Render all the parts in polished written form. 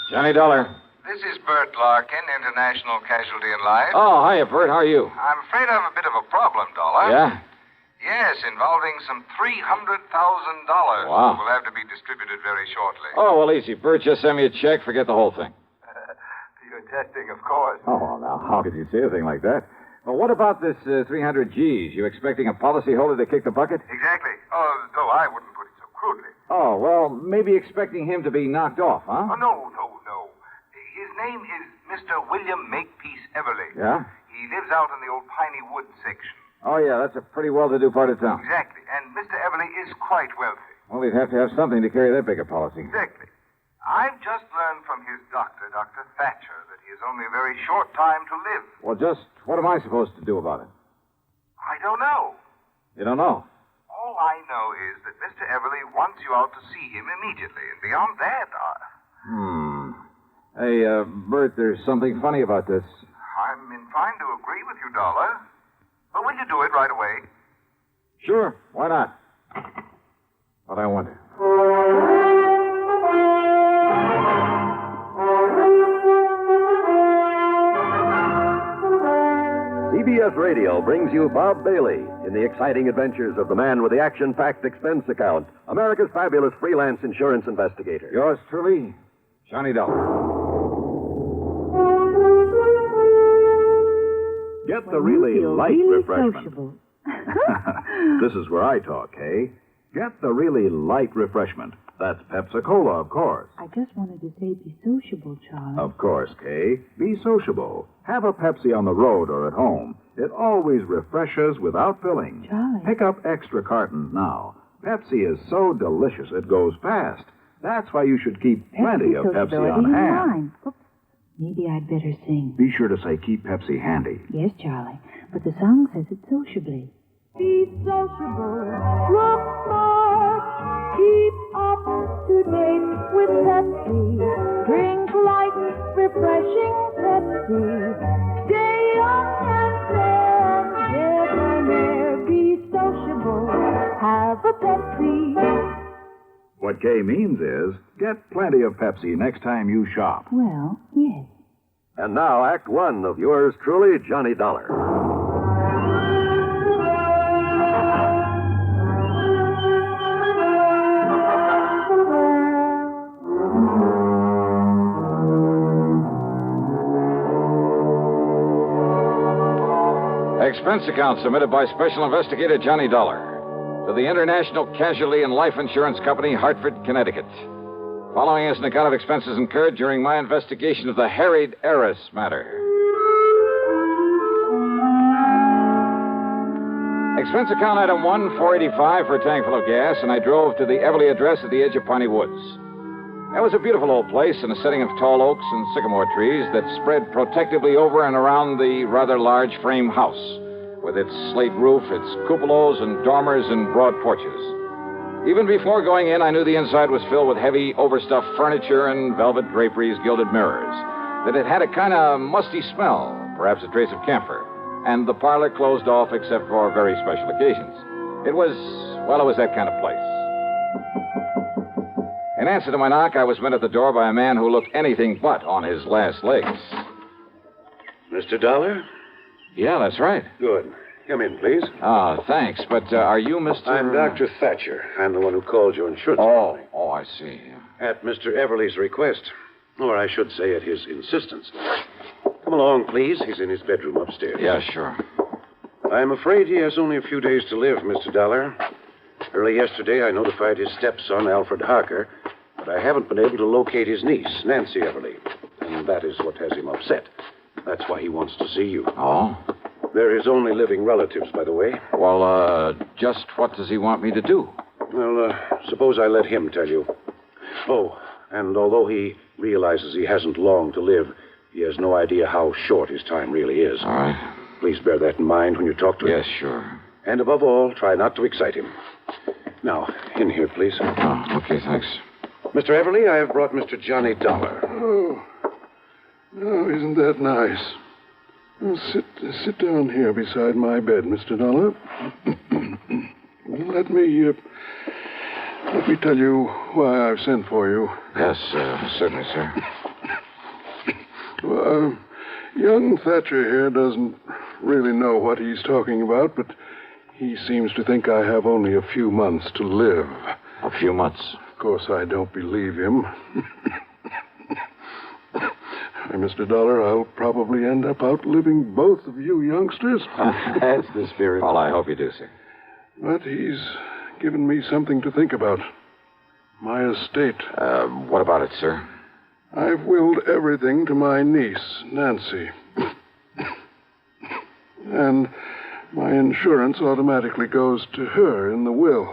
Johnny Dollar. This is Bert Larkin, International Casualty and Life. Oh, hiya, Bert. How are you? I'm afraid I have a bit of a problem, Dollar. Yeah? Yes, involving some $300,000. Wow. Will have to be distributed very shortly. Oh, well, easy. Bert, just send me a check. Forget the whole thing. You're testing, of course. Oh, well, now, how could you say a thing like that? Well, what about this 300 G's? You expecting a policyholder to kick the bucket? Exactly. Oh, though I wouldn't put it so crudely. Oh, well, maybe expecting him to be knocked off, huh? Oh, no. His name is Mr. William Makepeace Everly. Yeah? He lives out in the old Piney Woods section. Oh, yeah, that's a pretty well-to-do part of town. Exactly. And Mr. Everly is quite wealthy. Well, he'd have to have something to carry that big a policy. Exactly. I've just learned from his doctor, Dr. Thatcher, that he has only a very short time to live. Well, just what am I supposed to do about it? I don't know. You don't know? All I know is that Mr. Everly wants you out to see him immediately. And beyond that, Hey, Bert, there's something funny about this. I'm inclined to agree with you, Dollar. But will you do it right away? Sure, why not? But I wonder. CBS Radio brings you Bob Bailey in the exciting adventures of the man with the action-packed expense account, America's fabulous freelance insurance investigator. Yours truly, Johnny Dollar. Get the really light refreshment. Sociable. This is where I talk, Kay. Get the really light refreshment. That's Pepsi-Cola, of course. I just wanted to say be sociable, Charlie. Of course, Kay. Be sociable. Have a Pepsi on the road or at home. It always refreshes without filling. Charlie. Pick up extra cartons now. Pepsi is so delicious it goes fast. That's why you should keep plenty of Pepsi sociability on in hand. mind. Oops. Maybe I'd better sing. Be sure to say keep Pepsi handy. Yes, Charlie, but the song says it sociably. Be sociable, look smart, keep up to date with Pepsi. Drink light, refreshing Pepsi. Stay young and fair, debonair. Be sociable, have a Pepsi. What Kay means is get plenty of Pepsi next time you shop. Well, yes. And now, Act One of yours truly, Johnny Dollar. Expense account submitted by Special Investigator Johnny Dollar to the International Casualty and Life Insurance Company, Hartford, Connecticut. Following is an account of expenses incurred during my investigation of the Harried Heiress Matter. Expense account item 1, $4.85 for a tank full of gas, and I drove to the Everly address at the edge of Piney Woods. It was a beautiful old place in a setting of tall oaks and sycamore trees that spread protectively over and around the rather large frame house, with its slate roof, its cupolas and dormers and broad porches. Even before going in, I knew the inside was filled with heavy, overstuffed furniture and velvet draperies, gilded mirrors, that it had a kind of musty smell, perhaps a trace of camphor, and the parlor closed off except for very special occasions. It was that kind of place. In answer to my knock, I was met at the door by a man who looked anything but on his last legs. Mr. Dollar? Yeah, that's right. Good. Come in, please. Ah, thanks. But are you Mr. I'm Dr. Thatcher. I'm the one who called your insurance company. Oh, I see. At Mr. Everly's request. Or I should say at his insistence. Come along, please. He's in his bedroom upstairs. Yeah, sure. I'm afraid he has only a few days to live, Mr. Dollar. Early yesterday, I notified his stepson, Alfred Harker, but I haven't been able to locate his niece, Nancy Everly. And that is what has him upset. That's why he wants to see you. Oh? They're his only living relatives, by the way. Well, just what does he want me to do? Well, suppose I let him tell you. Oh, and although he realizes he hasn't long to live, he has no idea how short his time really is. All right. Please bear that in mind when you talk to him. Yes, sure. And above all, try not to excite him. Now, in here, please. Oh, okay, thanks. Mr. Everly, I have brought Mr. Johnny Dollar. Oh, isn't that nice? Oh, sit down here beside my bed, Mr. Dollar. let me tell you why I've sent for you. Yes, certainly, sir. Well, young Thatcher here doesn't really know what he's talking about, but he seems to think I have only a few months to live. A few months? Of course, I don't believe him. Mr. Dollar, I'll probably end up outliving both of you youngsters. That's the spirit. Well, I hope you do, sir. But he's given me something to think about. My estate. What about it, sir? I've willed everything to my niece, Nancy. And my insurance automatically goes to her in the will.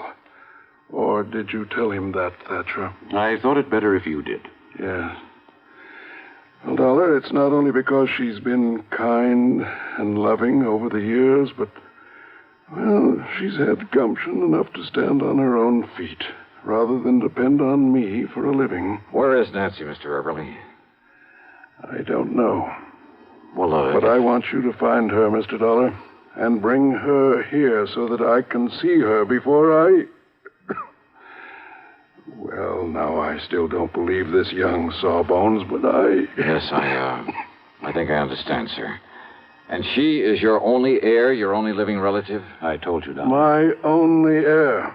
Or did you tell him that, Thatcher? I thought it better if you did. Yes. Well, Dollar, it's not only because she's been kind and loving over the years, but, well, she's had gumption enough to stand on her own feet, rather than depend on me for a living. Where is Nancy, Mr. Everly? I don't know. Well, But I want you to find her, Mr. Dollar, and bring her here so that I can see her before I... Well, now, I still don't believe this young Sawbones, but I... Yes, I think I understand, sir. And she is your only heir, your only living relative? I told you, Doc. My only heir.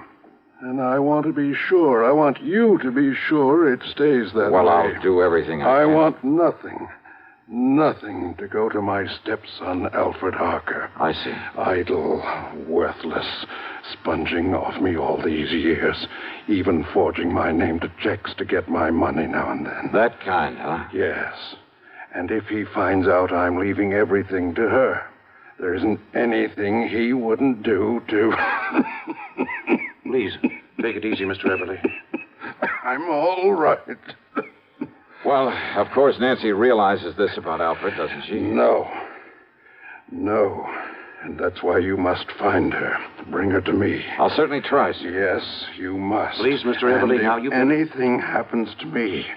And I want to be sure. I want you to be sure it stays that way. Well, I'll do everything I can. I want nothing to go to my stepson, Alfred Harker. I see. Idle, worthless, sponging off me all these years, even forging my name to checks to get my money now and then. That kind, huh? Yes. And if he finds out I'm leaving everything to her, there isn't anything he wouldn't do to... Please, take it easy, Mr. Everly. I'm all right. Well, of course, Nancy realizes this about Alfred, doesn't she? No. And that's why you must find her. Bring her to me. I'll certainly try, sir. Yes, you must. Please, Mr. Everly, and now if you... anything happens to me,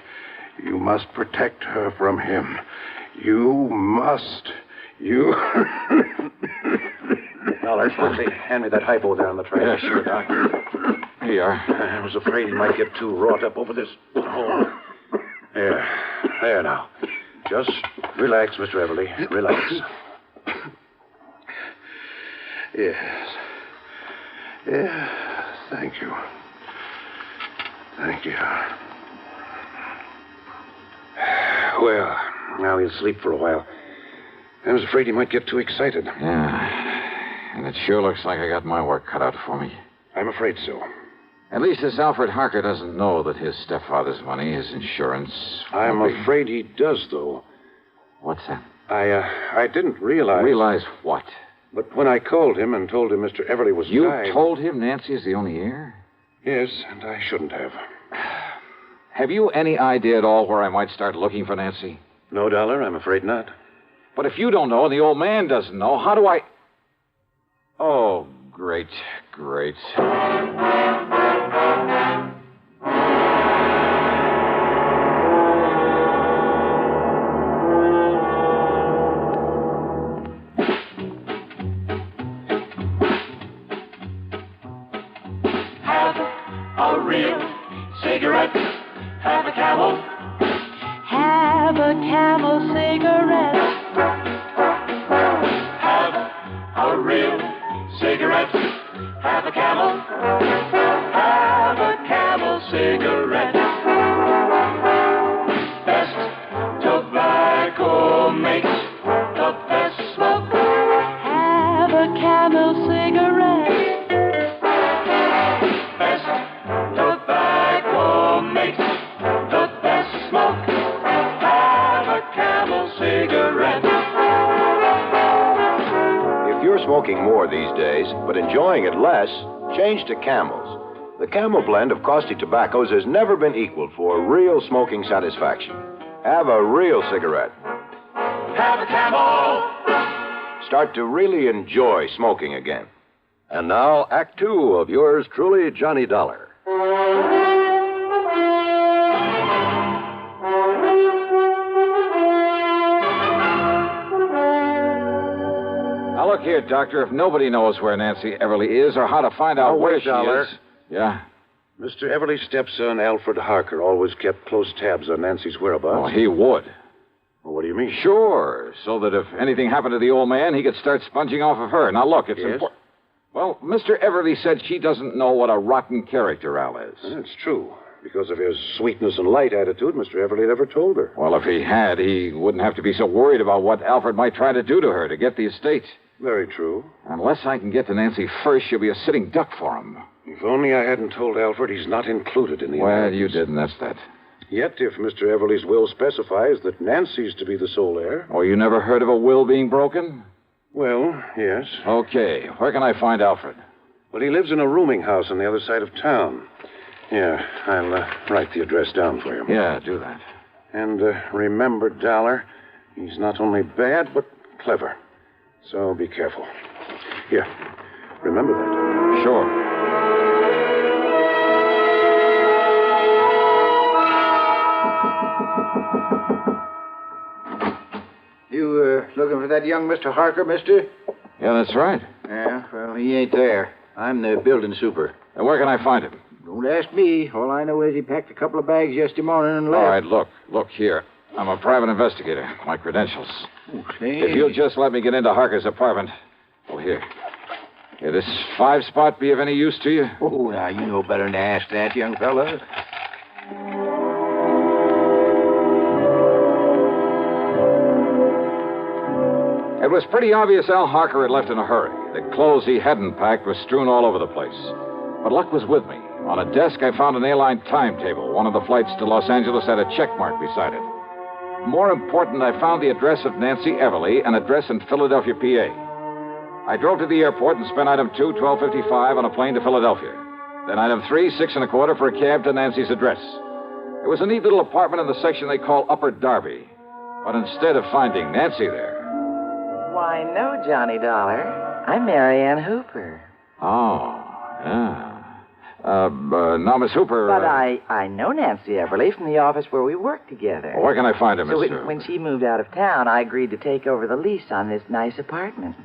you must protect her from him. You must. You... Dollar, quickly, hand me that hypo there on the tray. Yeah, sure, Doc. Here you are. I was afraid he might get too wrought up over this. Oh. There now. Just relax, Mr. Everly. Relax. Yes. Thank you. Well, now he'll sleep for a while. I was afraid he might get too excited. Yeah. And it sure looks like I got my work cut out for me. I'm afraid so. At least this Alfred Harker doesn't know that his stepfather's money, his insurance... I'm afraid he does, though. What's that? I didn't realize... Realize what? But when I called him and told him Mr. Everly was You dying... told him Nancy is the only heir? Yes, and I shouldn't have. Have you any idea at all where I might start looking for Nancy? No, Dollar, I'm afraid not. But if you don't know and the old man doesn't know, how do I... Oh, great. Have a real cigarette. Have a Camel. Have a Camel cigarette. Have a real cigarette. Have a Camel. Have a Camel cigarette. Best tobacco makes the best smoke. Have a Camel cigarette. Best tobacco makes the best smoke. Have a Camel cigarette. If you're smoking more these days, but enjoying it less, change to Camels. The Camel blend of costly tobaccos has never been equaled for real smoking satisfaction. Have a real cigarette. Have a Camel. Start to really enjoy smoking again. And now, Act Two of yours truly, Johnny Dollar. Now, look here, Doctor. If nobody knows where Nancy Everly is or how to find out Now, where wait, she Dollar. is... Yeah? Mr. Everly's stepson, Alfred Harker, always kept close tabs on Nancy's whereabouts. Oh, he would. Well, what do you mean? Sure, so that if anything happened to the old man, he could start sponging off of her. Now, look, it's Yes? important. Well, Mr. Everly said she doesn't know what a rotten character Al is. That's true. Because of his sweetness and light attitude, Mr. Everly never told her. Well, if he had, he wouldn't have to be so worried about what Alfred might try to do to her to get the estate. Very true. Unless I can get to Nancy first, she'll be a sitting duck for him. If only I hadn't told Alfred he's not included in the Well, inheritance. you didn't, that's that. Yet, if Mr. Everly's will specifies that Nancy's to be the sole heir... Oh, you never heard of a will being broken? Well, yes. Okay, where can I find Alfred? Well, he lives in a rooming house on the other side of town. Yeah, I'll write the address down for you. Yeah, do that. And remember, Dollar, he's not only bad, but clever. So be careful. Here, remember that. Sure. You looking for that young Mr. Harker, mister? Yeah, that's right. Yeah, well, he ain't there. I'm the building super. And where can I find him? Don't ask me. All I know is he packed a couple of bags yesterday morning and left. All right, look here. I'm a private investigator. My credentials. Oh, say. If you'll just let me get into Harker's apartment. Oh, here. Here, this 5-spot be of any use to you? Oh, now, you know better than to ask that, young fella. It was pretty obvious Al Harker had left in a hurry. The clothes he hadn't packed were strewn all over the place. But luck was with me. On a desk, I found an airline timetable. One of the flights to Los Angeles had a check mark beside it. More important, I found the address of Nancy Everly, an address in Philadelphia, PA. I drove to the airport and spent item 2, $12.55 on a plane to Philadelphia. Then item 3, $6.25 for a cab to Nancy's address. It was a neat little apartment in the section they call Upper Darby. But instead of finding Nancy there... Why, no, Johnny Dollar. I'm Mary Ann Hooper. Oh, yeah. Now, Miss Hooper... But I know Nancy Everly from the office where we work together. Where can I find her, So Mr.? when she moved out of town, I agreed to take over the lease on this nice apartment.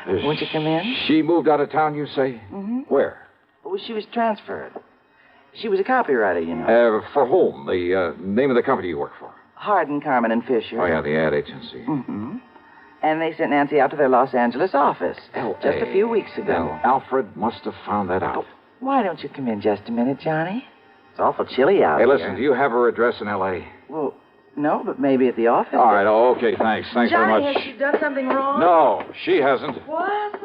Won't you come in? She moved out of town, you say? Mm-hmm. Where? Oh, she was transferred. She was a copywriter, you know. For whom? The name of the company you work for? Hardin, Carmen, and Fisher. Oh, yeah, the ad agency. Mm-hmm. And they sent Nancy out to their Los Angeles office just a few weeks ago. Then Alfred must have found that out. Why don't you come in just a minute, Johnny? It's awful chilly out Hey, here. listen, do you have her address in L.A.? Well, no, but maybe at the office. All right, okay, thanks. Thanks very Johnny, much. has she done something wrong? No, she hasn't. What?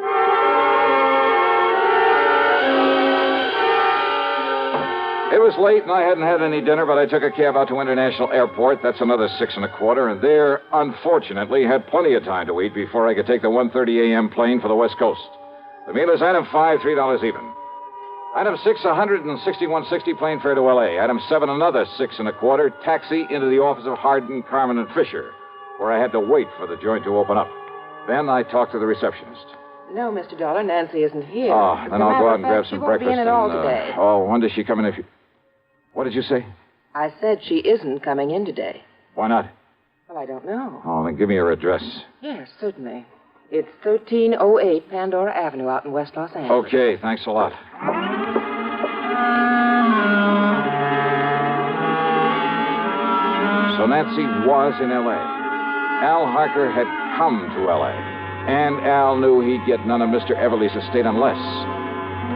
It was late, and I hadn't had any dinner, but I took a cab out to International Airport. That's another $6.25, and there, unfortunately, had plenty of time to eat before I could take the 1:30 a.m. plane for the West Coast. The meal is item 5, $3 even. Item 6, $161.60 plane fare to L.A. Item 7, another $6.25, taxi into the office of Hardin, Carmen, and Fisher, where I had to wait for the joint to open up. Then I talked to the receptionist. No, Mr. Dollar, Nancy isn't here. Oh, then I'll go out and grab some she won't breakfast. Be in at all today. Oh, when does she come in if you... What did you say? I said she isn't coming in today. Why not? Well, I don't know. Oh, then give me her address. Yes, certainly. It's 1308 Pandora Avenue out in West Los Angeles. Okay, thanks a lot. So Nancy was in L.A. Al Harker had come to L.A. And Al knew he'd get none of Mr. Everly's estate unless...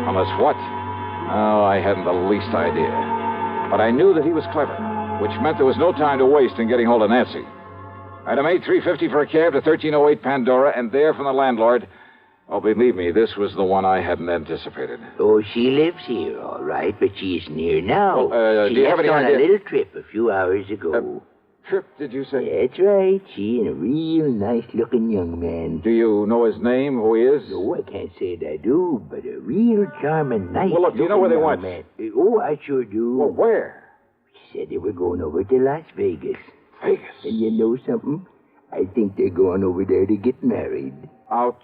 Unless what? Oh, I hadn't the least idea. But I knew that he was clever, which meant there was no time to waste in getting hold of Nancy. Item 8, $3.50 for a cab to 1308 Pandora, and there from the landlord... Oh, believe me, this was the one I hadn't anticipated. Oh, she lives here, all right, but she isn't here now. Well, she do you have left any on idea? a little trip a few hours ago. Trip, did you say? That's right. She and a real nice-looking young man. Do you know his name, who he is? No, I can't say that I do, but a real charming, nice. Well, look, do you know where they went? Man. Oh, I sure do. Well, where? She said they were going over to Las Vegas. Vegas? And you know something? I think they're going over there to get married. Ouch.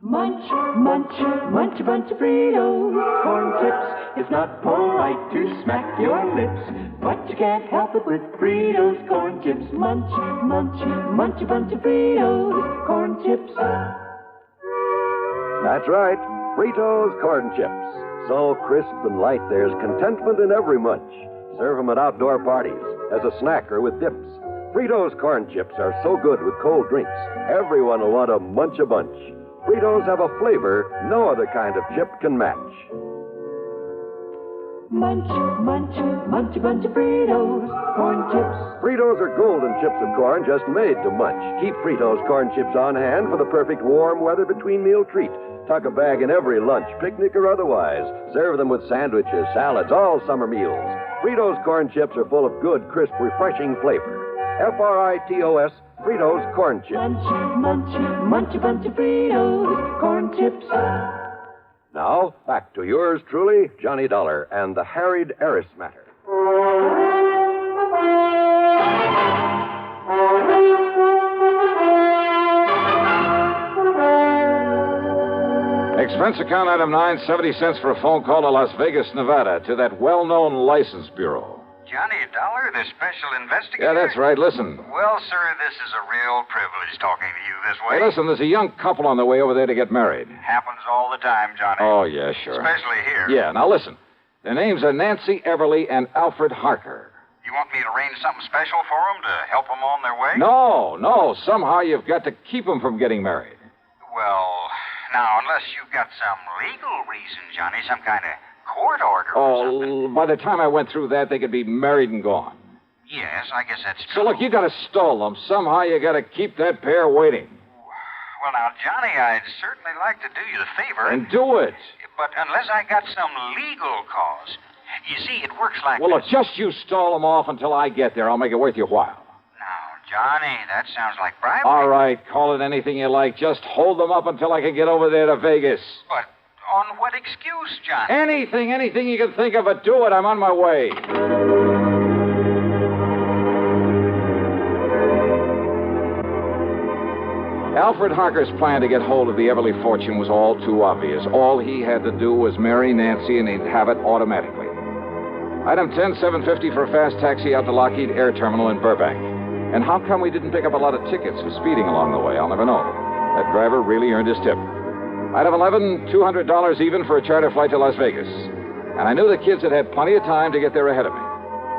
Munch, munch, munch a bunch of Fritos, corn chips. It's not polite to smack your lips, but you can't help it with Fritos, corn chips. Munch, munch, munch a bunch of Fritos, corn chips. That's right, Fritos corn chips. So crisp and light, there's contentment in every munch. Serve them at outdoor parties, as a snack or with dips. Fritos corn chips are so good with cold drinks, everyone will want to munch a bunch. Fritos have a flavor no other kind of chip can match. Munch, munch, munch a bunch of Fritos, corn chips. Fritos are golden chips of corn just made to munch. Keep Fritos corn chips on hand for the perfect warm weather between meal treat. Tuck a bag in every lunch, picnic or otherwise. Serve them with sandwiches, salads, all summer meals. Fritos corn chips are full of good, crisp, refreshing flavor. Fritos, Fritos corn chips. Munch, munch, munch a bunch of Fritos, corn chips. Now, back to yours truly, Johnny Dollar and the Harried Heiress Matter. Expense account item 9, 70 cents for a phone call to Las Vegas, Nevada, to that well-known license bureau. Johnny Dollar, the special investigator? Yeah, that's right. Listen. Well, sir, this is a real privilege talking to you this way. Hey, listen, there's a young couple on the way over there to get married. Happens all the time, Johnny. Oh, yeah, sure. Especially here. Yeah, now listen. Their names are Nancy Everly and Alfred Harker. You want me to arrange something special for them to help them on their way? No. Somehow you've got to keep them from getting married. Well, now, unless you've got some legal reason, Johnny, some kind of court order or something. By the time I went through that, they could be married and gone. Yes, I guess that's So true. look, you got to stall them. Somehow you got to keep that pair waiting. Well, now, Johnny, I'd certainly like to do you the favor. And do it. But unless I got some legal cause. You see, it works like Well, look, this. just you stall them off until I get there. I'll make it worth your while. Now, Johnny, that sounds like bribery. All right, call it anything you like. Just hold them up until I can get over there to Vegas. But on what excuse, Johnny? Anything you can think of, but do it. I'm on my way. Alfred Harker's plan to get hold of the Everly fortune was all too obvious. All he had to do was marry Nancy, and he'd have it automatically. Item 10, $7.50 for a fast taxi out to Lockheed Air Terminal in Burbank. And how come we didn't pick up a lot of tickets for speeding along the way? I'll never know. That driver really earned his tip. Item 11, $200 even for a charter flight to Las Vegas. And I knew the kids had had plenty of time to get there ahead of me.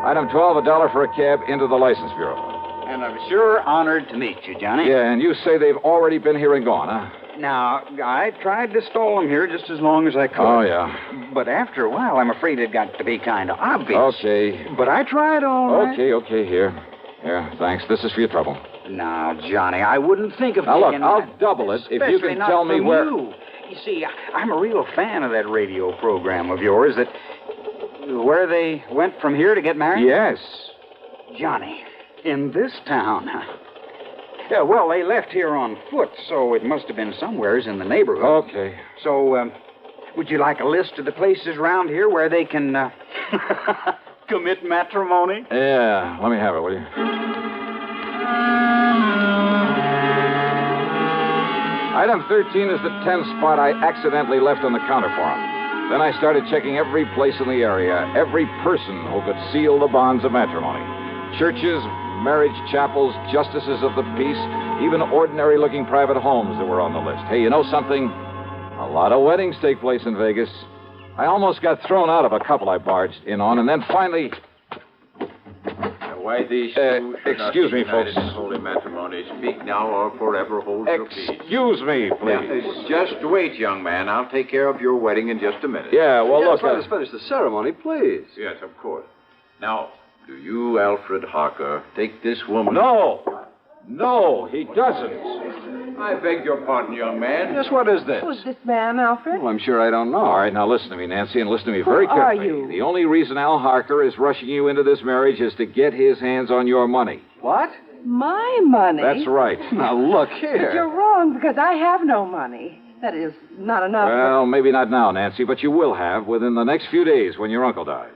Item 12, $1 for a cab into the license bureau. And I'm sure honored to meet you, Johnny. Yeah, and you say they've already been here and gone, huh? Now, I tried to stall them here just as long as I could. Oh, yeah. But after a while, I'm afraid it got to be kind of obvious. Okay. But I tried all right. Okay, here. Here, thanks. This is for your trouble. Now, Johnny, I wouldn't think of Now, look, taking I'll that, double it if you can not tell me from where... You see, I'm a real fan of that radio program of yours that... Where they went from here to get married? Yes. Johnny, in this town, huh? Yeah, well, they left here on foot, so it must have been somewheres in the neighborhood. Okay. So, would you like a list of the places around here where they can, commit matrimony? Yeah, let me have it, will you? Item 13 is the 10 spot I accidentally left on the counter for him. Then I started checking every place in the area, every person who could seal the bonds of matrimony. Churches, marriage chapels, justices of the peace, even ordinary-looking private homes that were on the list. Hey, you know something? A lot of weddings take place in Vegas. I almost got thrown out of a couple I barged in on, and then finally... Why these two should not excuse be me, folks. united in holy matrimony. Speak now or forever hold your peace. Excuse me, please. Just wait, young man. I'll take care of your wedding in just a minute. Yeah, well, look... let us finish the ceremony, please. Yes, of course. Now, do you, Alfred Harker, take this woman... No, he doesn't. I beg your pardon, young man. Yes, what is this? Who's this man, Alfred? Well, I'm sure I don't know. All right, now listen to me, Nancy, and listen to me very Who are carefully. you? The only reason Al Harker is rushing you into this marriage is to get his hands on your money. What? My money? That's right. Now, look But you're wrong, because I have no money. That is, not enough. Well, maybe not now, Nancy, but you will have within the next few days when your uncle dies.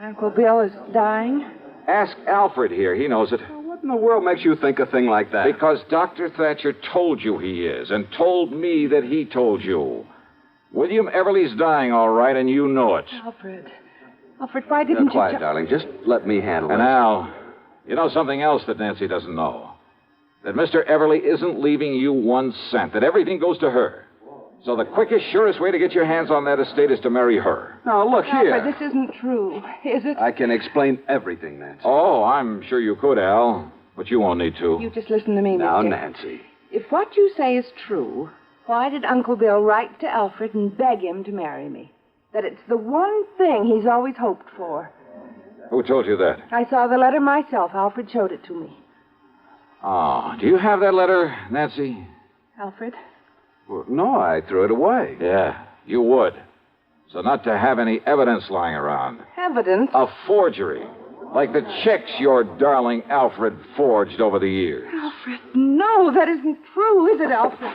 Uncle Bill is dying? Ask Alfred here. He knows it. What in the world makes you think a thing like that? Because Dr. Thatcher told you he is, and told me that he told you. William Everly's dying, all right, and you know it. Alfred, why didn't you... Quiet, darling. Just let me handle it. And Al, you know something else that Nancy doesn't know. That Mr. Everly isn't leaving you 1 cent. That everything goes to her. So the quickest, surest way to get your hands on that estate is to marry her. Now, look here. Alfred, this isn't true, is it? I can explain everything, Nancy. Oh, I'm sure you could, Al. But you won't need to. You just listen to me, Now, mister. Nancy. If what you say is true, why did Uncle Bill write to Alfred and beg him to marry me? That it's the one thing he's always hoped for. Who told you that? I saw the letter myself. Alfred showed it to me. Oh, do you have that letter, Nancy? Alfred? Well, no, I threw it away. Yeah, you would. So not to have any evidence lying around. Evidence? A forgery. Like the checks your darling Alfred forged over the years. Alfred, no, that isn't true, is it, Alfred?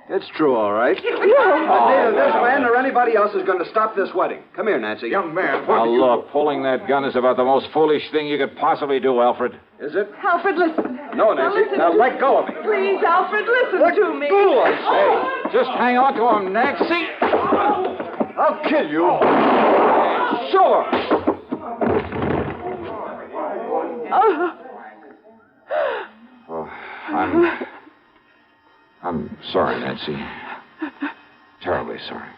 It's true, all right. No. Neither this man or anybody else is going to stop this wedding. Come here, Nancy. Young man, now look, pulling that gun is about the most foolish thing you could possibly do, Alfred. Is it? Alfred, listen. No, Nancy. Now let go of me. Please, Alfred, listen to me. Go, I say. Just hang on to him, Nancy. I'll kill you. Sure. Oh, I'm sorry, Nancy. Terribly sorry.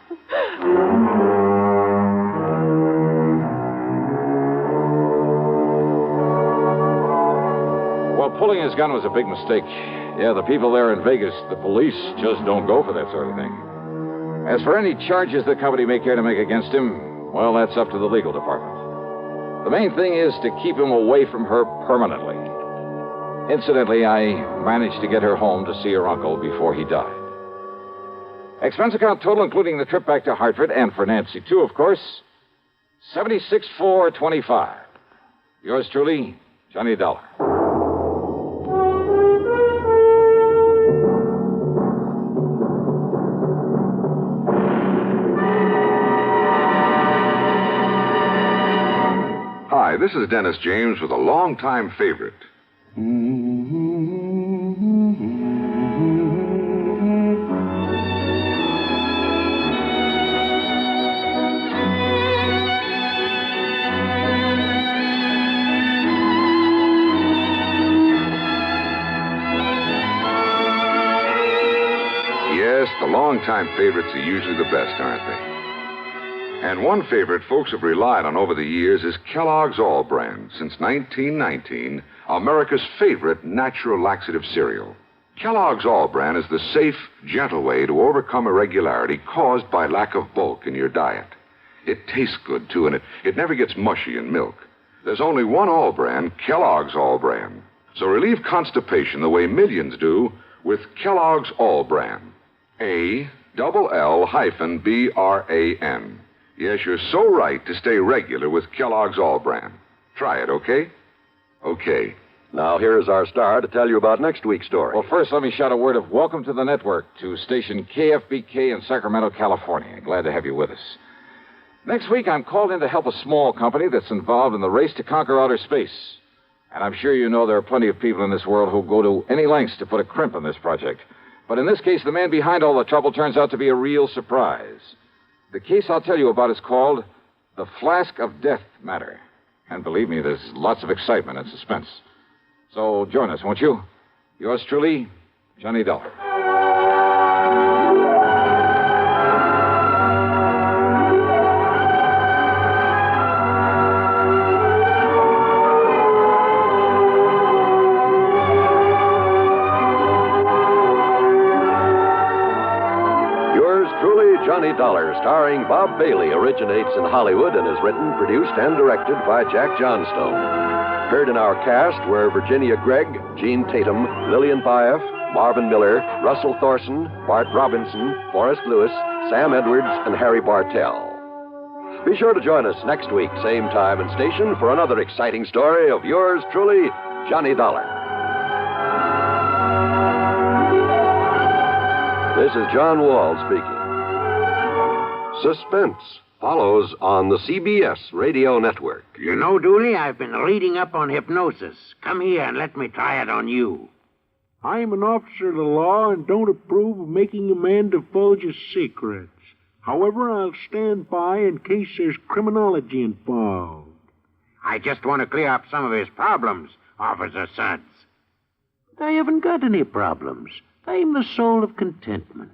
Well, pulling his gun was a big mistake. Yeah, the people there in Vegas, the police, just don't go for that sort of thing. As for any charges the company may care to make against him, well, that's up to the legal department. The main thing is to keep him away from her permanently. Incidentally, I managed to get her home to see her uncle before he died. Expense account total, including the trip back to Hartford, and for Nancy, too, of course, $76,425. Yours truly, Johnny Dollar. Hi, this is Dennis James with a longtime favorite. Yes, the longtime favorites are usually the best, aren't they? And one favorite folks have relied on over the years is Kellogg's All Brand. Since 1919, America's favorite natural laxative cereal. Kellogg's All Brand is the safe, gentle way to overcome irregularity caused by lack of bulk in your diet. It tastes good, too, and it never gets mushy in milk. There's only one All Brand, Kellogg's All Brand. So relieve constipation the way millions do with Kellogg's All Brand. ALL-BRAN. Yes, you're so right to stay regular with Kellogg's All Brand. Try it, okay? Okay. Now, here's our star to tell you about next week's story. Well, first, let me shout a word of welcome to the network, to station KFBK in Sacramento, California. Glad to have you with us. Next week, I'm called in to help a small company that's involved in the race to conquer outer space. And I'm sure you know there are plenty of people in this world who go to any lengths to put a crimp in this project. But in this case, the man behind all the trouble turns out to be a real surprise. The case I'll tell you about is called the Flask of Death Matter. And believe me, there's lots of excitement and suspense. So join us, won't you? Yours truly, Johnny Dollar. Johnny Dollar, starring Bob Bailey, originates in Hollywood and is written, produced, and directed by Jack Johnstone. Heard in our cast were Virginia Gregg, Gene Tatum, Lillian Baeff, Marvin Miller, Russell Thorson, Bart Robinson, Forrest Lewis, Sam Edwards, and Harry Bartell. Be sure to join us next week, same time and station, for another exciting story of yours truly, Johnny Dollar. This is John Wall speaking. Suspense follows on the CBS radio network. You know, Dooley, I've been reading up on hypnosis. Come here and let me try it on you. I'm an officer of the law and don't approve of making a man divulge his secrets. However, I'll stand by in case there's criminology involved. I just want to clear up some of his problems, Officer Suds. I haven't got any problems. I'm the soul of contentment.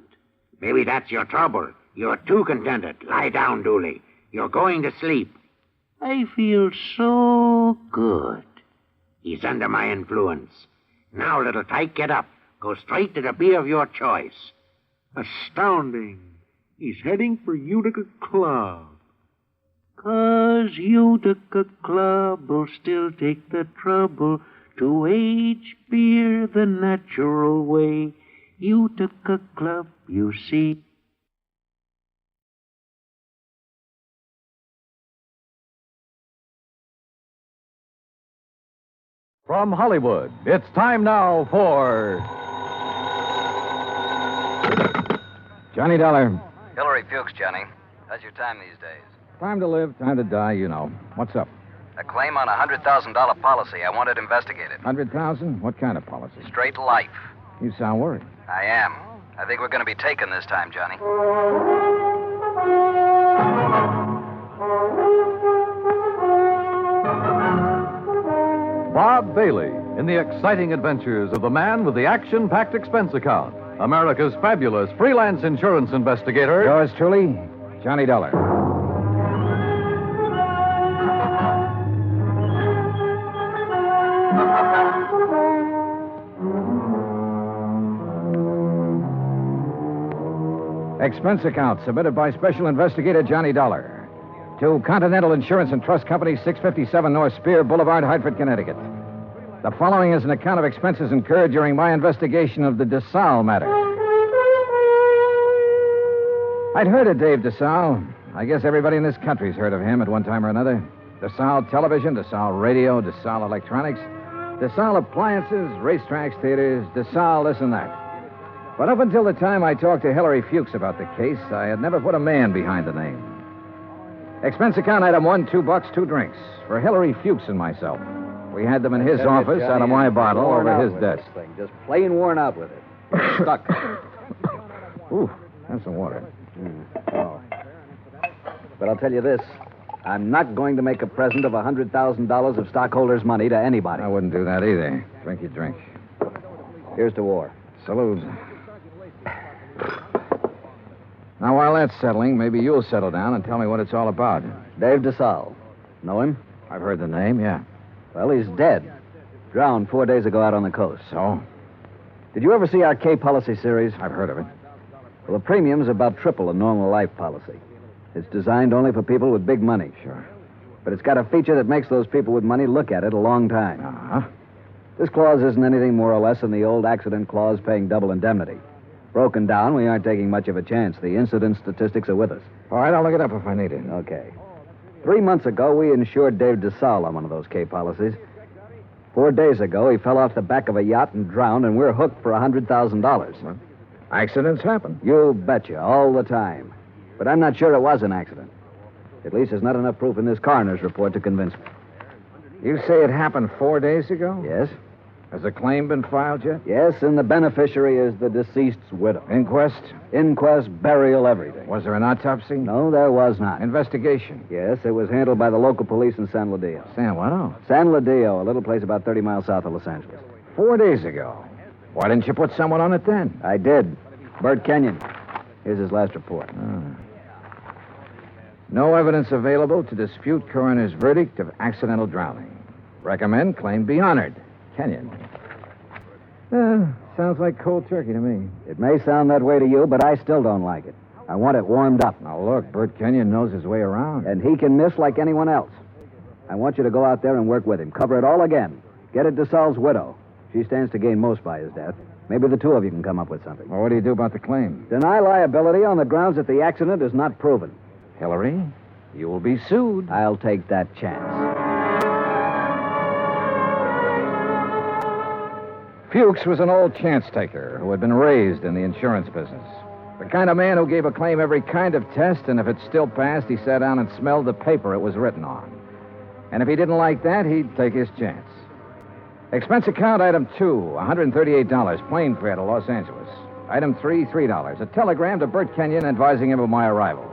Maybe that's your trouble. You're too contented. Lie down, Dooley. You're going to sleep. I feel so good. He's under my influence. Now, little tyke, get up. Go straight to the beer of your choice. Astounding. He's heading for Utica Club. 'Cause Utica Club will still take the trouble to age beer the natural way. Utica Club, you see. From Hollywood, it's time now for Johnny Dollar. Hillary Fuchs, Johnny. How's your time these days? Time to live, time to die, you know. What's up? A claim on a $100,000 policy. I want it investigated. 100,000? What kind of policy? Straight life. You sound worried. I am. I think we're going to be taken this time, Johnny. Bob Bailey in the exciting adventures of the man with the action-packed expense account, America's fabulous freelance insurance investigator. Yours truly, Johnny Dollar. Expense account submitted by Special Investigator Johnny Dollar to Continental Insurance and Trust Company, 657 North Spear Boulevard, Hartford, Connecticut. The following is an account of expenses incurred during my investigation of the DeSalle matter. I'd heard of Dave DeSalle. I guess everybody in this country's heard of him at one time or another. DeSalle Television, DeSalle Radio, DeSalle Electronics, DeSalle Appliances, racetracks, theaters, DeSalle this and that. But up until the time I talked to Hillary Fuchs about the case, I had never put a man behind the name. Expense account item 1, $2, 2 drinks. For Hillary Fuchs and myself. We had them in his office out of my bottle over his desk. Just plain worn out with it. Stuck. Ooh, have some water. Oh. But I'll tell you this. I'm not going to make a present of $100,000 of stockholders' money to anybody. I wouldn't do that either. Drink your drink. Here's to war. Salute. Now, while that's settling, maybe you'll settle down and tell me what it's all about. Dave DeSalle. Know him? I've heard the name, yeah. Well, he's dead. Drowned 4 days ago out on the coast. So? Did you ever see our K policy series? I've heard of it. Well, the premium's about triple a normal life policy. It's designed only for people with big money. Sure. But it's got a feature that makes those people with money look at it a long time. Uh-huh. This clause isn't anything more or less than the old accident clause paying double indemnity. Broken down, we aren't taking much of a chance. The incident statistics are with us. All right, I'll look it up if I need it. Okay. 3 months ago, we insured Dave DeSalle on one of those K policies. 4 days ago, he fell off the back of a yacht and drowned, and we're hooked for $100,000. Well, accidents happen. You betcha, all the time. But I'm not sure it was an accident. At least there's not enough proof in this coroner's report to convince me. You say it happened 4 days ago? Yes. Has a claim been filed yet? Yes, and the beneficiary is the deceased's widow. Inquest? Inquest, burial, everything. Was there an autopsy? No, there was not. Investigation? Yes, it was handled by the local police in San Ladillo. San what? San Ladillo, a little place about 30 miles south of Los Angeles. 4 days ago. Why didn't you put someone on it then? I did. Bert Kenyon. Here's his last report. No evidence available to dispute coroner's verdict of accidental drowning. Recommend claim be honored. Kenyon. Sounds like cold turkey to me. It may sound that way to you, but I still don't like it. I want it warmed up. Now, look, Bert Kenyon knows his way around. And he can miss like anyone else. I want you to go out there and work with him. Cover it all again. Get at DeSalle's widow. She stands to gain most by his death. Maybe the two of you can come up with something. Well, what do you do about the claim? Deny liability on the grounds that the accident is not proven. Hillary, you will be sued. I'll take that chance. Fuchs was an old chance taker who had been raised in the insurance business. The kind of man who gave a claim every kind of test, and if it still passed, he sat down and smelled the paper it was written on. And if he didn't like that, he'd take his chance. Expense account item 2, $138, plane fare to Los Angeles. Item 3, $3. A telegram to Bert Kenyon advising him of my arrival,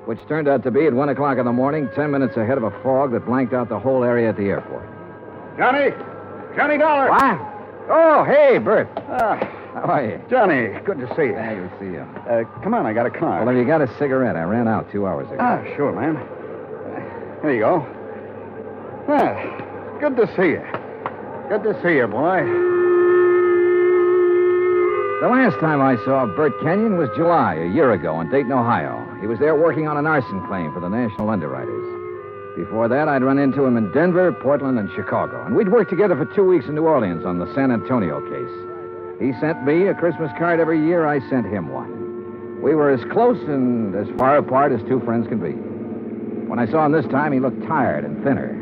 which turned out to be at 1 o'clock in the morning, 10 minutes ahead of a fog that blanked out the whole area at the airport. Johnny Dollar! What? Oh, hey, Bert. How are you? Johnny, good to see you. Good to see you. Come on, I got a car. Well, have you got a cigarette? I ran out 2 hours ago. Ah, sure, man. Here you go. Ah, good to see you. Good to see you, boy. The last time I saw Bert Kenyon was July, a year ago, in Dayton, Ohio. He was there working on an arson claim for the National Underwriters. Before that, I'd run into him in Denver, Portland, and Chicago. And we'd worked together for 2 weeks in New Orleans on the San Antonio case. He sent me a Christmas card every year. I sent him one. We were as close and as far apart as two friends can be. When I saw him this time, he looked tired and thinner.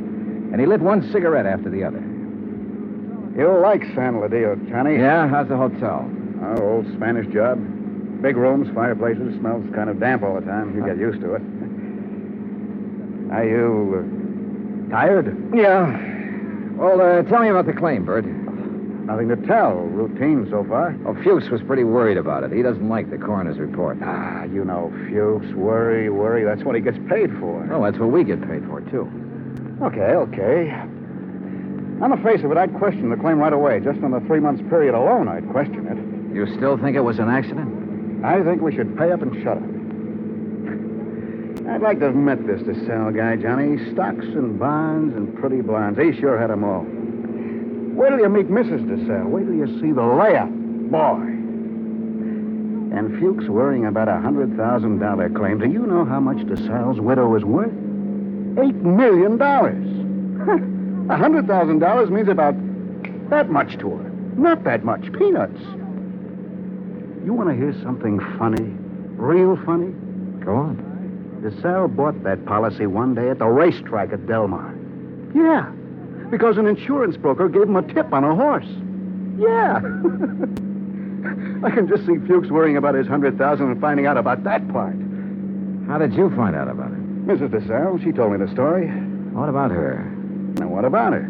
And he lit one cigarette after the other. You'll like San Ladillo, Johnny. Yeah? How's the hotel? Oh, old Spanish job. Big rooms, fireplaces, smells kind of damp all the time. You get used to it. Are you tired? Yeah. Well, tell me about the claim, Bert. Nothing to tell. Routine so far. Oh, Fuchs was pretty worried about it. He doesn't like the coroner's report. Ah, you know, Fuchs, worry. That's what he gets paid for. Oh, that's what we get paid for, too. Okay. On the face of it, I'd question the claim right away. Just on the 3 months period alone, I'd question it. You still think it was an accident? I think we should pay up and shut up. I'd like to have met this DeSalle guy, Johnny. Stocks and bonds and pretty blondes. He sure had them all. Wait till you meet Mrs. DeSalle. Wait till you see the layup. Boy. And Fuchs worrying about a $100,000 claim. Do you know how much DeSalle's widow is worth? $8 million. $100,000 means about that much to her. Not that much. Peanuts. You want to hear something funny? Real funny? Go on. DeSalle bought that policy one day at the racetrack at Del Mar. Yeah, because an insurance broker gave him a tip on a horse. Yeah. I can just see Fuchs worrying about his $100,000 and finding out about that part. How did you find out about it? Mrs. DeSalle, she told me the story. What about her? Now, what about her?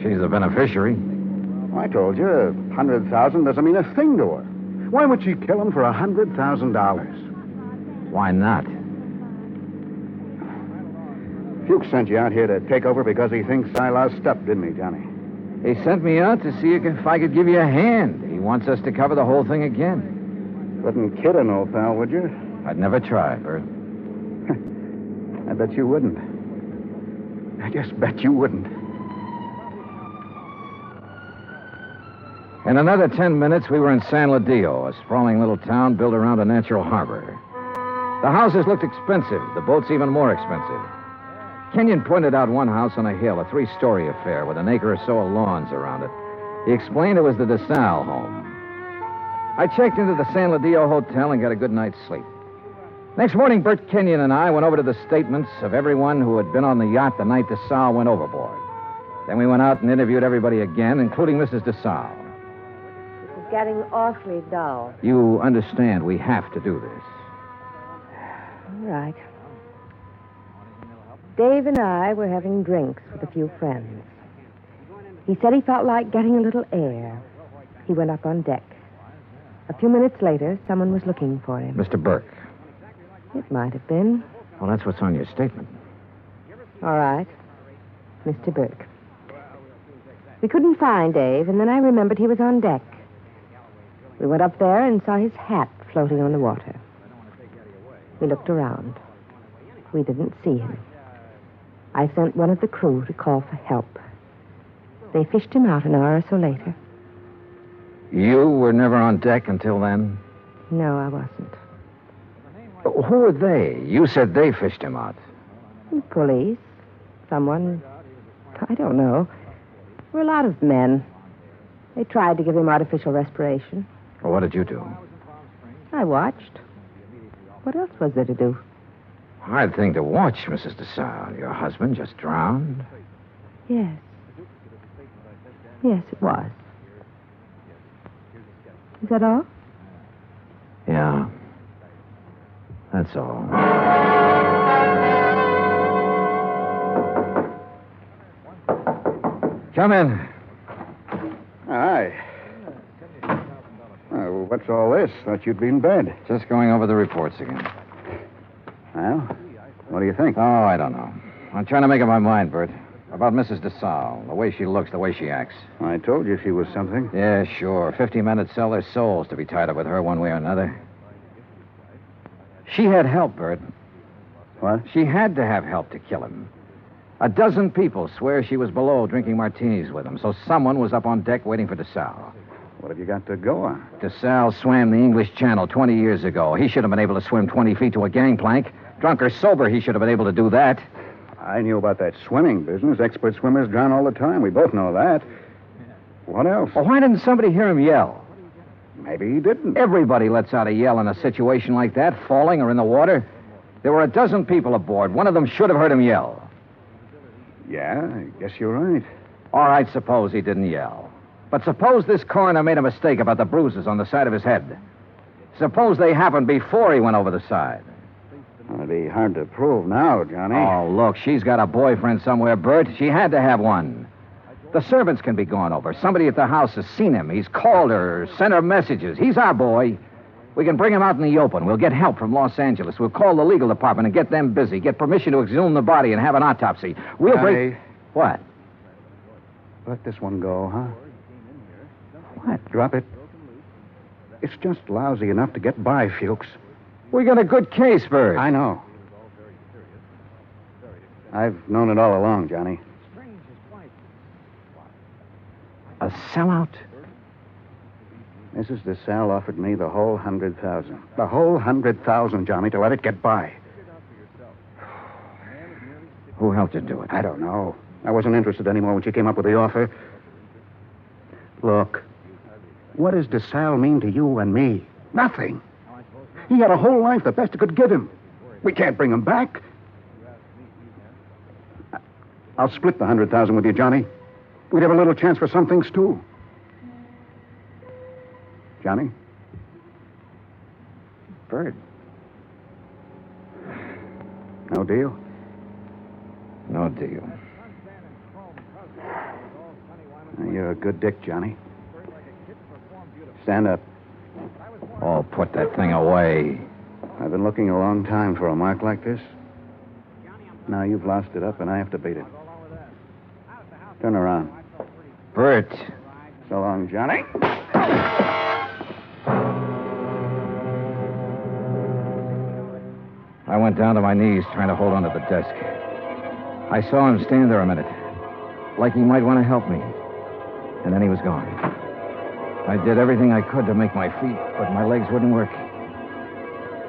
She's the beneficiary. Well, I told you, $100,000 doesn't mean a thing to her. Why would she kill him for $100,000? Why not? Fuchs sent you out here to take over because he thinks I lost stuff, didn't he, Johnny? He sent me out to see if I could give you a hand. He wants us to cover the whole thing again. Wouldn't kid an old pal, would you? I'd never try, Bert. I bet you wouldn't. I just bet you wouldn't. In another 10 minutes, we were in San Ladillo, a sprawling little town built around a natural harbor. The houses looked expensive, the boats even more expensive. Kenyon pointed out one house on a hill, a 3-story affair with an acre or so of lawns around it. He explained it was the DeSalle home. I checked into the San Ladillo Hotel and got a good night's sleep. Next morning, Bert Kenyon and I went over to the statements of everyone who had been on the yacht the night DeSalle went overboard. Then we went out and interviewed everybody again, including Mrs. DeSalle. It's getting awfully dull. You understand we have to do this. All right. Dave and I were having drinks with a few friends. He said he felt like getting a little air. He went up on deck. A few minutes later, someone was looking for him. Mr. Burke. It might have been. Well, that's what's on your statement. All right. Mr. Burke. We couldn't find Dave, and then I remembered he was on deck. We went up there and saw his hat floating on the water. We looked around. We didn't see him. I sent one of the crew to call for help. They fished him out an hour or so later. You were never on deck until then? No, I wasn't. Who were they? You said they fished him out. Police. Someone. I don't know. We're a lot of men. They tried to give him artificial respiration. Well, what did you do? I watched. What else was there to do? Hard thing to watch, Mrs. DeSalle. Your husband just drowned? Yes. Yes, it was. Is that all? Yeah. That's all. Come in. Hi. Oh, what's all this? Thought you'd be in bed. Just going over the reports again. Well, what do you think? Oh, I don't know. I'm trying to make up my mind, Bert. About Mrs. DeSalle, the way she looks, the way she acts. I told you she was something. Yeah, sure. 50 men would sell their souls to be tied up with her one way or another. She had help, Bert. What? She had to have help to kill him. A dozen people swear she was below drinking martinis with him, so someone was up on deck waiting for DeSalle. What have you got to go on? DeSalle swam the English Channel 20 years ago. He should have been able to swim 20 feet to a gangplank. Drunk or sober, he should have been able to do that. I knew about that swimming business. Expert swimmers drown all the time. We both know that. What else? Well, why didn't somebody hear him yell? Maybe he didn't. Everybody lets out a yell in a situation like that, falling or in the water. There were a dozen people aboard. One of them should have heard him yell. Yeah, I guess you're right. All right, suppose he didn't yell. But suppose this coroner made a mistake about the bruises on the side of his head. Suppose they happened before he went over the side. It'd be hard to prove now, Johnny. Oh, look, she's got a boyfriend somewhere, Bert. She had to have one. The servants can be gone over. Somebody at the house has seen him. He's called her, sent her messages. He's our boy. We can bring him out in the open. We'll get help from Los Angeles. We'll call the legal department and get them busy. Get permission to exhume the body and have an autopsy. We'll bring... What? Let this one go, huh? What? Drop it. It's just lousy enough to get by, Fuchs. We got a good case, Bert. I know. I've known it all along, Johnny. A sellout? Mrs. DeSalle offered me the whole 100,000. The whole 100,000, Johnny, to let it get by. Who helped her do it? I don't know. I wasn't interested anymore when she came up with the offer. Look, what does DeSalle mean to you and me? Nothing. He had a whole life, the best it could give him. We can't bring him back. I'll split the 100,000 with you, Johnny. We'd have a little chance for some things, too. Johnny? Bert. No deal? No deal. You're a good dick, Johnny. Stand up. Oh, put that thing away. I've been looking a long time for a mark like this. Now you've lost it up, and I have to beat it. Turn around. Bert. So long, Johnny. I went down to my knees trying to hold onto the desk. I saw him stand there a minute, like he might want to help me. And then he was gone. I did everything I could to make my feet, but my legs wouldn't work.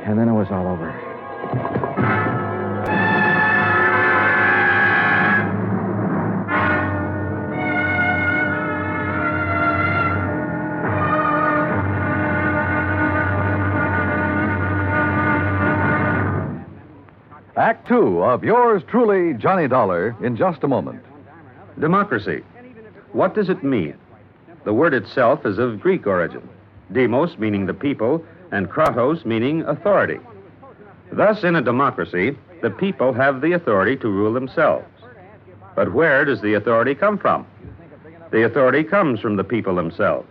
And then it was all over. Act two of yours truly, Johnny Dollar, in just a moment. Democracy. What does it mean? The word itself is of Greek origin. Demos meaning the people, and kratos meaning authority. Thus, in a democracy, the people have the authority to rule themselves. But where does the authority come from? The authority comes from the people themselves.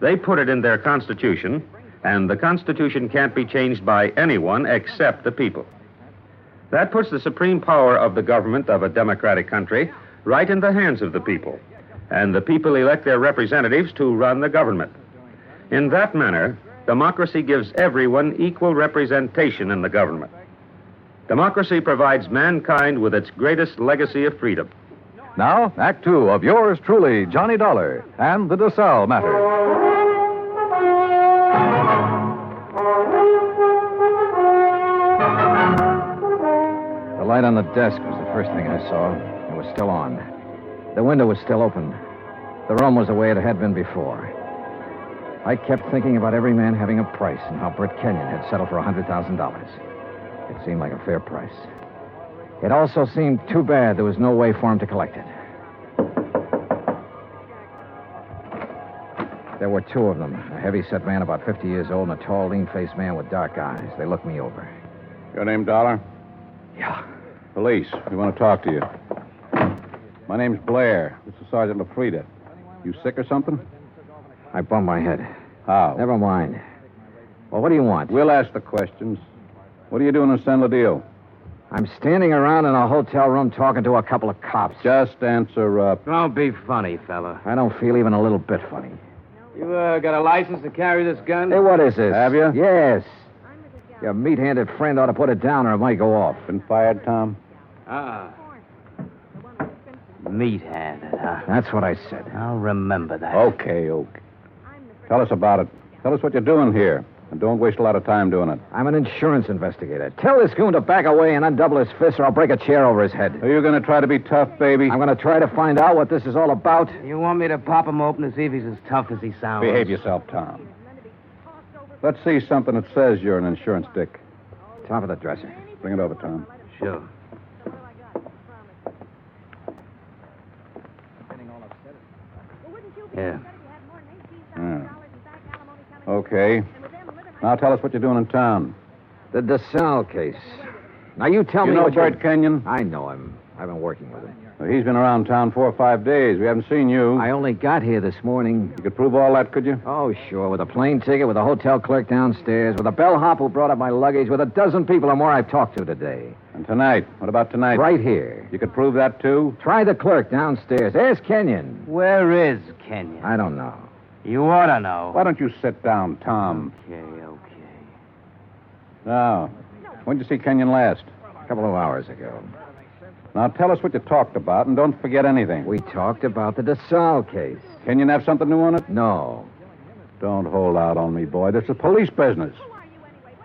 They put it in their Constitution, and the Constitution can't be changed by anyone except the people. That puts the supreme power of the government of a democratic country right in the hands of the people, and the people elect their representatives to run the government. In that manner, democracy gives everyone equal representation in the government. Democracy provides mankind with its greatest legacy of freedom. Now, Act two of yours truly, Johnny Dollar, and the DeSalle Matter. The light on the desk was the first thing I saw. It was still on. The window was still open. The room was the way it had been before. I kept thinking about every man having a price and how Bert Kenyon had settled for $100,000. It seemed like a fair price. It also seemed too bad there was no way for him to collect it. There were two of them, a heavy-set man about 50 years old and a tall, lean-faced man with dark eyes. They looked me over. Your name, Dollar? Yeah. Police. We want to talk to you. My name's Blair. This is Sergeant LaFrida. You sick or something? I bumped my head. How? Never mind. Well, what do you want? We'll ask the questions. What are you doing in San Ladillo? I'm standing around in a hotel room talking to a couple of cops. Just answer up. Don't be funny, fella. I don't feel even a little bit funny. You got a license to carry this gun? Hey, what is this? Have you? Yes. Your meat-handed friend ought to put it down or it might go off. Been fired, Tom? Ah. Meat-handed, huh? That's what I said. I'll remember that. Okay. Tell us about it. Tell us what you're doing here. And don't waste a lot of time doing it. I'm an insurance investigator. Tell this goon to back away and undouble his fist or I'll break a chair over his head. Are you going to try to be tough, baby? I'm going to try to find out what this is all about. You want me to pop him open to see if he's as tough as he sounds? Behave yourself, Tom. Let's see something that says you're an insurance dick. Top of the dresser. Bring it over, Tom. Sure. Yeah. Okay. Now tell us what you're doing in town. The DeSalle case. Now you tell me You know what Bert Kenyon? I know him. I've been working with him. Well, he's been around town 4 or 5 days. We haven't seen you. I only got here this morning. You could prove all that, could you? Oh, sure. With a plane ticket, with a hotel clerk downstairs, with a bellhop who brought up my luggage, with a dozen people or more I've talked to today. And tonight? What about tonight? Right here. You could prove that, too? Try the clerk downstairs. Ask Kenyon. Where is Kenyon? I don't know. You ought to know. Why don't you sit down, Tom? Okay. Now, when did you see Kenyon last? A couple of hours ago. Now, tell us what you talked about, and don't forget anything. We talked about the DeSalle case. Kenyon have something new on it? No. Don't hold out on me, boy. This is police business.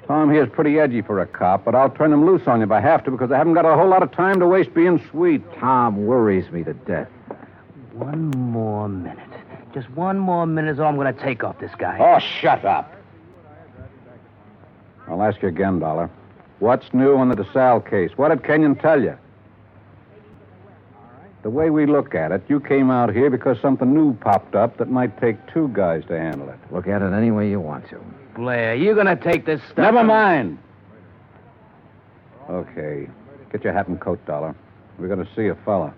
Tom here's pretty edgy for a cop, but I'll turn him loose on you if I have to, because I haven't got a whole lot of time to waste being sweet. Tom worries me to death. One more minute. Just one more minute is all I'm going to take off this guy. Oh, shut up. I'll ask you again, Dollar. What's new on the DeSalle case? What did Kenyon tell you? The way we look at it, you came out here because something new popped up that might take 2 guys to handle it. Look at it any way you want to. Blair, you going to take this stuff? Never mind. Okay. Get your hat and coat, Dollar. We're going to see a fella.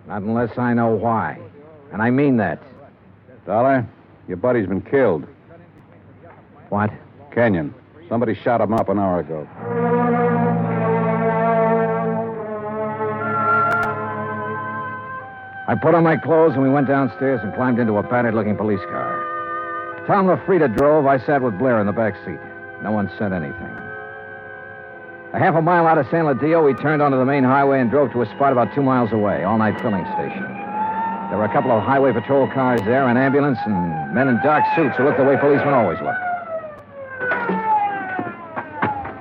Not unless I know why. And I mean that. Dollar, your buddy's been killed. What? Kenyon. Somebody shot him up an hour ago. I put on my clothes and we went downstairs and climbed into a battered-looking police car. Tom LaFrida drove. I sat with Blair in the back seat. No one said anything. A half a mile out of San Ladillo, we turned onto the main highway and drove to a spot about 2 miles away, all-night filling station. There were a couple of highway patrol cars there, an ambulance, and men in dark suits who looked the way policemen always look.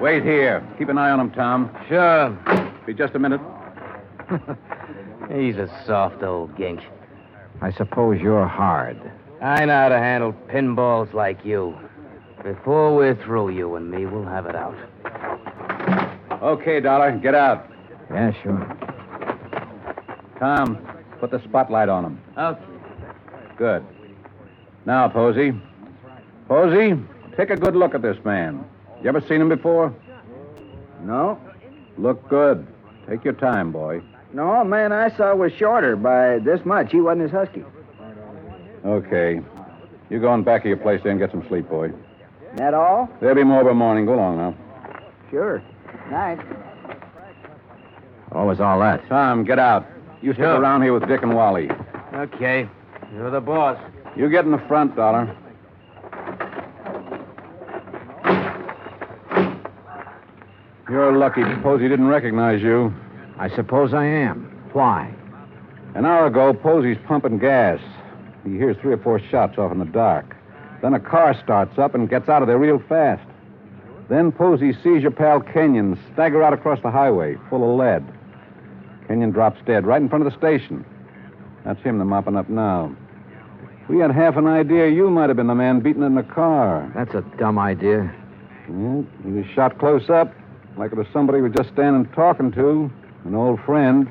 Wait here. Keep an eye on him, Tom. Sure. Be just a minute. He's a soft old gink. I suppose you're hard. I know how to handle pinballs like you. Before we're through, you and me, we'll have it out. Okay, Dollar. Get out. Yeah, sure. Tom, put the spotlight on him. Okay. Good. Now, Posey. Posey, take a good look at this man. You ever seen him before? No. Look good. Take your time, boy. No, man I saw was shorter by this much. He wasn't as husky. Okay. You go in back of your place there and get some sleep, boy. That all? There'll be more by morning. Go along now. Sure. Night. What was all that? Tom, get out. You stick around here with Dick and Wally. Okay. You're the boss. You get in the front, Dollar. You're lucky. Posey didn't recognize you. I suppose I am. Why? An hour ago, Posey's pumping gas. He hears 3 or 4 shots off in the dark. Then a car starts up and gets out of there real fast. Then Posey sees your pal Kenyon stagger out across the highway, full of lead. Kenyon drops dead right in front of the station. That's him they're mopping up now. We had half an idea you might have been the man beaten in the car. That's a dumb idea. Yeah, he was shot close up, like it was somebody we were just standing talking to. An old friend.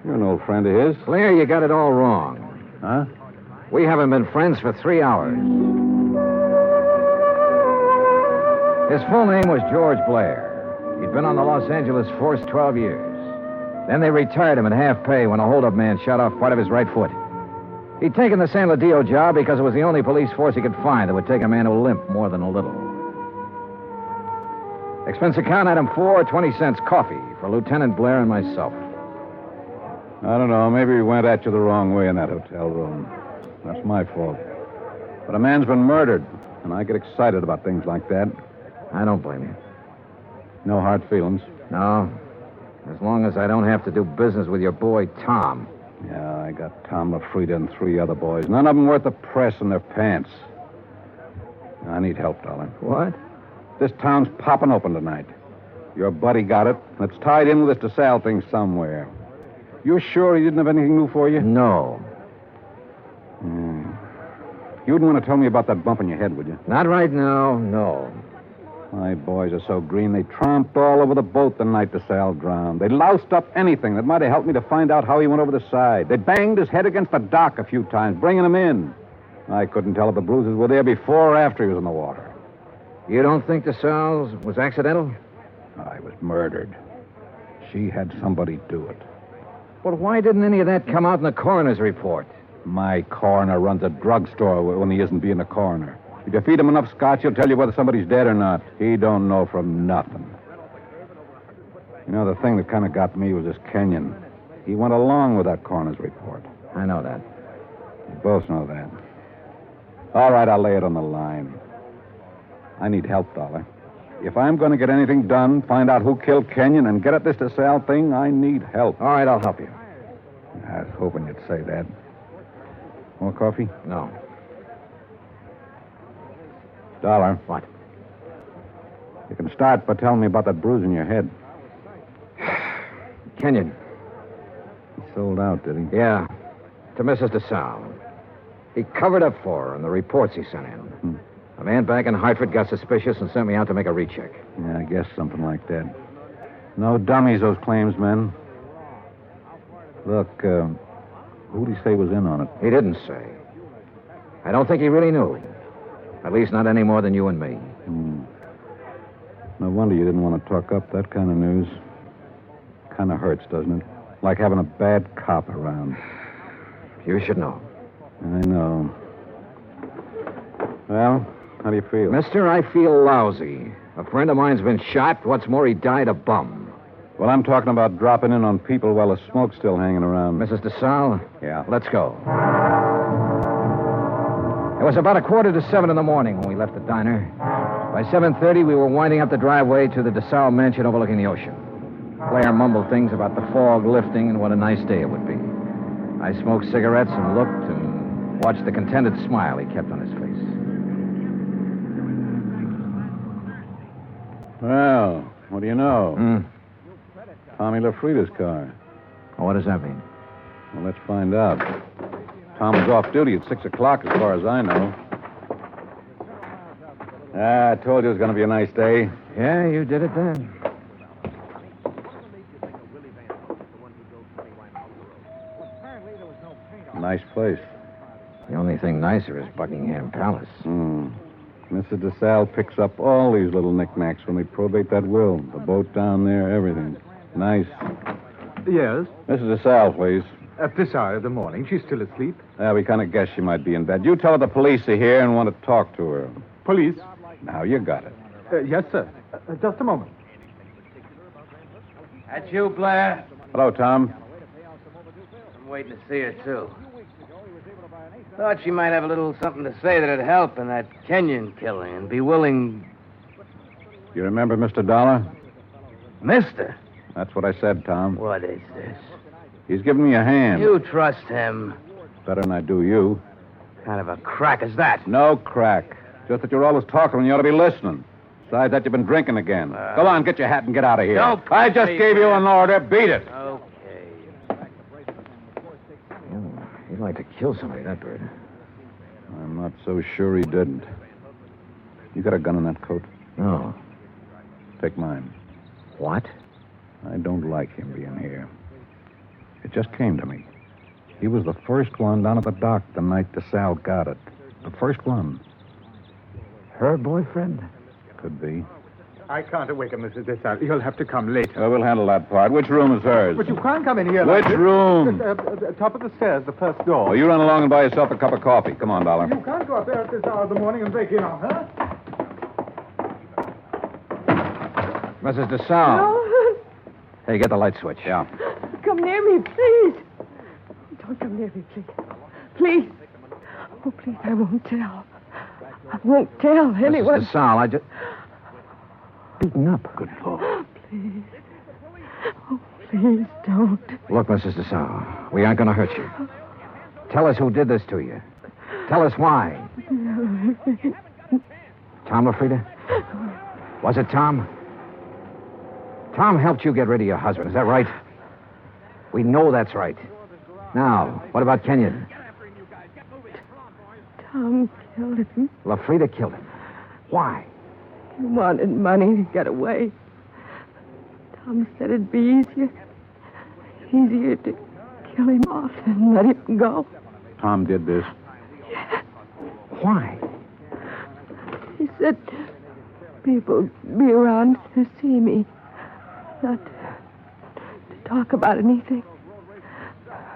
You're an old friend of his. Blair, you got it all wrong. Huh? We haven't been friends for 3 hours. His full name was George Blair. He'd been on the Los Angeles force 12 years. Then they retired him at half pay when a holdup man shot off part of his right foot. He'd taken the San Ladillo job because it was the only police force he could find that would take a man who limped more than a little. Expense account, item 4, 20 cents coffee for Lieutenant Blair and myself. I don't know. Maybe we went at you the wrong way in that hotel room. That's my fault. But a man's been murdered, and I get excited about things like that. I don't blame you. No hard feelings. No. As long as I don't have to do business with your boy, Tom. Yeah, I got Tom LaFrida and 3 other boys. None of them worth the press in their pants. I need help, darling. What? This town's popping open tonight. Your buddy got it. It's tied in with this DeSalle thing somewhere. You're sure he didn't have anything new for you? No. You wouldn't want to tell me about that bump in your head, would you? Not right now, no. My boys are so green, they tromped all over the boat the night DeSalle drowned. They loused up anything that might have helped me to find out how he went over the side. They banged his head against the dock a few times, bringing him in. I couldn't tell if the bruises were there before or after he was in the water. You don't think DeSalle's was accidental? I was murdered. She had somebody do it. But why didn't any of that come out in the coroner's report? My coroner runs a drugstore when he isn't being a coroner. If you feed him enough scotch, he'll tell you whether somebody's dead or not. He don't know from nothing. You know, the thing that kind of got me was this Kenyon. He went along with that coroner's report. I know that. We both know that. All right, I'll lay it on the line. I need help, Dollar. If I'm going to get anything done, find out who killed Kenyon, and get at this DeSalle thing, I need help. All right, I'll help you. I was hoping you'd say that. More coffee? No. Dollar. What? You can start by telling me about that bruise in your head. Kenyon. He sold out, did he? Yeah. To Mrs. DeSalle. He covered up for her in the reports he sent in. A man back in Hartford got suspicious and sent me out to make a recheck. Yeah, I guess something like that. No dummies, those claims men. Look, who'd he say was in on it? He didn't say. I don't think he really knew. At least not any more than you and me. No wonder you didn't want to talk up that kind of news. Kind of hurts, doesn't it? Like having a bad cop around. You should know. I know. Well, how do you feel? Mister, I feel lousy. A friend of mine's been shot. What's more, he died a bum. Well, I'm talking about dropping in on people while the smoke's still hanging around. Mrs. DeSalle? Yeah. Let's go. It was about 6:45 in the morning when we left the diner. By 7:30, we were winding up the driveway to the DeSalle mansion overlooking the ocean. Blair mumbled things about the fog lifting and what a nice day it would be. I smoked cigarettes and looked and watched the contented smile he kept on his face. Well, what do you know? Tommy LaFrida's car. What does that mean? Well, let's find out. Tom was off duty at 6 o'clock, as far as I know. I told you it was going to be a nice day. Yeah, you did it then. Nice place. The only thing nicer is Buckingham Palace. Mrs. DeSalle picks up all these little knickknacks when we probate that will. The boat down there, everything. Nice. Yes? Mrs. DeSalle, please. At this hour of the morning. She's still asleep. We kind of guessed she might be in bed. You tell her the police are here and want to talk to her. Police? Now, you got it. Yes, sir. Just a moment. That's you, Blair? Hello, Tom. I'm waiting to see her, too. Thought she might have a little something to say that'd help in that Kenyon killing and be willing... You remember Mr. Dollar? Mister? That's what I said, Tom. What is this? He's giving me a hand. You trust him. Better than I do you. What kind of a crack is that? No crack. Just that you're always talking when you ought to be listening. Besides that, you've been drinking again. Go on, get your hat and get out of here. Don't I just gave you an order. Beat it. Okay. He'd like to kill somebody, that bird. I'm not so sure he didn't. You got a gun in that coat? No. Take mine. What? I don't like him being here. It just came to me. He was the first one down at the dock the night DeSalle got it. The first one. Her boyfriend? Could be. I can't awaken Mrs. DeSalle. You'll have to come later. We'll handle that part. Which room is hers? But you can't come in here. Which room? Top of the stairs, the first door. Oh, you run along and buy yourself a cup of coffee. Come on, Dollar. You can't go up there at this hour of the morning and break in on her. Mrs. DeSalle. No. Hey, get the light switch. Yeah. Come near me, please. Don't come near me, please. Please. Oh, please, I won't tell. I won't tell anyone. Mrs. DeSalle, I just... Beaten up. Good Lord. Please. Oh, please don't. Look, Mrs. DeSalle, we aren't going to hurt you. Tell us who did this to you. Tell us why. Tom LaFrida? Was it Tom? Tom helped you get rid of your husband, is that right? We know that's right. Now, what about Kenyon? Tom killed him. LaFrida killed him. Why? He wanted money to get away. Tom said it'd be easier to kill him off than let him go. Tom did this. Why? He said people would be around to see me. Not to talk about anything.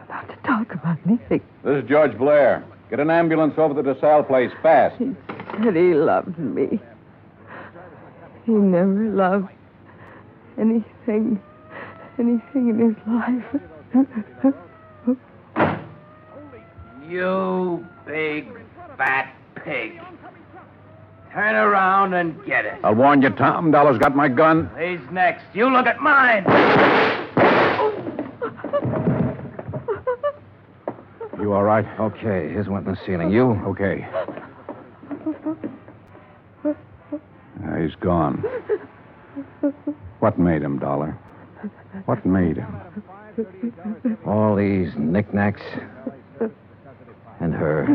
Not to talk about anything. This is George Blair. Get an ambulance over to the DeSalle place, fast. He said he loved me. He never loved anything in his life. You big, fat pig. Turn around and get it. I'll warn you, Tom. Dollar's got my gun. He's next. You look at mine. You all right? Okay, his went in the ceiling. You? Okay. He's gone. What made him, Dollar? What made him? All these knickknacks. And her.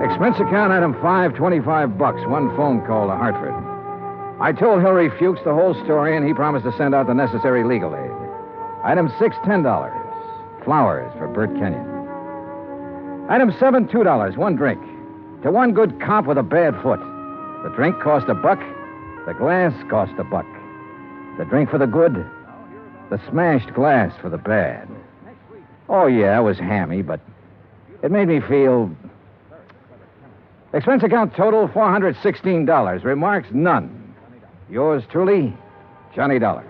Expense account item 5, $25. One phone call to Hartford. I told Hilary Fuchs the whole story, and he promised to send out the necessary legal aid. Item 6, $10. Flowers for Bert Kenyon. Item 7, $2. One drink. To one good cop with a bad foot. The drink cost $1. The glass cost $1. The drink for the good. The smashed glass for the bad. Oh, yeah, it was hammy, but it made me feel... Expense account total, $416. Remarks, none. Yours truly, Johnny Dollar.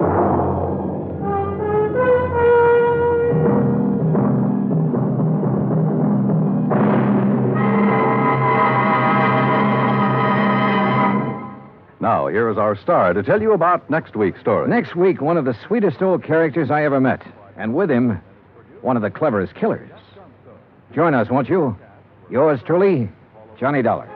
Now, here is our star to tell you about next week's story. Next week, one of the sweetest old characters I ever met. And with him, one of the cleverest killers. Join us, won't you? Yours truly, Johnny Dollar.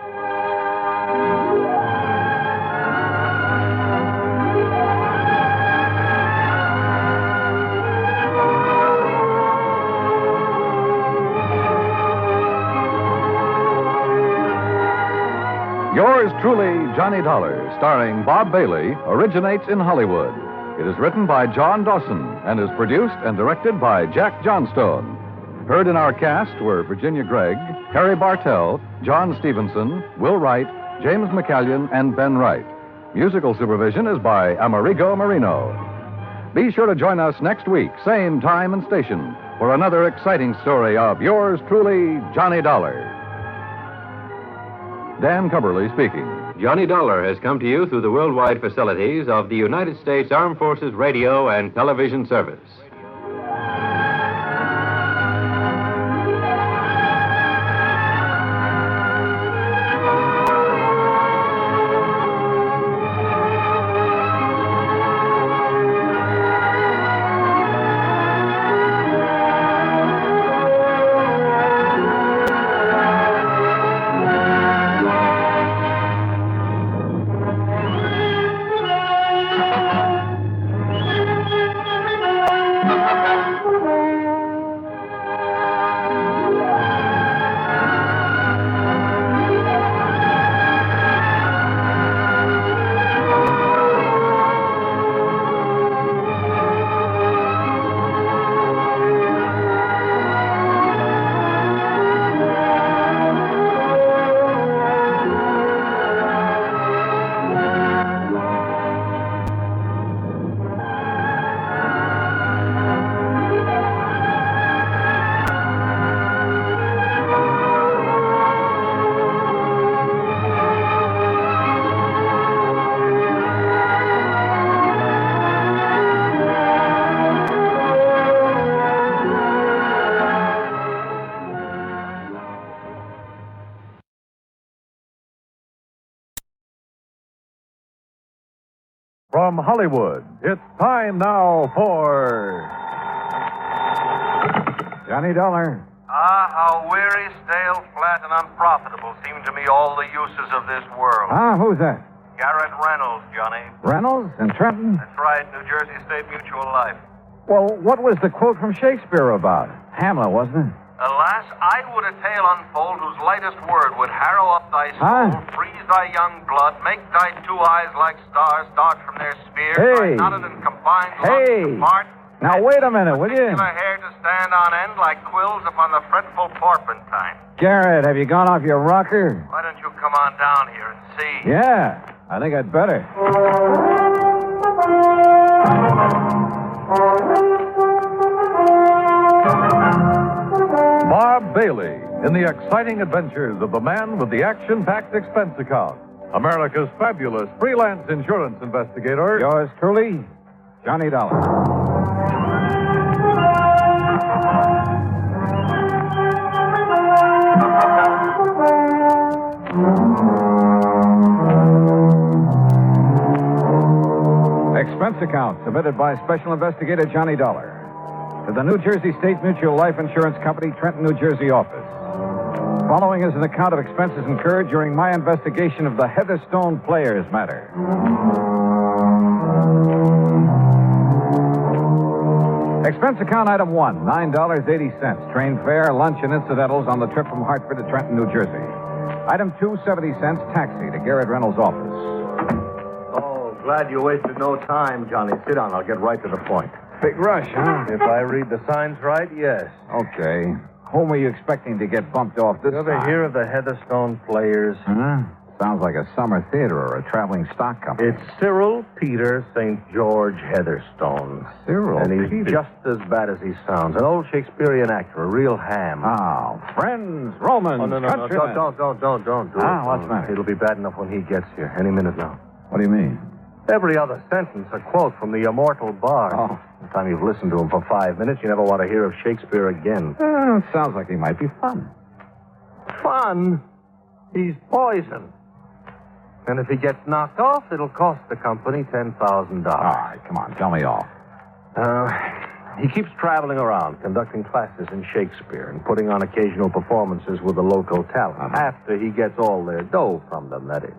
Yours truly, Johnny Dollar, starring Bob Bailey, originates in Hollywood. It is written by John Dawson and is produced and directed by Jack Johnstone. Heard in our cast were Virginia Gregg, Harry Bartell, John Stevenson, Will Wright, James McCallion, and Ben Wright. Musical supervision is by Amerigo Marino. Be sure to join us next week, same time and station, for another exciting story of yours truly, Johnny Dollar. Dan Cumberly speaking. Johnny Dollar has come to you through the worldwide facilities of the United States Armed Forces Radio and Television Service. From Hollywood, it's time now for Johnny Dollar. Ah, how weary, stale, flat, and unprofitable seem to me all the uses of this world. Who's that? Garrett Reynolds, Johnny. Reynolds in Trenton? That's right, New Jersey State Mutual Life. Well, what was the quote from Shakespeare about? Hamlet, wasn't it? Alas, I would a tale unfold whose lightest word would harrow up thy soul, freeze thy young blood, make thy two eyes like stars start from their sphere, Hey. knotted and combined Hey. apart. Now, wait a minute, will you? Particular hair to stand on end like quills upon the fretful porpentine. Garrett, have you gone off your rocker? Why don't you come on down here and see? Yeah, I think I'd better. Bob Bailey in the exciting adventures of the man with the action-packed expense account. America's fabulous freelance insurance investigator. Yours truly, Johnny Dollar. Expense account submitted by Special Investigator Johnny Dollar to the New Jersey State Mutual Life Insurance Company, Trenton, New Jersey office. Following is an account of expenses incurred during my investigation of the Heatherstone Players matter. Expense account item 1, $9.80. Train fare, lunch, and incidentals on the trip from Hartford to Trenton, New Jersey. Item 2, 70 cents. Taxi to Garrett Reynolds' office. Oh, glad you wasted no time, Johnny. Sit down. I'll get right to the point. Big rush, huh? If I read the signs right, yes. Okay. Whom are you expecting to get bumped off this You ever time? hear of the Heatherstone Players? Huh? Sounds like a summer theater or a traveling stock company. It's Cyril Peter St. George Heatherstone. Cyril And he's Peter. just as bad as he sounds. An old Shakespearean actor, a real ham. Oh, friends, Romans, Oh, no, countrymen. don't do it. What's the matter? It'll be bad enough when he gets here. Any minute now. What do you mean? Every other sentence, a quote from the immortal bard. Oh. By the time you've listened to him for 5 minutes, you never want to hear of Shakespeare again. Sounds like he might be fun. Fun? He's poison. And if he gets knocked off, it'll cost the company $10,000. All right, come on, tell me all. He keeps traveling around, conducting classes in Shakespeare and putting on occasional performances with the local talent. After he gets all their dough from them, that is.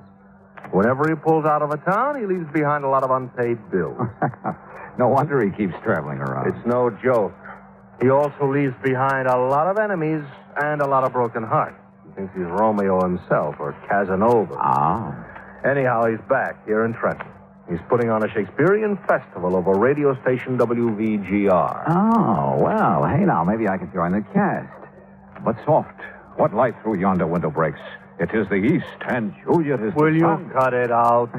Whenever he pulls out of a town, he leaves behind a lot of unpaid bills. No wonder he keeps traveling around. It's no joke. He also leaves behind a lot of enemies and a lot of broken hearts. He thinks he's Romeo himself or Casanova. Anyhow, he's back here in Trenton. He's putting on a Shakespearean festival over radio station WVGR. Oh, well, hey now, maybe I can join the cast. But soft, what light through yonder window breaks? It is the east, and Juliet is Will the you sun. cut it out?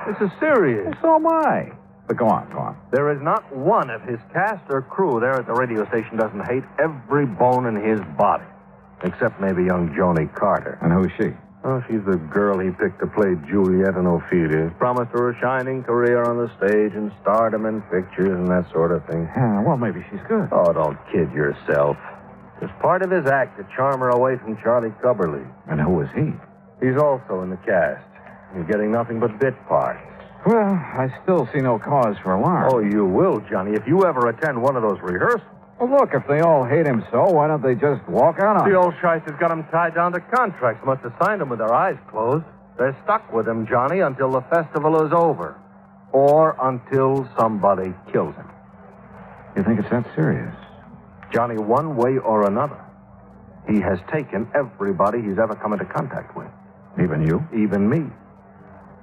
This is serious. So am I. But go on. There is not one of his cast or crew there at the radio station doesn't hate every bone in his body. Except maybe young Joni Carter. And who's she? Oh, she's the girl he picked to play Juliet in Ophelia. Promised her a shining career on the stage and stardom in pictures and that sort of thing. Yeah, well, maybe she's good. Oh, don't kid yourself. It's part of his act to charm her away from Charlie Cubberly. And who is he? He's also in the cast. He's getting nothing but bit parts. Well, I still see no cause for alarm. Oh, you will, Johnny, if you ever attend one of those rehearsals. Well, look, if they all hate him so, why don't they just walk out on The him? old shyster's got him tied down to contracts. Must have signed them with their eyes closed. They're stuck with him, Johnny, until the festival is over. Or until somebody kills him. You think it's that serious? Johnny, one way or another, he has taken everybody he's ever come into contact with. Even you? Even me.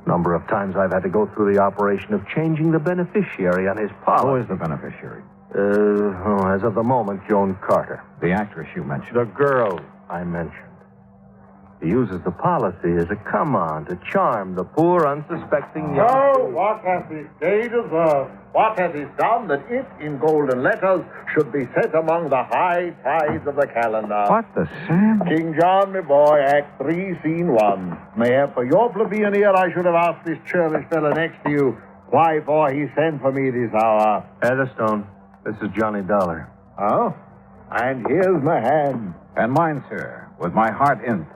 Number of times I've had to go through the operation of changing the beneficiary on his policy. Who is the beneficiary? As of the moment, Joan Carter. The actress you mentioned. The girl I mentioned. He uses the policy as a come-on to charm the poor, unsuspecting young... Oh, what has this day deserved? What has he done that it, in golden letters, should be set among the high tides of the calendar? What the Sam? King John, my boy, Act 3, Scene 1. Mayhap for your plebeian ear, I should have asked this churlish fellow next to you why for he sent for me this hour. Heatherstone, this is Johnny Dollar. Oh? And here's my hand. And mine, sir, with my heart in it.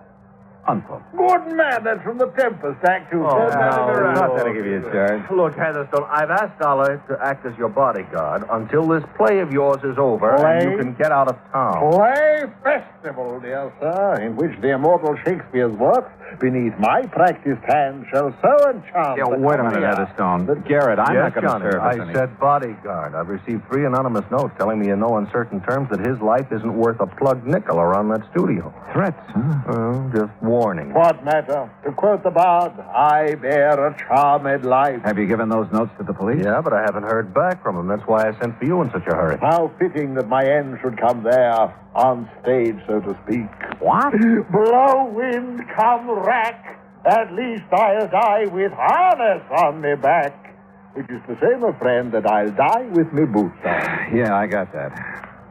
unquote. Good man. That's from the Tempest Act, too. Oh, not that I give you a charge. Look, Heatherstone, I've asked Dollar to act as your bodyguard until this play of yours is over and you can get out of town. Play festival, dear sir, in which the immortal Shakespeare's works, beneath my practiced hand, shall so enchant. Yeah, wait a minute, Heatherstone. Garrett, I'm not going to serve us I said bodyguard. I've received 3 anonymous notes telling me in no uncertain terms that his life isn't worth a plugged nickel around that studio. Threats, huh? Just warning. What matter? To quote the bard, I bear a charmed life. Have you given those notes to the police? Yeah, but I haven't heard back from him. That's why I sent for you in such a hurry. How fitting that my end should come there, on stage, so to speak. What? Blow wind, come rack. At least I'll die with harness on me back. Which is to say, my friend, that I'll die with me boots on. Yeah, I got that.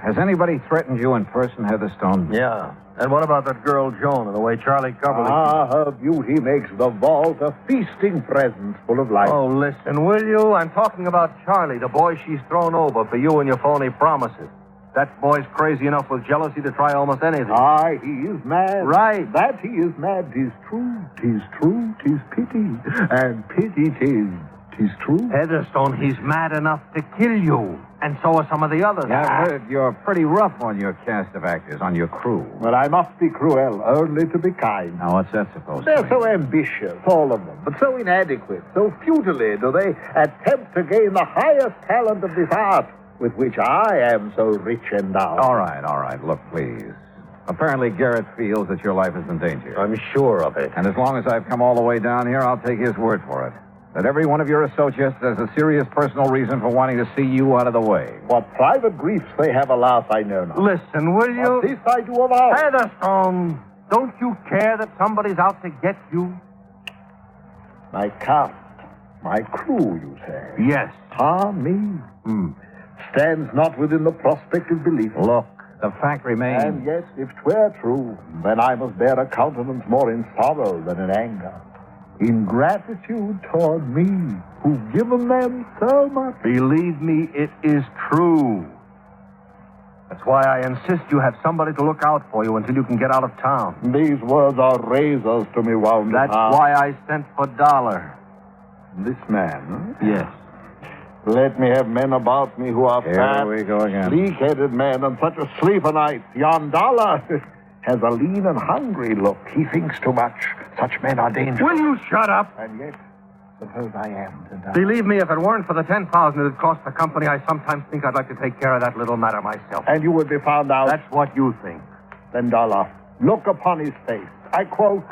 Has anybody threatened you in person, Heatherstone? Yeah. And what about that girl, Joan, and the way Charlie Coverley... Her beauty makes the vault a feasting presence full of life. Oh, listen, will you? I'm talking about Charlie, the boy she's thrown over for you and your phony promises. That boy's crazy enough with jealousy to try almost anything. Aye, he is mad. Right. That he is mad, 'tis true. 'Tis true, 'tis pity. And pity 'tis. 'Tis true. Heatherstone, he's mad enough to kill you. And so are some of the others. Yeah, I've heard you're pretty rough on your cast of actors, on your crew. But I must be cruel, only to be kind. Now, what's that supposed to They're mean? so ambitious, all of them, but so inadequate, so futilely do they attempt to gain the highest talent of this art, with which I am so rich endowed. All right. Look, please. Apparently, Garrett feels that your life is in danger. I'm sure of it. And as long as I've come all the way down here, I'll take his word for it. That every one of your associates has a serious personal reason for wanting to see you out of the way. What private griefs they have, alas, I know not. Listen, will you? But this I do avow. Heatherstone, don't you care that somebody's out to get you? My cast, my crew, you say? Yes. Me? Stands not within the prospect of belief. Look, the fact remains... And yet, if 'twere true, then I must bear a countenance more in sorrow than in anger. In gratitude toward me, who've given them so much. Believe me, it is true. That's why I insist you have somebody to look out for you until you can get out of town. These words are razors to me, wound. That's why I sent for Dollar. This man, huh? Yes. Let me have men about me who are fat, Here we go again. sleek-headed men, and such a sleeper night. Yon Dollar has a lean and hungry look. He thinks too much. Such men are dangerous. Will you shut up? And yet, suppose I am to die. Believe me, if it weren't for the $10,000 it cost the company, I sometimes think I'd like to take care of that little matter myself. And you would be found out. That's what you think. Then, Dollar, look upon his face. I quote,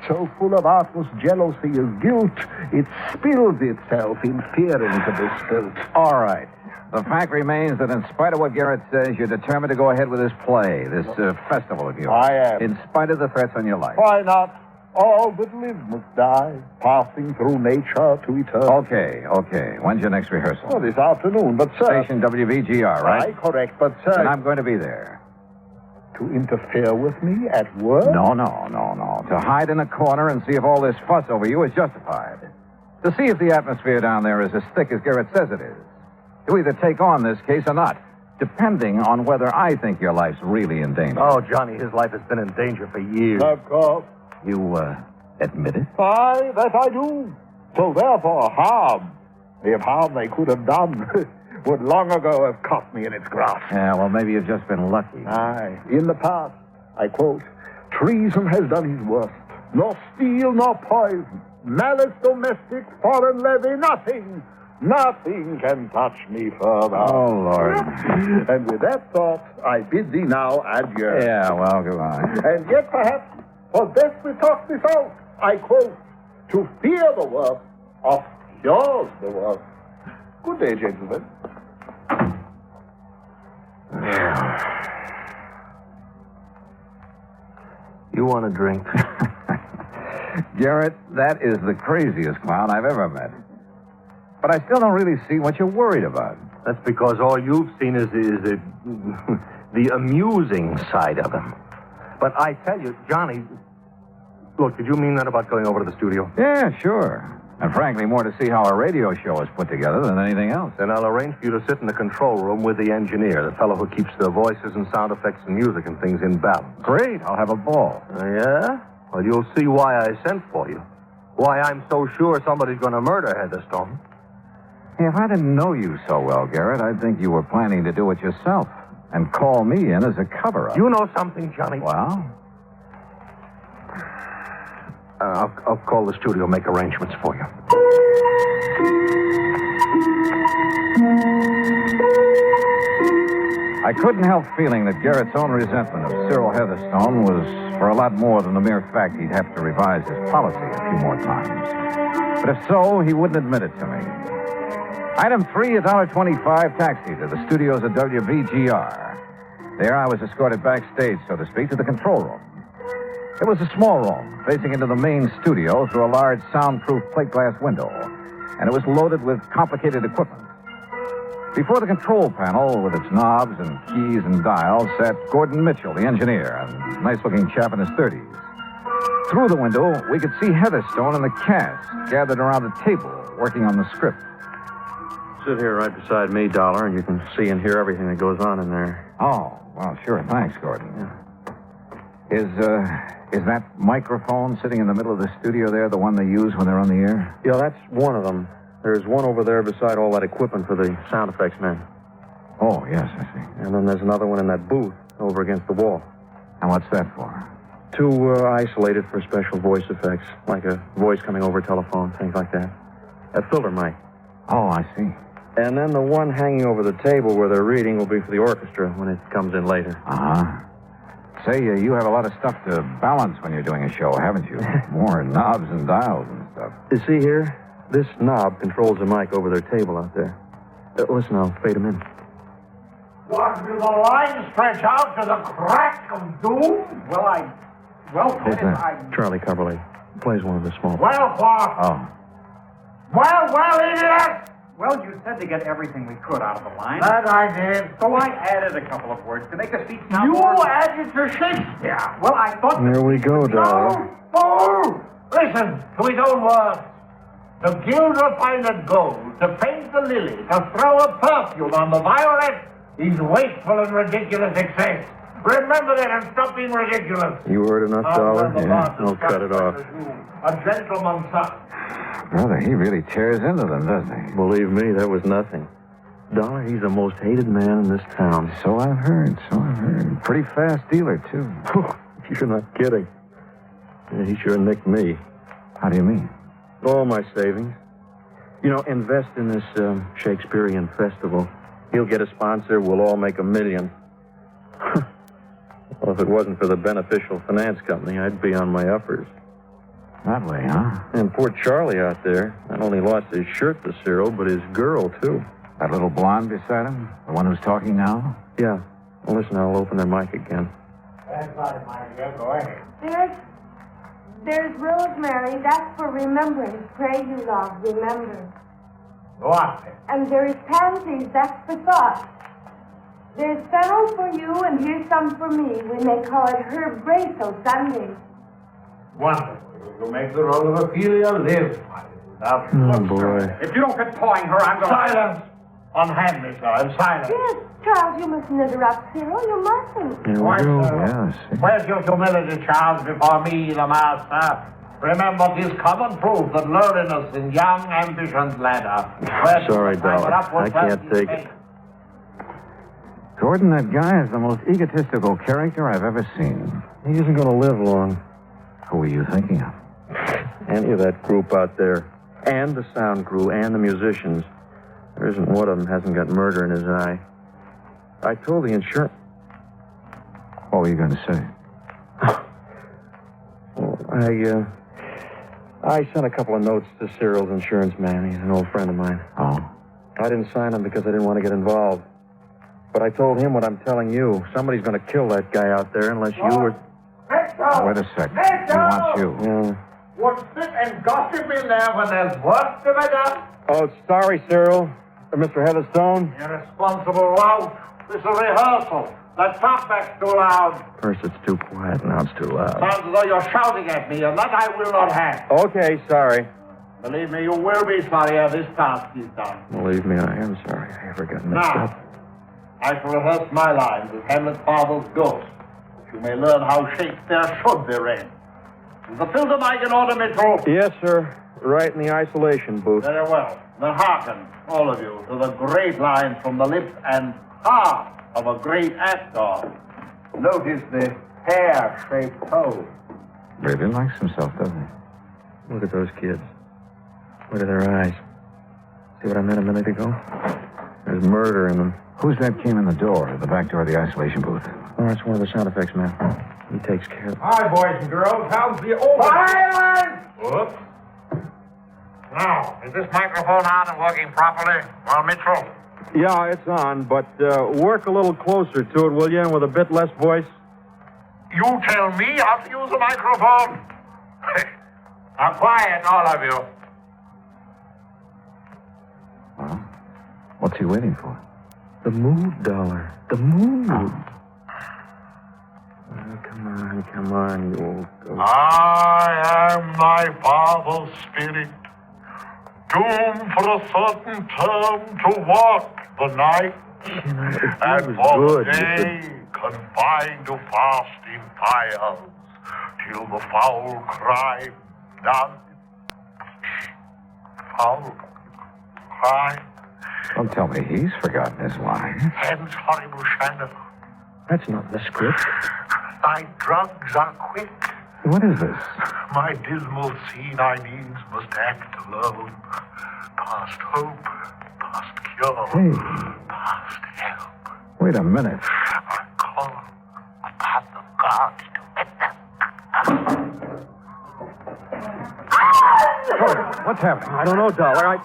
so full of artless jealousy is guilt, it spills itself in fearing to be spilt. All right. The fact remains that in spite of what Garrett says, you're determined to go ahead with this play, this festival of yours. I am. In spite of the threats on your life. Why not? All that live must die, passing through nature to eternity. Okay. When's your next rehearsal? Well, this afternoon, but sir... Station WVGR, right? Aye, correct, but sir... And I'm going to be there. To interfere with me at work? No. To hide in a corner and see if all this fuss over you is justified. To see if the atmosphere down there is as thick as Garrett says it is. To either take on this case or not, depending on whether I think your life's really in danger. Oh, Johnny, his life has been in danger for years. Of course. You, admit it? Aye, that I do. So therefore, harm, if harm they could have done, would long ago have caught me in its grasp. Yeah, well, maybe you've just been lucky. Aye, in the past, I quote, treason has done his worst. Nor steel nor poison, malice domestic, foreign levy, nothing can touch me further. Oh, Lord. And with that thought, I bid thee now adieu. Yeah, well, goodbye. And yet, perhaps, for best we talk this out, I quote, to fear the worst, of yours the worst. Good day, gentlemen. You want a drink? Garrett, that is the craziest clown I've ever met. But I still don't really see what you're worried about. That's because all you've seen is the amusing side of him. But I tell you, Johnny, look, did you mean that about going over to the studio? Yeah, sure. And frankly, more to see how a radio show is put together than anything else. Then I'll arrange for you to sit in the control room with the engineer, the fellow who keeps the voices and sound effects and music and things in balance. Great. I'll have a ball. Yeah? Well, you'll see why I sent for you. Why I'm so sure somebody's going to murder Heatherstone. Hey, if I didn't know you so well, Garrett, I'd think you were planning to do it yourself and call me in as a cover-up. You know something, Johnny? Well? I'll call the studio, make arrangements for you. I couldn't help feeling that Garrett's own resentment of Cyril Heatherstone was for a lot more than the mere fact he'd have to revise his policy a few more times. But if so, he wouldn't admit it to me. Item 3, $1.25 taxi to the studios of WVGR. There I was escorted backstage, so to speak, to the control room. It was a small room, facing into the main studio through a large soundproof plate glass window, and it was loaded with complicated equipment. Before the control panel, with its knobs and keys and dials, sat Gordon Mitchell, the engineer, a nice-looking chap in his 30s. Through the window, we could see Heatherstone and the cast gathered around a table working on the script. Sit here right beside me, Dollar, and you can see and hear everything that goes on in there. Oh, well, sure. Thanks, Gordon. Is that microphone sitting in the middle of the studio there the one they use when they're on the air? Yeah, that's one of them. There's one over there beside all that equipment for the sound effects men. Oh, yes, I see. And then there's another one in that booth over against the wall. And what's that for? Two isolated for special voice effects, like a voice coming over a telephone, things like that. A filter mic. Oh, I see. And then the one hanging over the table where they're reading will be for the orchestra when it comes in later. Uh-huh. Say, you have a lot of stuff to balance when you're doing a show, haven't you? More knobs and dials and stuff. You see here? This knob controls the mic over their table out there. Listen, I'll fade them in. What, do the lines stretch out to the crack of doom? Who's that? Charlie Coverley. Plays one of the small. Well, what? Oh. Well, idiot! Well, you said to get everything we could out of the line. That I did. So I added a couple of words to make the speech sound You more... added to Shakespeare. Well, I thought... There we go, Dollar. No! Listen to his own words. To gild refined gold, to paint the lily, to throw a perfume on the violet is wasteful and ridiculous excess. Remember that and stop being ridiculous. You heard enough, Dollar? Yeah, I'll cut it off. A gentleman's son. Brother, he really tears into them, doesn't he? Believe me, that was nothing. Dollar, he's the most hated man in this town. So I've heard. Pretty fast dealer, too. You're not kidding. Yeah, he sure nicked me. How do you mean? All my savings. You know, invest in this Shakespearean festival. He'll get a sponsor. We'll all make $1 million. Well, if it wasn't for the beneficial finance company, I'd be on my uppers. That way, huh? And poor Charlie out there not only lost his shirt to Cyril, but his girl, too. That little blonde beside him? The one who's talking now? Yeah. Well, listen, I'll open their mic again. That's right, my dear. Go ahead. There's rosemary. That's for remembrance. Pray you, love, remember. What? And there is pansies. That's for thought. There's fennel for you, and here's some for me. We may call it herb bracelet Sunday. Wonderful. You make the role of Ophelia live. Oh, boy. If you don't quit pawing her, I'm going to... Silence! Unhand me, sir. I'm silent. Yes, Charles, you mustn't interrupt Cyril. You mustn't. Here we go. Yes. Where's your humility, Charles, before me, the master? Remember, 'tis common proof that lowliness in young ambition's ladder. Sorry, Dollar. I can't take it. Gordon, that guy is the most egotistical character I've ever seen. He isn't going to live long. Who are you thinking of? Any of that group out there. And the sound crew and the musicians. There isn't one of them hasn't got murder in his eye. I told the insurance... What were you going to say? Well, I sent a couple of notes to Cyril's insurance man. He's an old friend of mine. Oh? I didn't sign them because I didn't want to get involved. But I told him what I'm telling you. Somebody's going to kill that guy out there unless you were... Wait a sec. He wants you. Yeah. Would sit and gossip in there when there's work to be done? Oh, sorry, Cyril. Mr. Heatherstone. Irresponsible lout. This is a rehearsal. That talkback's too loud. First it's too quiet, now it's too loud. Sounds as though you're shouting at me, and that I will not have. Okay, sorry. Believe me, you will be sorry ere this task is done. Believe me, I am sorry. I ever got mixed Now, up. I shall rehearse my lines as Hamlet's father's ghost, that you may learn how Shakespeare should be read. The filter mic in order, Mitchell. Yes, sir. Right in the isolation booth. Very well. Then hearken, all of you, to the great lines from the lips and heart of a great actor. Notice the hair-shaped toe. Really likes himself, doesn't he? Look at those kids. Look at their eyes. See what I meant a minute ago? There's murder in them. Who's that came in the door, the back door of the isolation booth? Oh, that's one of the sound effects men. He takes care of it. Hi, boys and girls. How's the old... Silence! Whoops. Now, is this microphone on and working properly? Well, Mitchell? Yeah, it's on, but work a little closer to it, will you, and with a bit less voice? You tell me how to use a microphone? Now, quiet, all of you. Well, what's he waiting for? The mood, Dollar. The mood. Oh, come on, you old goat. I am my father's spirit, doomed for a certain term to walk the night, and for the day confined to fasting fires, till the foul crime done. Foul crime. Don't tell me he's forgotten his line. Hence horrible shadow. That's not the script. My drugs are quick. What is this? My dismal scene I needs must act alone. Past hope, past cure, past help. Wait a minute. I call upon the gods to Jordan, what's happening? I don't know, Dollar.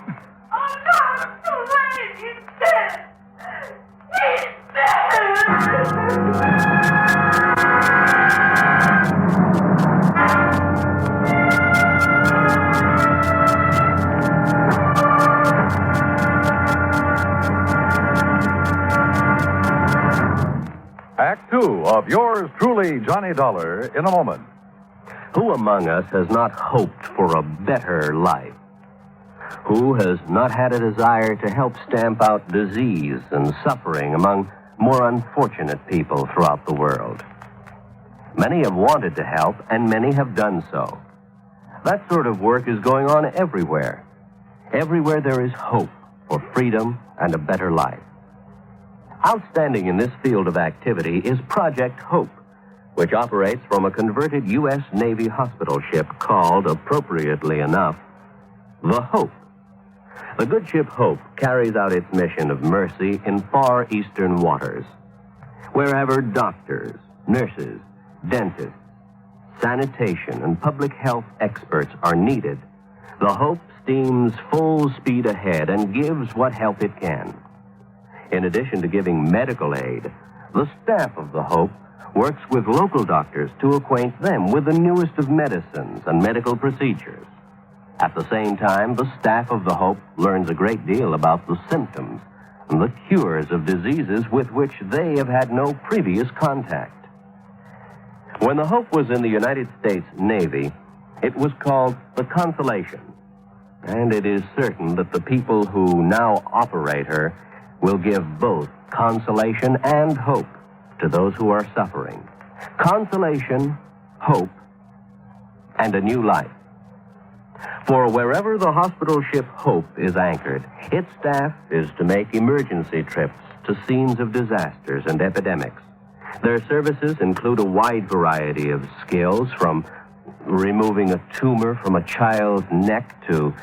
Act two of yours truly, Johnny Dollar, in a moment. Who among us has not hoped for a better life? Who has not had a desire to help stamp out disease and suffering among more unfortunate people throughout the world? Many have wanted to help, and many have done so. That sort of work is going on everywhere. Everywhere there is hope for freedom and a better life. Outstanding in this field of activity is Project Hope, which operates from a converted U.S. Navy hospital ship called, appropriately enough, the Hope. The good ship Hope carries out its mission of mercy in far eastern waters. Wherever doctors, nurses, dentists, sanitation, and public health experts are needed, the Hope steams full speed ahead and gives what help it can. In addition to giving medical aid, the staff of the Hope works with local doctors to acquaint them with the newest of medicines and medical procedures. At the same time, the staff of the Hope learns a great deal about the symptoms and the cures of diseases with which they have had no previous contact. When the Hope was in the United States Navy, it was called the Consolation, and it is certain that the people who now operate her will give both consolation and hope to those who are suffering. Consolation, hope, and a new life. For wherever the hospital ship Hope is anchored, its staff is to make emergency trips to scenes of disasters and epidemics. Their services include a wide variety of skills, from removing a tumor from a child's neck to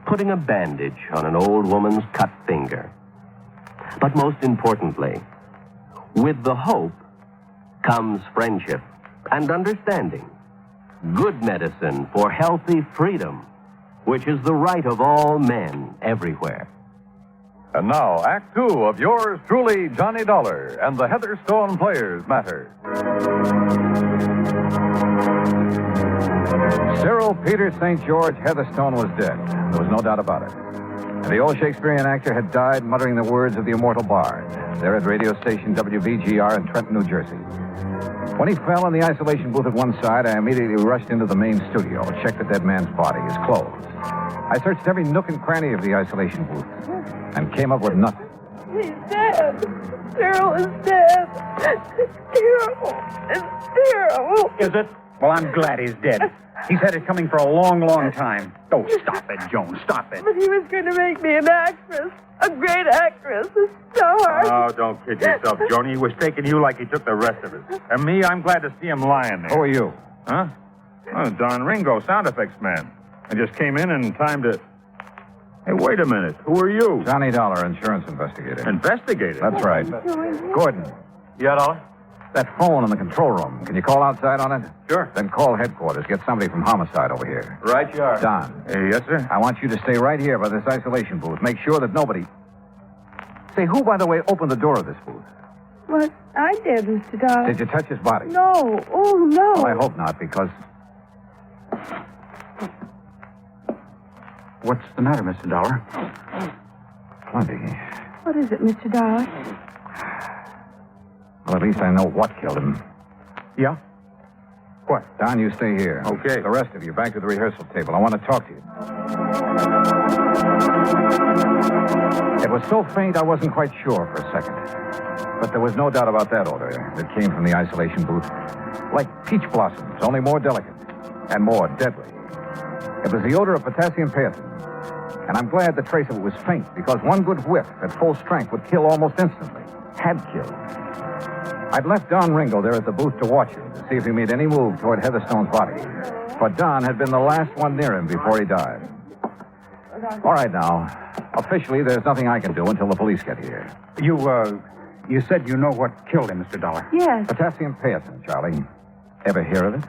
putting a bandage on an old woman's cut finger. But most importantly, with the Hope comes friendship and understanding. Good medicine for healthy freedom, which is the right of all men everywhere. And now, Act two of yours truly, Johnny Dollar, and the Heatherstone Players Matter. Cyril Peter St. George Heatherstone was dead. There was no doubt about it. And the old Shakespearean actor had died muttering the words of the immortal bard, there at radio station WVGR in Trenton, New Jersey. When he fell in the isolation booth at one side, I immediately rushed into the main studio, checked the dead man's body, his clothes. I searched every nook and cranny of the isolation booth and came up with nothing. He's dead. Cyril is dead. It's terrible. It's terrible. Is it? Well, I'm glad he's dead. He's had it coming for a long, long time. Oh, stop it, Joan. Stop it. But he was going to make me an actress. A great actress. A star. Oh, don't kid yourself, Joni. He was taking you like he took the rest of us. And me, I'm glad to see him lying there. Who are you? Huh? Oh, Don Ringo, sound effects man. I just came in time to... Hey, wait a minute. Who are you? Johnny Dollar, insurance investigator. Investigator? That's right. Gordon. Yeah, Dollar? That phone in the control room. Can you call outside on it? Sure. Then call headquarters. Get somebody from homicide over here. Right you are. Don. Yes, sir? I want you to stay right here by this isolation booth. Make sure that nobody... Say, who, by the way, opened the door of this booth? Well, I did, Mr. Dollar. Did you touch his body? No. Oh, no. Well, I hope not, because... What's the matter, Mr. Dollar? Plenty. What is it, Mr. Dollar? Well, at least I know what killed him. Yeah? What? Don, you stay here. Okay. The rest of you, back to the rehearsal table. I want to talk to you. It was so faint I wasn't quite sure for a second. But there was no doubt about that odor that came from the isolation booth. Like peach blossoms, only more delicate and more deadly. It was the odor of potassium patent. And I'm glad the trace of it was faint, because one good whiff at full strength would kill almost instantly. Had killed. I'd left Don Ringo there at the booth to watch him, to see if he made any move toward Heatherstone's body. But Don had been the last one near him before he died. All right, now. Officially, there's nothing I can do until the police get here. You said you know what killed him, Mr. Dollar. Yes. Potassium patent, Charlie. Ever hear of it?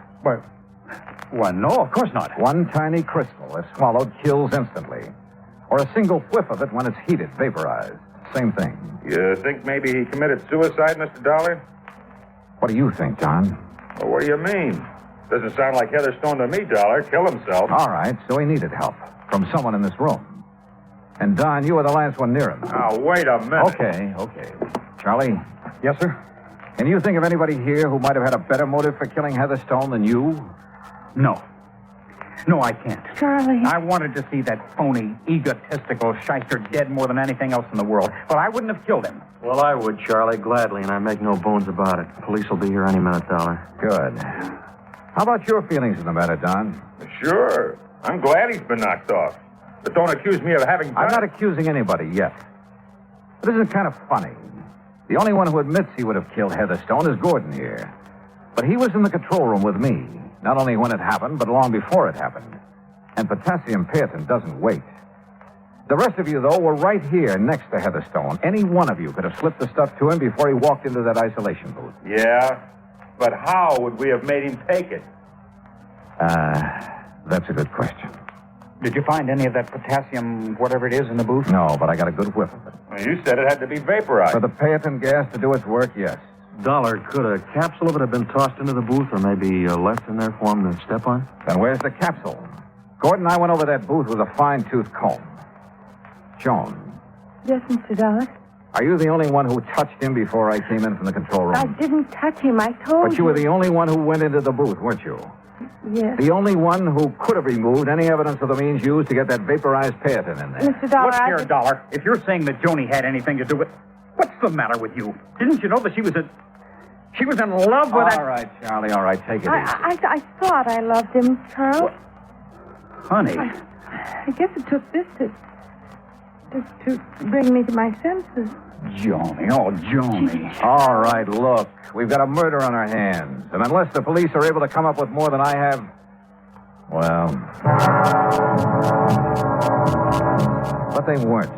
Well, no, of course not. One tiny crystal, if swallowed, kills instantly. Or a single whiff of it when it's heated, vaporized. Same thing. You think maybe he committed suicide, Mr. Dollar? What do you think, John? Well, what do you mean? Doesn't sound like Heatherstone to me, Dollar. Kill himself. All right, so he needed help from someone in this room. And, Don, you were the last one near him. Now, wait a minute. Okay. Charlie? Yes, sir? Can you think of anybody here who might have had a better motive for killing Heatherstone than you? No. No, I can't. Charlie. I wanted to see that phony, egotistical shyster dead more than anything else in the world. But I wouldn't have killed him. Well, I would, Charlie, gladly, and I make no bones about it. Police will be here any minute, Dollar. Good. How about your feelings in the matter, Don? Sure. I'm glad he's been knocked off. But don't accuse me of having... I'm not accusing anybody yet. But isn't it kind of funny? The only one who admits he would have killed Heatherstone is Gordon here. But he was in the control room with me. Not only when it happened, but long before it happened. And potassium patent doesn't wait. The rest of you, though, were right here next to Heatherstone. Any one of you could have slipped the stuff to him before he walked into that isolation booth. Yeah? But how would we have made him take it? That's a good question. Did you find any of that potassium, whatever it is, in the booth? No, but I got a good whiff of it. Well, you said it had to be vaporized. For the patent gas to do its work, yes. Dollar, could a capsule of it have been tossed into the booth or maybe left in there for him to step on? Then where's the capsule? Gordon, I went over that booth with a fine-tooth comb. Joan. Yes, Mr. Dollar. Are you the only one who touched him before I came in from the control room? I didn't touch him. I told you. But you were the only one who went into the booth, weren't you? Yes. The only one who could have removed any evidence of the means used to get that vaporized patent in there. Mr. Dollar, Look here, Dollar. If you're saying that Joni had anything to do with... What's the matter with you? Didn't you know that she was in love with that... All right, Charlie, all right. Take it easy. I thought I loved him, Charles. Honey. I guess it took this to bring me to my senses. Joni, oh, Joni. All right, look. We've got a murder on our hands. And unless the police are able to come up with more than I have, well... But they weren't.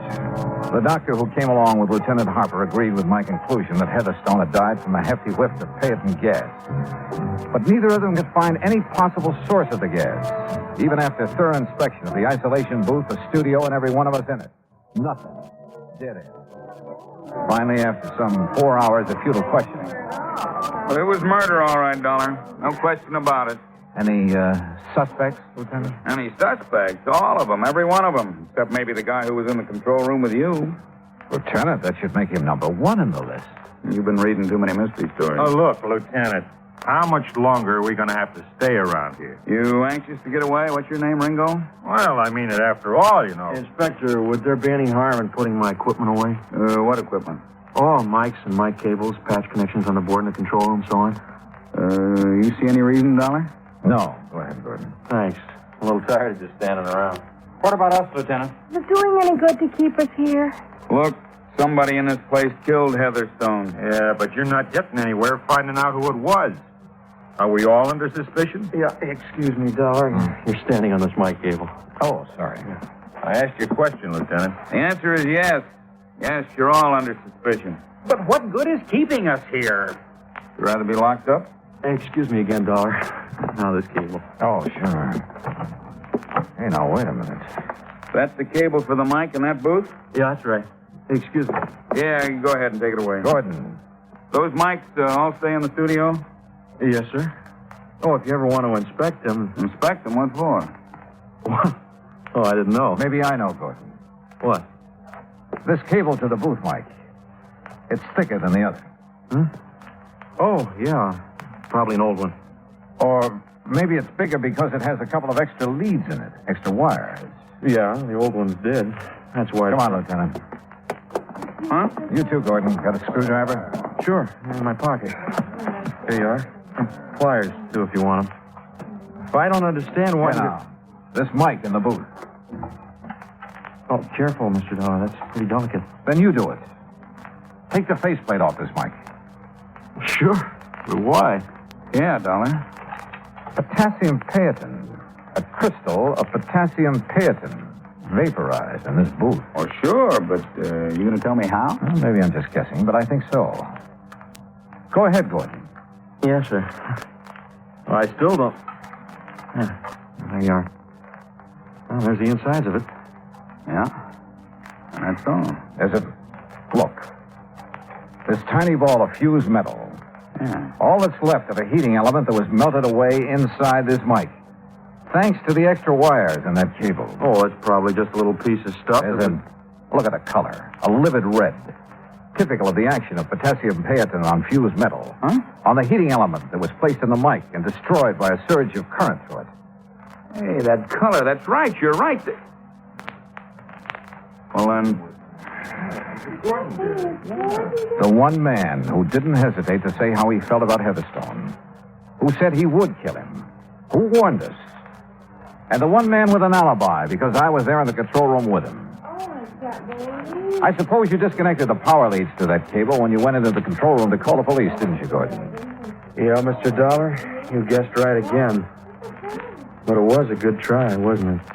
The doctor who came along with Lieutenant Harper agreed with my conclusion that Heatherstone had died from a hefty whiff of patent gas. But neither of them could find any possible source of the gas, even after thorough inspection of the isolation booth, the studio, and every one of us in it. Nothing. Dead end. Finally, after some 4 hours of futile questioning. Well, it was murder, all right, Dollar. No question about it. Any suspects, Lieutenant? Any suspects? All of them, every one of them. Except maybe the guy who was in the control room with you. Lieutenant, that should make him number one in the list. You've been reading too many mystery stories. Oh, look, Lieutenant. How much longer are we going to have to stay around here? You anxious to get away? What's your name, Ringo? Well, I mean it after all, you know. Inspector, would there be any harm in putting my equipment away? What equipment? Oh, mics and mic cables, patch connections on the board in the control room, so on. You see any reason, Dollar? No. Go ahead, Gordon. Thanks. A little tired of just standing around. What about us, Lieutenant? Is it doing any good to keep us here? Look, somebody in this place killed Heatherstone. Yeah, but you're not getting anywhere finding out who it was. Are we all under suspicion? Yeah, excuse me, Dollar. You're standing on this mic cable. Oh, sorry. I asked you a question, Lieutenant. The answer is yes. Yes, you're all under suspicion. But what good is keeping us here? You rather be locked up? Hey, excuse me again, Dollar. Now this cable. Oh, sure. Hey, now, wait a minute. That's the cable for the mic in that booth? Yeah, that's right. Hey, excuse me. Yeah, you go ahead and take it away. Gordon. Those mics all stay in the studio? Yes, sir. Oh, if you ever want to inspect them... Inspect them? What for? What? Oh, I didn't know. Maybe I know, Gordon. What? This cable to the booth mic. It's thicker than the other. Hmm? Oh, yeah. Probably an old one. Or maybe it's bigger because it has a couple of extra leads in it, extra wires. Yeah, the old one's dead. That's why... Come on, Lieutenant. Huh? You too, Gordon. Got a screwdriver? Sure. In my pocket. Here you are. Pliers, too, if you want them. But I don't understand why... Now, this mic in the booth. Oh, careful, Mr. Dollar. That's pretty delicate. Then you do it. Take the faceplate off this mic. Sure. But why? Yeah, Dollar. Potassium paetin. A crystal of potassium paetin vaporized in this booth. Oh, sure, but you going to tell me how? Well, maybe I'm just guessing, but I think so. Go ahead, Gordon. Yes, sir. Well, I still don't... Yeah, there you are. Well, there's the insides of it. Yeah? That's all. There's a... Look. This tiny ball of fused metal. Yeah. All that's left of a heating element that was melted away inside this mic. Thanks to the extra wires in that cable. Oh, it's probably just a little piece of stuff. Look at the color. A livid red. Typical of the action of potassium paetin on fused metal. Huh? On the heating element that was placed in the mic and destroyed by a surge of current through it. Hey, that color, that's right. You're right. Well, then... The one man who didn't hesitate to say how he felt about Heatherstone. Who said he would kill him. Who warned us. And the one man with an alibi because I was there in the control room with him. I suppose you disconnected the power leads to that cable when you went into the control room to call the police, didn't you, Gordon? Yeah, Mr. Dollar, you guessed right again. But it was a good try, wasn't it?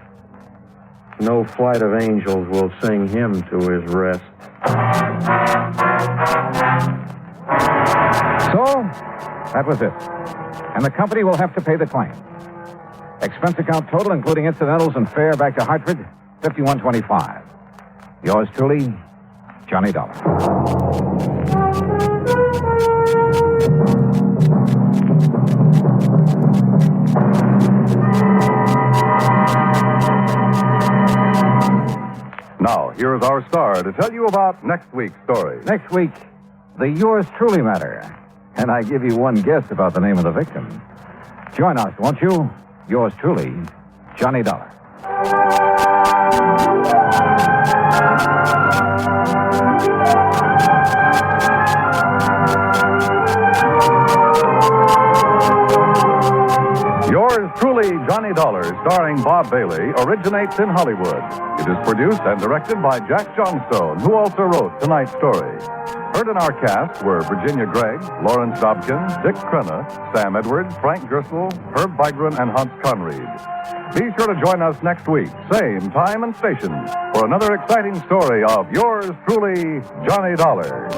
No flight of angels will sing him to his rest. So, that was it. And the company will have to pay the claim. Expense account total, including incidentals and fare back to Hartford, $51.25. Yours truly, Johnny Dollar. Now, here is our star to tell you about next week's story. Next week, the Yours Truly Matter. And I give you one guess about the name of the victim. Join us, won't you? Yours truly, Johnny Dollar. Yours truly, Johnny Dollar, starring Bob Bailey, originates in Hollywood. It is produced and directed by Jack Johnstone, who also wrote tonight's story. Heard in our cast were Virginia Gregg, Lawrence Dobkin, Dick Crenna, Sam Edwards, Frank Gersel, Herb Vigran, and Hans Conried. Be sure to join us next week, same time and station, for another exciting story of Yours truly, Johnny Dollar.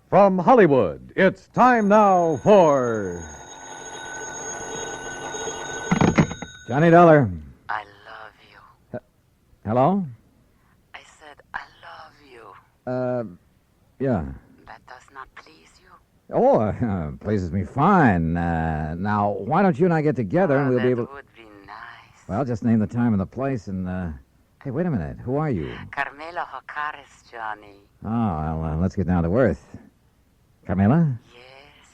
From Hollywood, it's time now for... Johnny Dollar. I love you. Hello? I said I love you. Yeah. That does not please you. Oh, pleases me fine. Now, why don't you and I get together and we'll be able... That would be nice. Well, just name the time and the place and, Hey, wait a minute. Who are you? Carmela Jocares, Johnny. Oh, well, let's get down to earth. Carmela? Yes,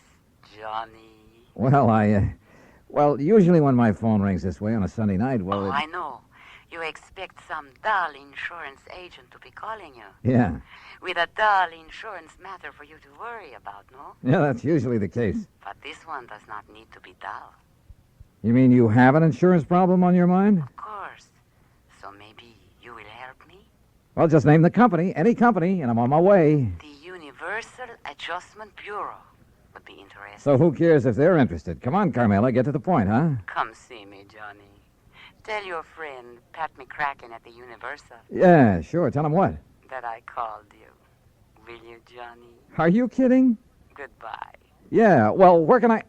Johnny. Well, usually when my phone rings this way on a Sunday night, I know. You expect some dull insurance agent to be calling you. Yeah. With a dull insurance matter for you to worry about, no? Yeah, that's usually the case. But this one does not need to be dull. You mean you have an insurance problem on your mind? Of course. So maybe you will help me? Well, just name the company, any company, and I'm on my way. The Universal Adjustment Bureau would be interesting. So who cares if they're interested? Come on, Carmela, get to the point, huh? Come see me, Johnny. Tell your friend, Pat McCracken at the Universal. Yeah, sure. Tell him what? That I called you. Will you, Johnny? Are you kidding? Goodbye. Yeah, well, where can I...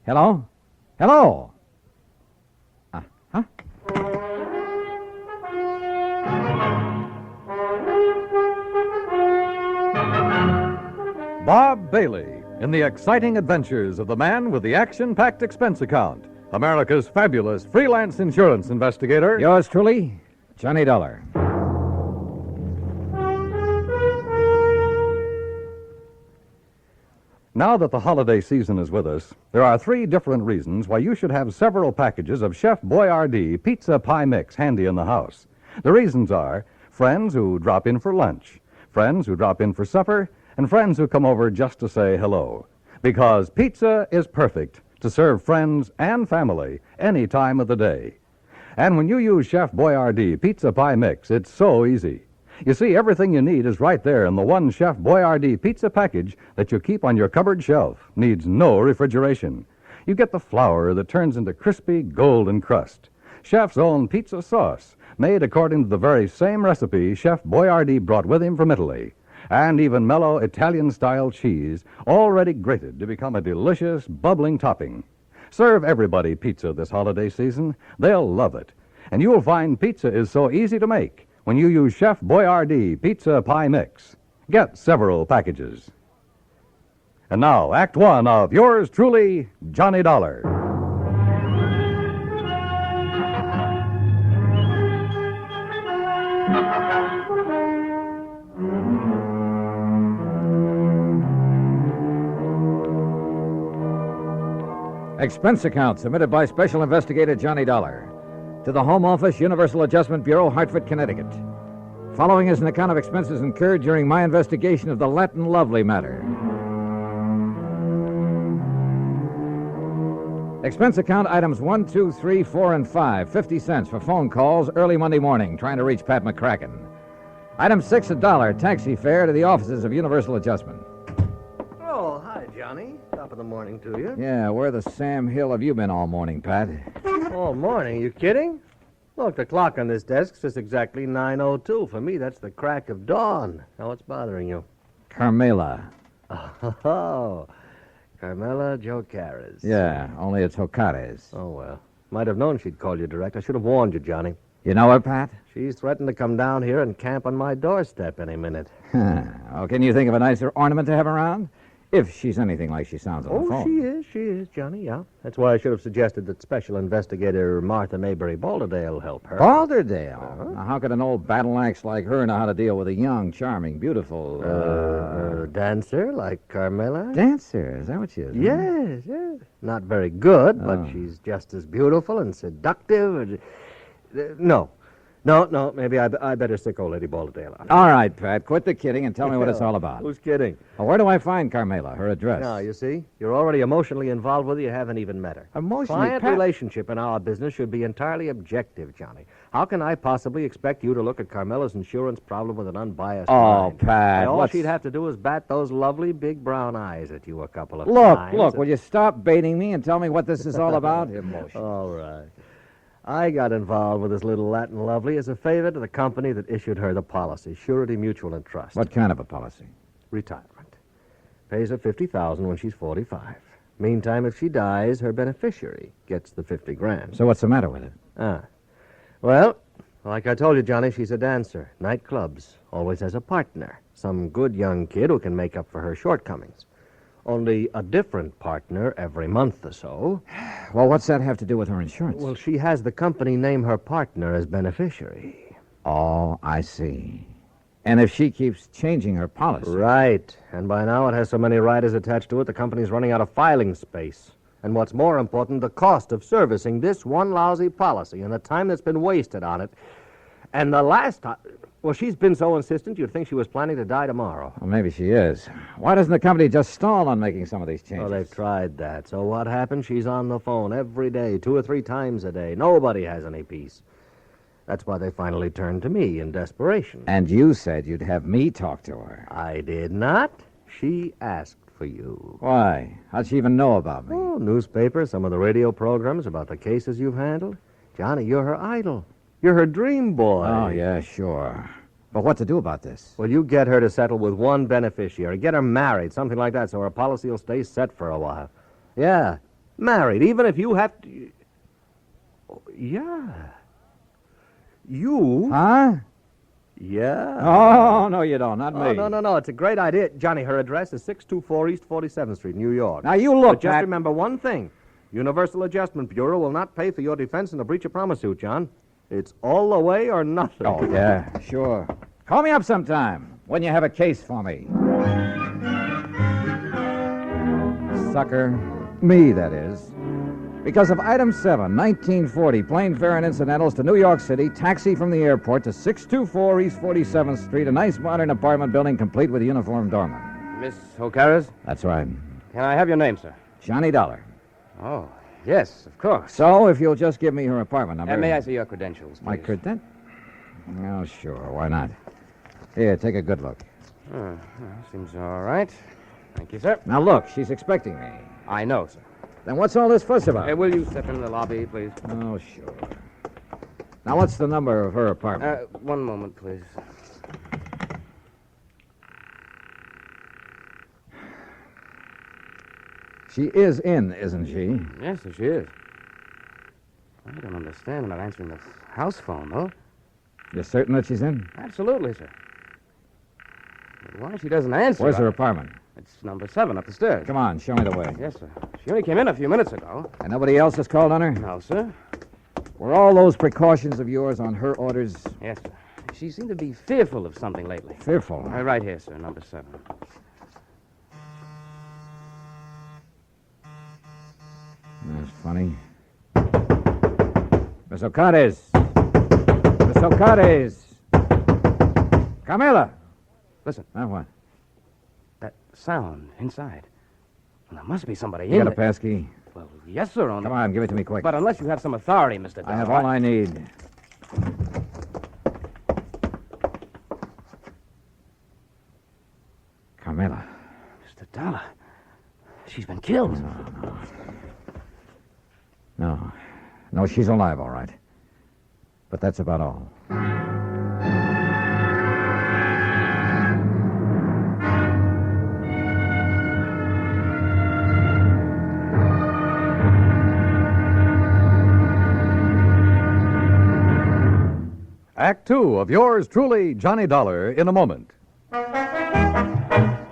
Hello? Hello? Huh? Bob Bailey in the exciting adventures of the man with the action-packed expense account, America's fabulous freelance insurance investigator. Yours truly, Johnny Dollar. Now that the holiday season is with us, there are 3 different reasons why you should have several packages of Chef Boyardee Pizza Pie Mix handy in the house. The reasons are friends who drop in for lunch, friends who drop in for supper, and friends who come over just to say hello. Because pizza is perfect to serve friends and family any time of the day. And when you use Chef Boyardee Pizza Pie Mix, it's so easy. You see, everything you need is right there in the one Chef Boyardee pizza package that you keep on your cupboard shelf. Needs no refrigeration. You get the flour that turns into crispy golden crust. Chef's own pizza sauce, made according to the very same recipe Chef Boyardee brought with him from Italy. And even mellow Italian-style cheese, already grated to become a delicious, bubbling topping. Serve everybody pizza this holiday season. They'll love it. And you'll find pizza is so easy to make when you use Chef Boyardee Pizza Pie Mix. Get several packages. And now, Act 1 of yours truly, Johnny Dollar. Expense account submitted by Special Investigator Johnny Dollar to the Home Office, Universal Adjustment Bureau, Hartford, Connecticut. Following is an account of expenses incurred during my investigation of the Latin Lovely matter. Expense account items 1, 2, 3, 4, and 5, 50 cents for phone calls early Monday morning, trying to reach Pat McCracken. Item 6, $1, taxi fare to the offices of Universal Adjustment. Oh, hi, Johnny. Top of the morning to you. Yeah, where the Sam Hill have you been all morning, Pat? All morning? You kidding? Look, the clock on this desk says exactly 9:02. For me, that's the crack of dawn. Now, what's bothering you? Carmela. Oh, Carmela Jocares. Yeah, only it's Jocares. Oh, well. Might have known she'd call you direct. I should have warned you, Johnny. You know her, Pat? She's threatened to come down here and camp on my doorstep any minute. Oh, can you think of a nicer ornament to have around? If she's anything like she sounds on the phone. She is, Johnny, yeah. That's why I should have suggested that Special Investigator Martha Maybury Balderdale help her. Balderdale? Now, how could an old battle axe like her know how to deal with a young, charming, beautiful... dancer like Carmela? Dancer? Is that what she is? Yes, yes. Not very good, but she's just as beautiful and seductive. No, maybe I better stick old Lady Balderdale on. All right, Pat, quit the kidding and tell me what it's all about. Who's kidding? Well, where do I find Carmela, her address? Now, you see, you're already emotionally involved with her. You haven't even met her. Emotionally? Client relationship in our business should be entirely objective, Johnny. How can I possibly expect you to look at Carmela's insurance problem with an unbiased mind? Pat, All she'd have to do is bat those lovely big brown eyes at you a couple of Look, times. will you stop baiting me and tell me what this is all about? Emotion. All right. I got involved with this little Latin Lovely as a favor to the company that issued her the policy, Surety Mutual and Trust. What kind of a policy? Retirement. Pays her $50,000 when she's 45. Meantime, if she dies, her beneficiary gets the $50,000. So what's the matter with it? Well, like I told you, Johnny, she's a dancer. Nightclubs. Always has a partner. Some good young kid who can make up for her shortcomings. Only a different partner every month or so. Well, what's that have to do with her insurance? Well, she has the company name her partner as beneficiary. Oh, I see. And if she keeps changing her policy. Right. And by now it has so many riders attached to it, the company's running out of filing space. And what's more important, the cost of servicing this one lousy policy and the time that's been wasted on it. And the last time... Well, she's been so insistent you'd think she was planning to die tomorrow. Well, maybe she is. Why doesn't the company just stall on making some of these changes? Well, they've tried that. So what happened? She's on the phone every day, 2 or 3 times a day. Nobody has any peace. That's why they finally turned to me in desperation. And you said you'd have me talk to her. I did not. She asked for you. Why? How'd she even know about me? Oh, newspapers, some of the radio programs about the cases you've handled. Johnny, you're her idol. You're her dream boy. Oh, yeah, sure. But what to do about this? Well, you get her to settle with one beneficiary. Get her married, something like that, so her policy will stay set for a while. Yeah, married, even if you have to... Oh, yeah. You? Huh? Yeah. Oh, no, you don't. Not me. Oh, no. It's a great idea. Johnny, her address is 624 East 47th Street, New York. Now, you look, But just Pat. remember one thing. Universal Adjustment Bureau will not pay for your defense in a breach of promise suit, John. It's all the way or nothing. Oh, yeah, sure. Call me up sometime when you have a case for me. Sucker. Me, that is. Because of item 7, 1940, plane fare and incidentals to New York City, taxi from the airport to 624 East 47th Street, a nice modern apartment building complete with a uniformed doorman. Miss O'Carra's? That's right. Can I have your name, sir? Johnny Dollar. Oh, yes, of course. So, if you'll just give me her apartment number... And may I see your credentials, please? My credentials? Oh, sure. Why not? Here, take a good look. Well, seems all right. Thank you, sir. Now, look, she's expecting me. I know, sir. Then what's all this fuss about? Will you step into the lobby, please? Oh, sure. Now, what's the number of her apartment? One moment, please. She is in, isn't she? Yes, sir, she is. I don't understand about answering the house phone, though. You're certain that she's in? Absolutely, sir. But why she doesn't answer... Where's her apartment? It's number 7 up the stairs. Come on, show me the way. Yes, sir. She only came in a few minutes ago. And nobody else has called on her? No, sir. Were all those precautions of yours on her orders? Yes, sir. She seemed to be fearful of something lately. Fearful? Right here, sir, number 7. That's funny. Miss O'Carra's. Miss O'Carra's. Camilla. Listen. Now what? That sound inside. Well, there must be somebody You in got a there. passkey? Well, yes, sir. Come on, give it to me quick. But unless you have some authority, Mr. Dollar. I have all I need. Camilla. Mr. Dollar. She's been killed. No, she's alive, all right. But that's about all. Act 2 of yours truly, Johnny Dollar, in a moment.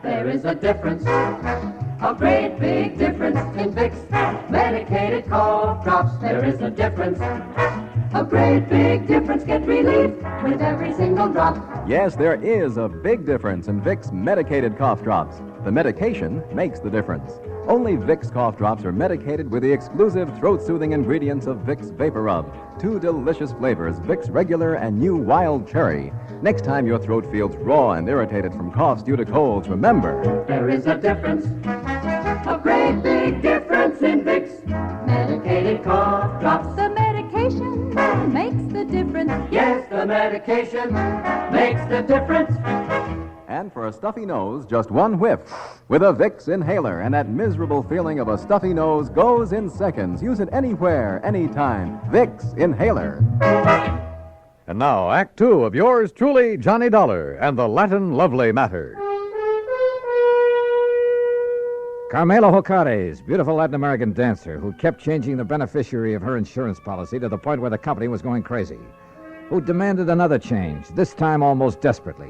There is a difference, a great big difference in Vicks medicated cough drops. There is a difference, a great big difference. Get relief with every single drop. Yes, there is a big difference in Vicks medicated cough drops. The medication makes the difference. Only Vicks cough drops are medicated with the exclusive throat-soothing ingredients of Vicks Vapor Rub. 2 delicious flavors, Vicks Regular and new Wild Cherry. Next time your throat feels raw and irritated from coughs due to colds, remember... There is a difference, a great big difference in Vicks medicated cough drops. The medication makes the difference. Yes, the medication makes the difference. And for a stuffy nose, just one whiff. With a Vicks inhaler, and that miserable feeling of a stuffy nose goes in seconds. Use it anywhere, anytime. Vicks inhaler. And now, Act 2 of yours truly, Johnny Dollar, and the Latin Lovely Matter. Carmela Jocares, beautiful Latin American dancer who kept changing the beneficiary of her insurance policy to the point where the company was going crazy. Who demanded another change, this time almost desperately.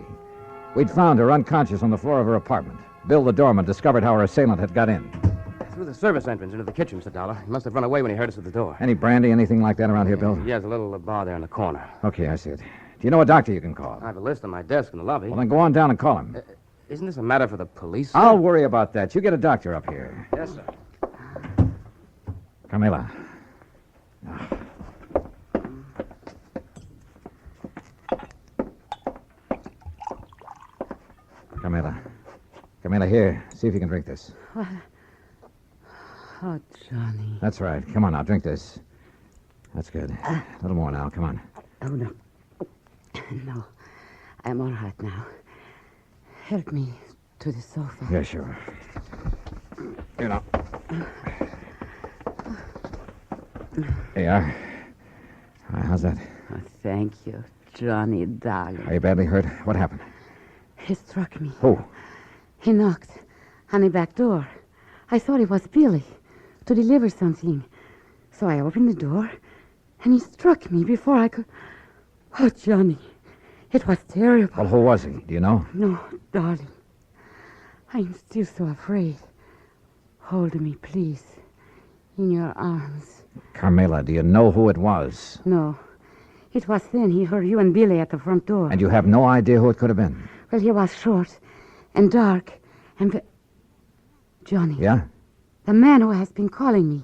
We'd found her unconscious on the floor of her apartment. Bill, the doorman, discovered how her assailant had got in. Through the service entrance into the kitchen, Mr. Dollar. He must have run away when he heard us at the door. Any brandy, anything like that around here, Bill? Yeah, there's a little bar there in the corner. Okay, I see it. Do you know a doctor you can call? I have a list on my desk in the lobby. Well, then go on down and call him. Isn't this a matter for the police? I'll worry about that. You get a doctor up here. Yes, sir. Carmela. Carmela, here. See if you can drink this. Oh, Johnny. That's right. Come on now, drink this. That's good. A little more now. Come on. Oh, no. No. I'm all right now. Help me to the sofa. Yeah, sure. Here now. There you are. How's that? Oh, thank you, Johnny, darling. Are you badly hurt? What happened? He struck me. Who? He knocked on the back door. I thought it was Billy to deliver something. So I opened the door, and he struck me before I could... Oh, Johnny, it was terrible. Well, who was he? Do you know? No, darling. I'm still so afraid. Hold me, please, in your arms. Carmela, do you know who it was? No. It was then he heard you and Billy at the front door. And you have no idea who it could have been? Well, he was short and dark and... Johnny. Yeah? The man who has been calling me.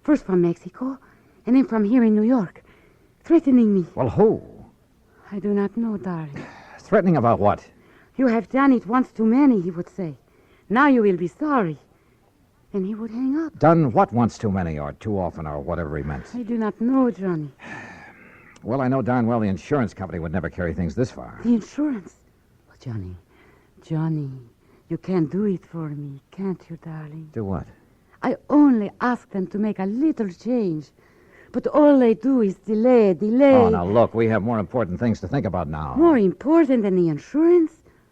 First from Mexico, and then from here in New York. Threatening me. Well, who? I do not know, darling. Threatening about what? You have done it once too many, he would say. Now you will be sorry. And he would hang up. Done what once too many, or too often, or whatever he meant? I do not know, Johnny. Well, I know darn well the insurance company would never carry things this far. The insurance? Oh, Johnny, you can't do it for me, can't you, darling? Do what? I only ask them to make a little change. But all they do is delay. Oh, now look, we have more important things to think about now. More important than the insurance?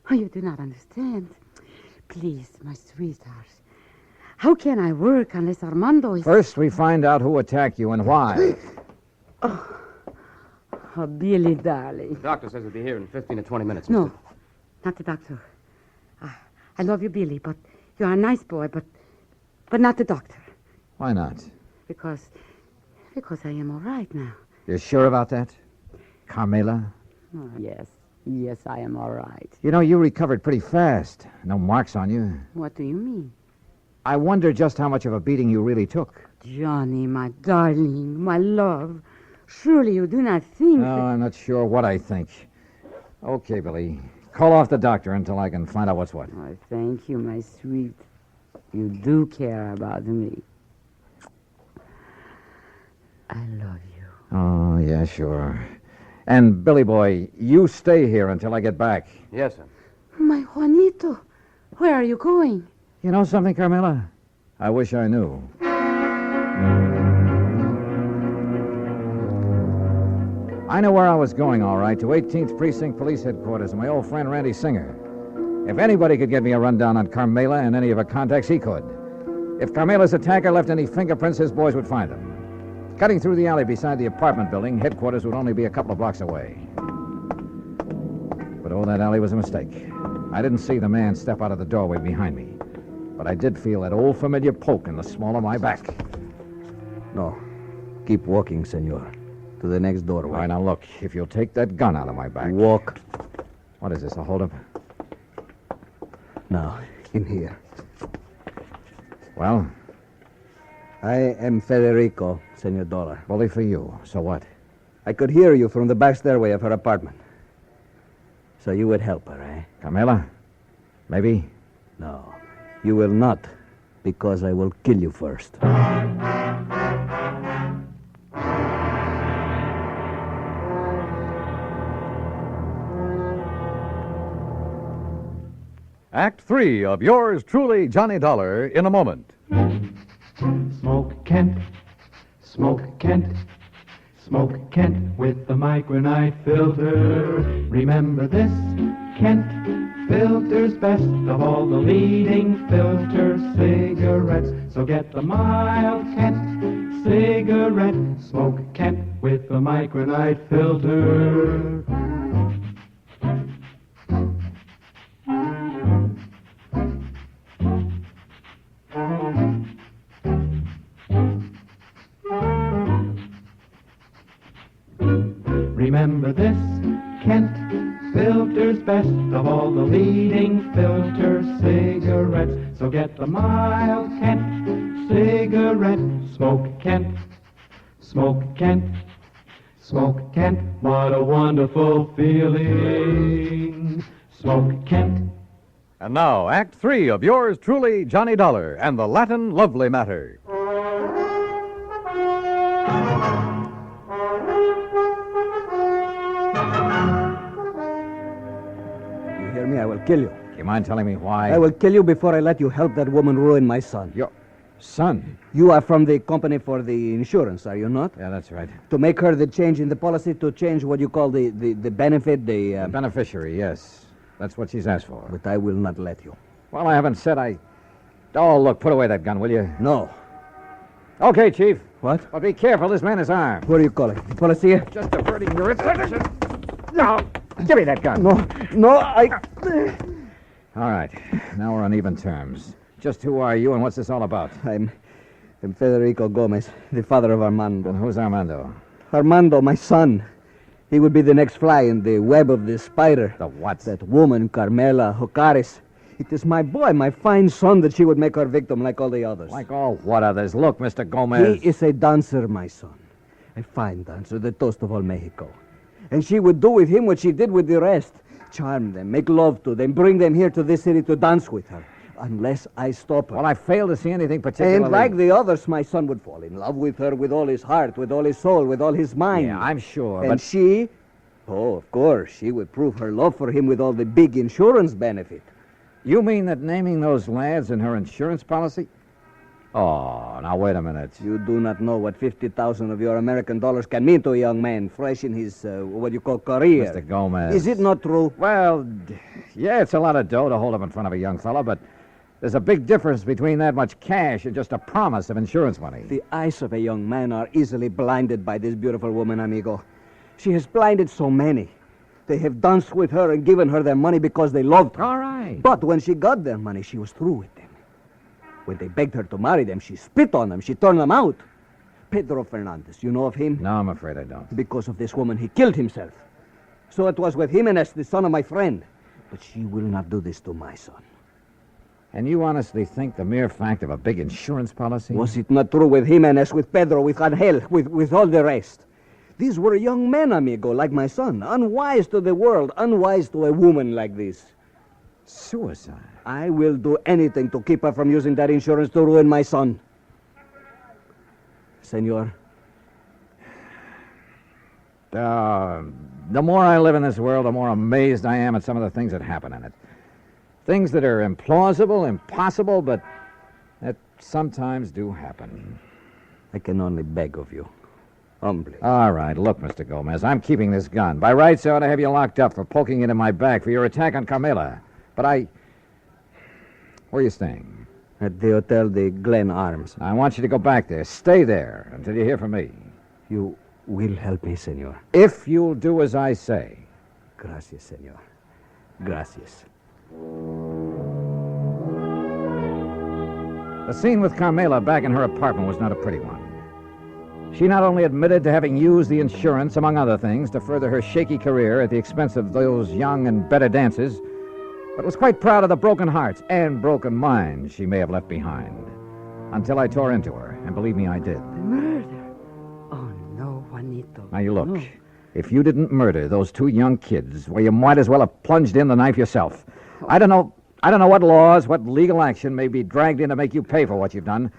Oh, you do not understand. Please, my sweetheart. How can I work unless Armando is... First, we find out who attacked you and why. Oh, Billy, darling. The doctor says he'll be here in 15 to 20 minutes. No, not the doctor. I love you, Billy, but you're a nice boy, but not the doctor. Why not? Because I am all right now. You're sure about that? Carmela? Oh, yes, I am all right. You know, you recovered pretty fast. No marks on you. What do you mean? I wonder just how much of a beating you really took. Johnny, my darling, my love. Surely you do not think... No, I'm not sure what I think. Okay, Billy. Call off the doctor until I can find out what's what. Oh, thank you, my sweet. You do care about me. I love you. Oh, yeah, sure. And, Billy boy, you stay here until I get back. Yes, sir. My Juanito, where are you going? You know something, Carmela? I wish I knew. I know where I was going, all right, to 18th Precinct Police Headquarters and my old friend Randy Singer. If anybody could get me a rundown on Carmela and any of her contacts, he could. If Carmela's attacker left any fingerprints, his boys would find them. Cutting through the alley beside the apartment building, headquarters would only be a couple of blocks away. But that alley was a mistake. I didn't see the man step out of the doorway behind me. But I did feel that old familiar poke in the small of my back. No. Keep walking, senor. To the next doorway. All right, now look. If you'll take that gun out of my back. Walk. What is this, a holdup? Now, in here. Well? I am Federico, Senor Dollar. Bully for you. So what? I could hear you from the back stairway of her apartment. So you would help her, eh? Carmela? Maybe? No. You will not, because I will kill you first. Act 3 of yours truly, Johnny Dollar, in a moment. Smoke Kent, Smoke Kent, Smoke Kent with the micronite filter. Remember this, Kent filters best of all the leading filter cigarettes. So get the mild Kent cigarette. Smoke Kent with the micronite filter. Remember this, Kent filters best of all the leading filter cigarettes. So get the mild Kent cigarette. Smoke Kent, smoke Kent, smoke Kent. What a wonderful feeling. Smoke Kent. And now, Act 3 of yours truly, Johnny Dollar and the Latin Lovely Matter. You hear me? I will kill you. You mind telling me why? I will kill you before I let you help that woman ruin my son. Your son? You are from the company for the insurance, are you not? Yeah, that's right. To make her the change in the policy, to change what you call the benefit, The beneficiary, yes. That's what she's asked for. But I will not let you. Well, I haven't said I... Oh, look, put away that gun, will you? No. Okay, Chief. What? But be careful, this man is armed. What are you calling? The policy? Just diverting your attention. No, give me that gun. No, I... All right, now we're on even terms. Just who are you and what's this all about? I'm Federico Gomez, the father of Armando. And who's Armando? Armando, my son. He would be the next fly in the web of the spider. The what? That woman, Carmela Jocares. It is my boy, my fine son, that she would make her victim like all the others. Like all what others? Look, Mr. Gomez. He is a dancer, my son. A fine dancer, the toast of all Mexico. And she would do with him what she did with the rest. Charm them, make love to them, bring them here to this city to dance with her. Unless I stop her. Well, I fail to see anything particularly... And like the others, my son would fall in love with her with all his heart, with all his soul, with all his mind. Yeah, I'm sure, And but... she... Oh, of course, she would prove her love for him with all the big insurance benefit. You mean that naming those lads in her insurance policy? Oh, now wait a minute. You do not know what 50,000 of your American dollars can mean to a young man fresh in his, what you call, career. Mr. Gomez. Is it not true? Well, yeah, it's a lot of dough to hold up in front of a young fella, but there's a big difference between that much cash and just a promise of insurance money. The eyes of a young man are easily blinded by this beautiful woman, amigo. She has blinded so many. They have danced with her and given her their money because they loved her. All right. But when she got their money, she was through with them. When they begged her to marry them, she spit on them. She turned them out. Pedro Fernandez, you know of him? No, I'm afraid I don't. Because of this woman, he killed himself. So it was with Jimenez, the son of my friend. But she will not do this to my son. And you honestly think the mere fact of a big insurance policy? Was it not true with Jimenez, with Pedro, with Angel, with all the rest? These were young men, amigo, like my son. Unwise to the world, unwise to a woman like this. Suicide? I will do anything to keep her from using that insurance to ruin my son. Senor. The more I live in this world, the more amazed I am at some of the things that happen in it. Things that are implausible, impossible, but that sometimes do happen. I can only beg of you. Humbly. All right, look, Mr. Gomez, I'm keeping this gun. By rights, I ought to have you locked up for poking it in my back for your attack on Carmela. But Where are you staying? At the Hotel de Glen Arms. I want you to go back there. Stay there until you hear from me. You will help me, senor. If you'll do as I say. Gracias, senor. Gracias. The scene with Carmela back in her apartment was not a pretty one. She not only admitted to having used the insurance, among other things, to further her shaky career at the expense of those young and better dancers, but was quite proud of the broken hearts and broken minds she may have left behind. Until I tore into her, and believe me, I did. Murder? Oh, no, Juanito. Now, you look. No. If you didn't murder those two young kids, well, you might as well have plunged in the knife yourself. I don't know what laws, what legal action may be dragged in to make you pay for what you've done,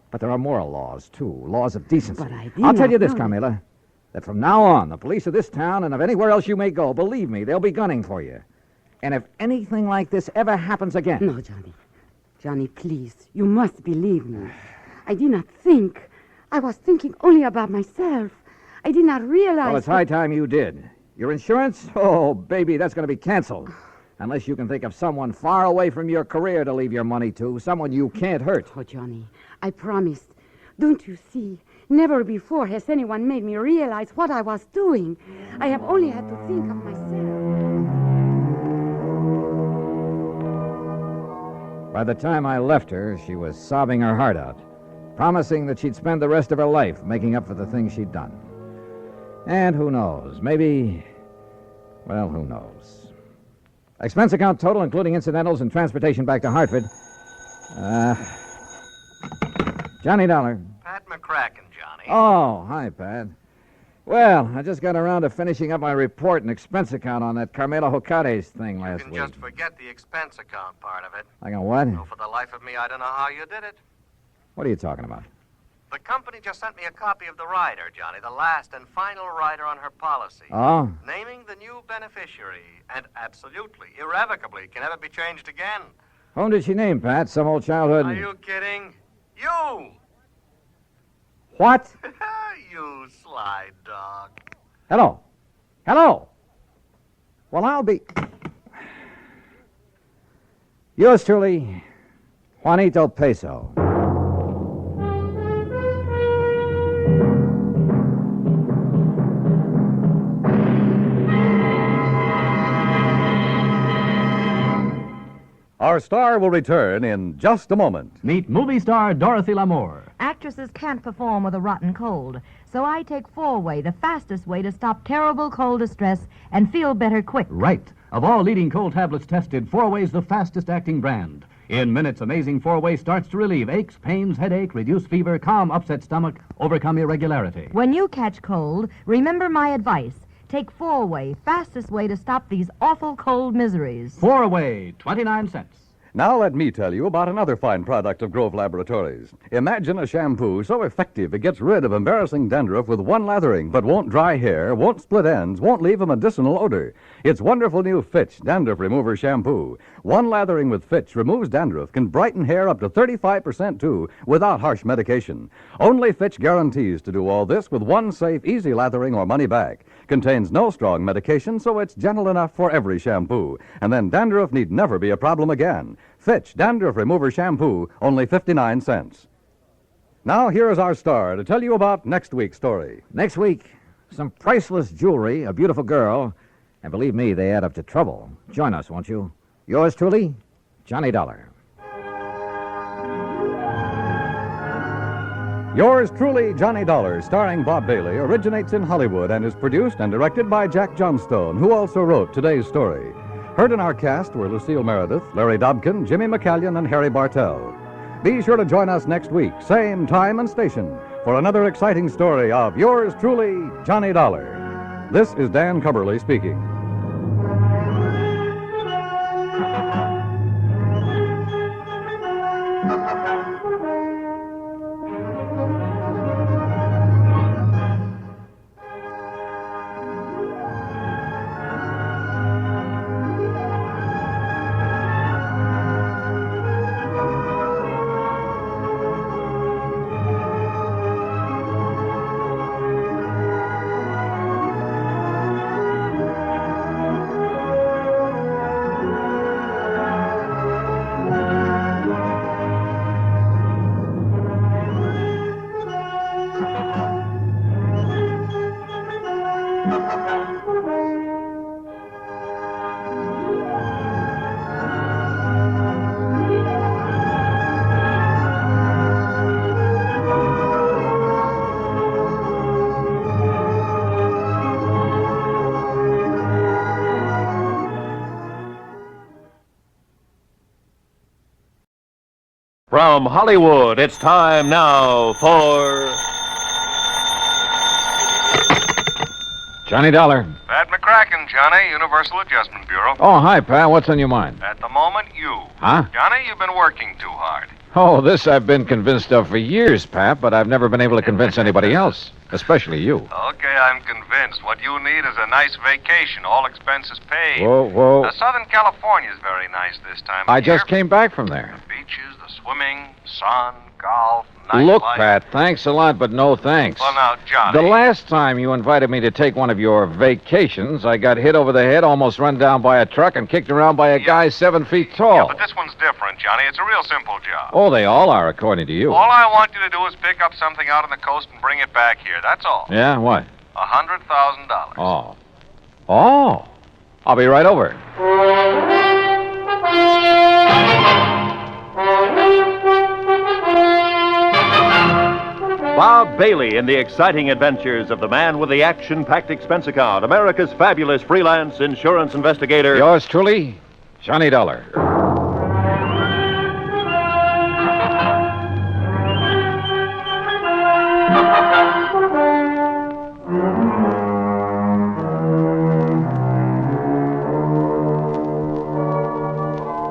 but there are moral laws, too, laws of decency. But I I'll tell you this, know. Carmela, that from now on, the police of this town and of anywhere else you may go, believe me, they'll be gunning for you. And if anything like this ever happens again... No, Johnny. Johnny, please. You must believe me. I did not think. I was thinking only about myself. I did not realize... Well, it's high time you did. Your insurance? Oh, baby, that's going to be canceled. Unless you can think of someone far away from your career to leave your money to, someone you can't hurt. Oh, Johnny, I promised. Don't you see? Never before has anyone made me realize what I was doing. I have only had to think of myself. By the time I left her, she was sobbing her heart out, promising that she'd spend the rest of her life making up for the things she'd done. And who knows, maybe Well, who knows? Expense account total, including incidentals and transportation back to Hartford. Johnny Dollar. Pat McCracken, Johnny. Oh, hi, Pat. Well, I just got around to finishing up my report and expense account on that Carmela Jocares thing last You can week. just forget the expense account part of it. I got what? No, for the life of me, I don't know how you did it. What are you talking about? The company just sent me a copy of the rider, Johnny, the last and final rider on her policy. Oh? Naming the new beneficiary, and absolutely, irrevocably, can never be changed again. Whom did she name, Pat? Some old childhood... Are you kidding? You! What? You sly dog. Hello. Hello. Well, I'll be... Yours truly, Juanito Peso. Our star will return in just a moment. Meet movie star Dorothy Lamour. Actresses can't perform with a rotten cold, so I take 4-Way, the fastest way to stop terrible cold distress and feel better quick. Right. Of all leading cold tablets tested, 4-Way's the fastest acting brand. In minutes, Amazing 4-Way starts to relieve aches, pains, headache, reduce fever, calm upset stomach, overcome irregularity. When you catch cold, remember my advice. Take 4-Way, fastest way to stop these awful cold miseries. 4-Way, 29 cents. Now let me tell you about another fine product of Grove Laboratories. Imagine a shampoo so effective it gets rid of embarrassing dandruff with one lathering, but won't dry hair, won't split ends, won't leave a medicinal odor. It's wonderful new Fitch Dandruff Remover Shampoo. One lathering with Fitch removes dandruff, can brighten hair up to 35% too, without harsh medication. Only Fitch guarantees to do all this with one safe, easy lathering or money back. Contains no strong medication, so it's gentle enough for every shampoo. And then dandruff need never be a problem again. Fitch Dandruff Remover Shampoo, only 59 cents. Now, here is our star to tell you about next week's story. Next week, some priceless jewelry, a beautiful girl, and believe me, they add up to trouble. Join us, won't you? Yours truly, Johnny Dollar. Yours truly, Johnny Dollar, starring Bob Bailey, originates in Hollywood and is produced and directed by Jack Johnstone, who also wrote today's story. Heard in our cast were Lucille Meredith, Larry Dobkin, Jimmy McCallion, and Harry Bartell. Be sure to join us next week, same time and station, for another exciting story of yours truly, Johnny Dollar. This is Dan Cubberly speaking. From Hollywood, it's time now for Johnny Dollar. Pat McCracken, Johnny, Universal Adjustment Bureau. Oh, hi, Pat. What's on your mind? At the moment, you. Huh? Johnny, you've been working too hard. Oh, this I've been convinced of for years, Pat, but I've never been able to convince anybody else, especially you. Okay, I'm convinced. What you need is a nice vacation, all expenses paid. Whoa. Southern California's very nice this time of I year. just came back from there. Beaches, the swimming, sun, golf, Look, nightlife. Pat, thanks a lot, but no thanks. Well, now, Johnny. The last time you invited me to take one of your vacations, I got hit over the head, almost run down by a truck, and kicked around by a guy 7 feet tall. Yeah, but this one's different, Johnny. It's a real simple job. Oh, they all are, according to you. All I want you to do is pick up something out on the coast and bring it back here. That's all. Yeah, what? $100,000. Oh, I'll be right over. Bob Bailey in the exciting adventures of the man with the action-packed expense account, America's fabulous freelance insurance investigator. Yours truly, Johnny Dollar.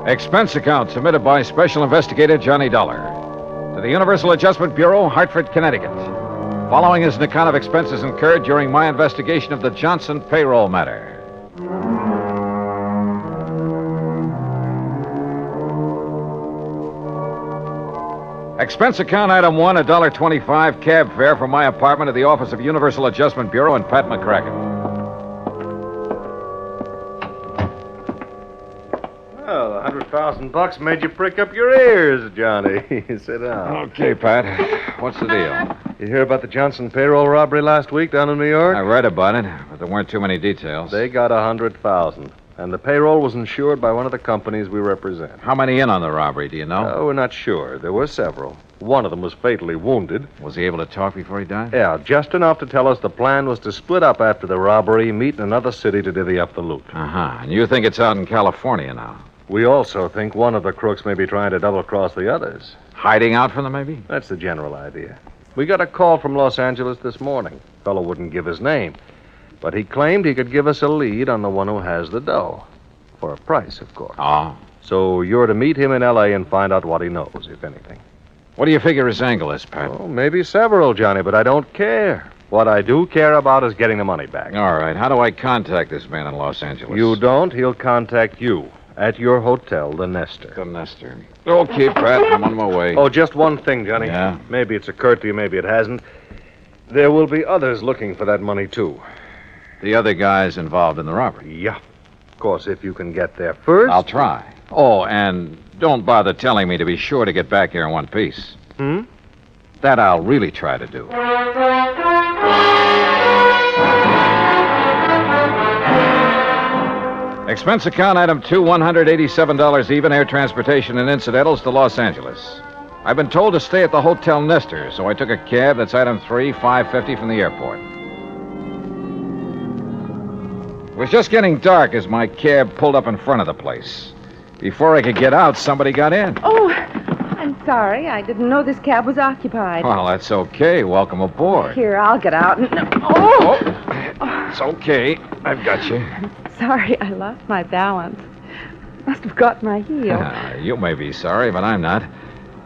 Expense account submitted by Special Investigator Johnny Dollar to the Universal Adjustment Bureau, Hartford, Connecticut. Following is an account of expenses incurred during my investigation of the Johnson payroll matter. Expense account item 1, $1.25 cab fare from my apartment to the office of Universal Adjustment Bureau and Pat McCracken. Well, $100,000 made you prick up your ears, Johnny. Sit down. Okay, Pat. What's the deal? You hear about the Johnson payroll robbery last week down in New York? I read about it, but there weren't too many details. They got $100,000, and the payroll was insured by one of the companies we represent. How many in on the robbery, do you know? We're not sure. There were several. One of them was fatally wounded. Was he able to talk before he died? Yeah, just enough to tell us the plan was to split up after the robbery, meet in another city to divvy up the loot. Uh-huh. And you think it's out in California now? We also think one of the crooks may be trying to double-cross the others. Hiding out from them, maybe? That's the general idea. We got a call from Los Angeles this morning. Fellow wouldn't give his name, but he claimed he could give us a lead on the one who has the dough. For a price, of course. Oh. So you're to meet him in L.A. and find out what he knows, if anything. What do you figure his angle is, Pat? Oh, maybe several, Johnny, but I don't care. What I do care about is getting the money back. All right. How do I contact this man in Los Angeles? You don't. He'll contact you. At your hotel, the Nestor. The Nestor. Okay, Pat, I'm on my way. Oh, just one thing, Johnny. Yeah? Maybe it's occurred to you, maybe it hasn't. There will be others looking for that money, too. The other guys involved in the robbery? Yeah. Of course, if you can get there first. I'll try. Oh, and don't bother telling me to be sure to get back here in one piece. That I'll really try to do. Expense account item 2, $187 even, air transportation and incidentals to Los Angeles. I've been told to stay at the Hotel Nestor, so I took a cab that's item 3, $5.50 from the airport. It was just getting dark as my cab pulled up in front of the place. Before I could get out, somebody got in. Oh, I'm sorry. I didn't know this cab was occupied. Well, that's okay. Welcome aboard. Here, I'll get out. Oh! It's okay. I've got you. Sorry, I lost my balance. Must have got my heel. You may be sorry, but I'm not.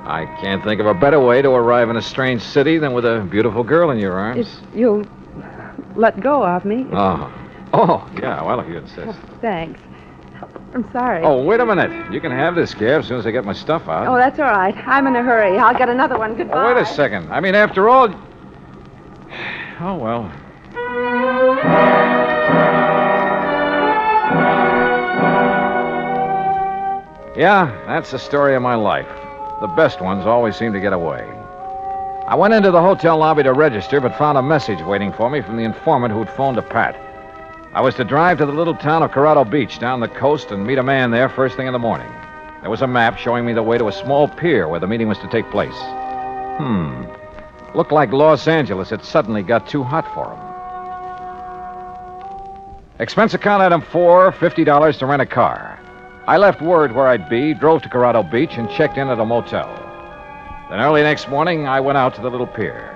I can't think of a better way to arrive in a strange city than with a beautiful girl in your arms. If you'll let go of me. Oh, yeah, well, if you insist. Thanks. I'm sorry. Oh, wait a minute. You can have this cab as soon as I get my stuff out. Oh, that's all right. I'm in a hurry. I'll get another one. Goodbye. Oh, wait a second. I mean, after all... Oh, well. Yeah, that's the story of my life. The best ones always seem to get away. I went into the hotel lobby to register, but found a message waiting for me from the informant who'd phoned to Pat. I was to drive to the little town of Corrado Beach down the coast and meet a man there first thing in the morning. There was a map showing me the way to a small pier where the meeting was to take place. Looked like Los Angeles had suddenly got too hot for him. Expense account item 4, $50 to rent a car. I left word where I'd be, drove to Corrado Beach, and checked in at a motel. Then early next morning, I went out to the little pier.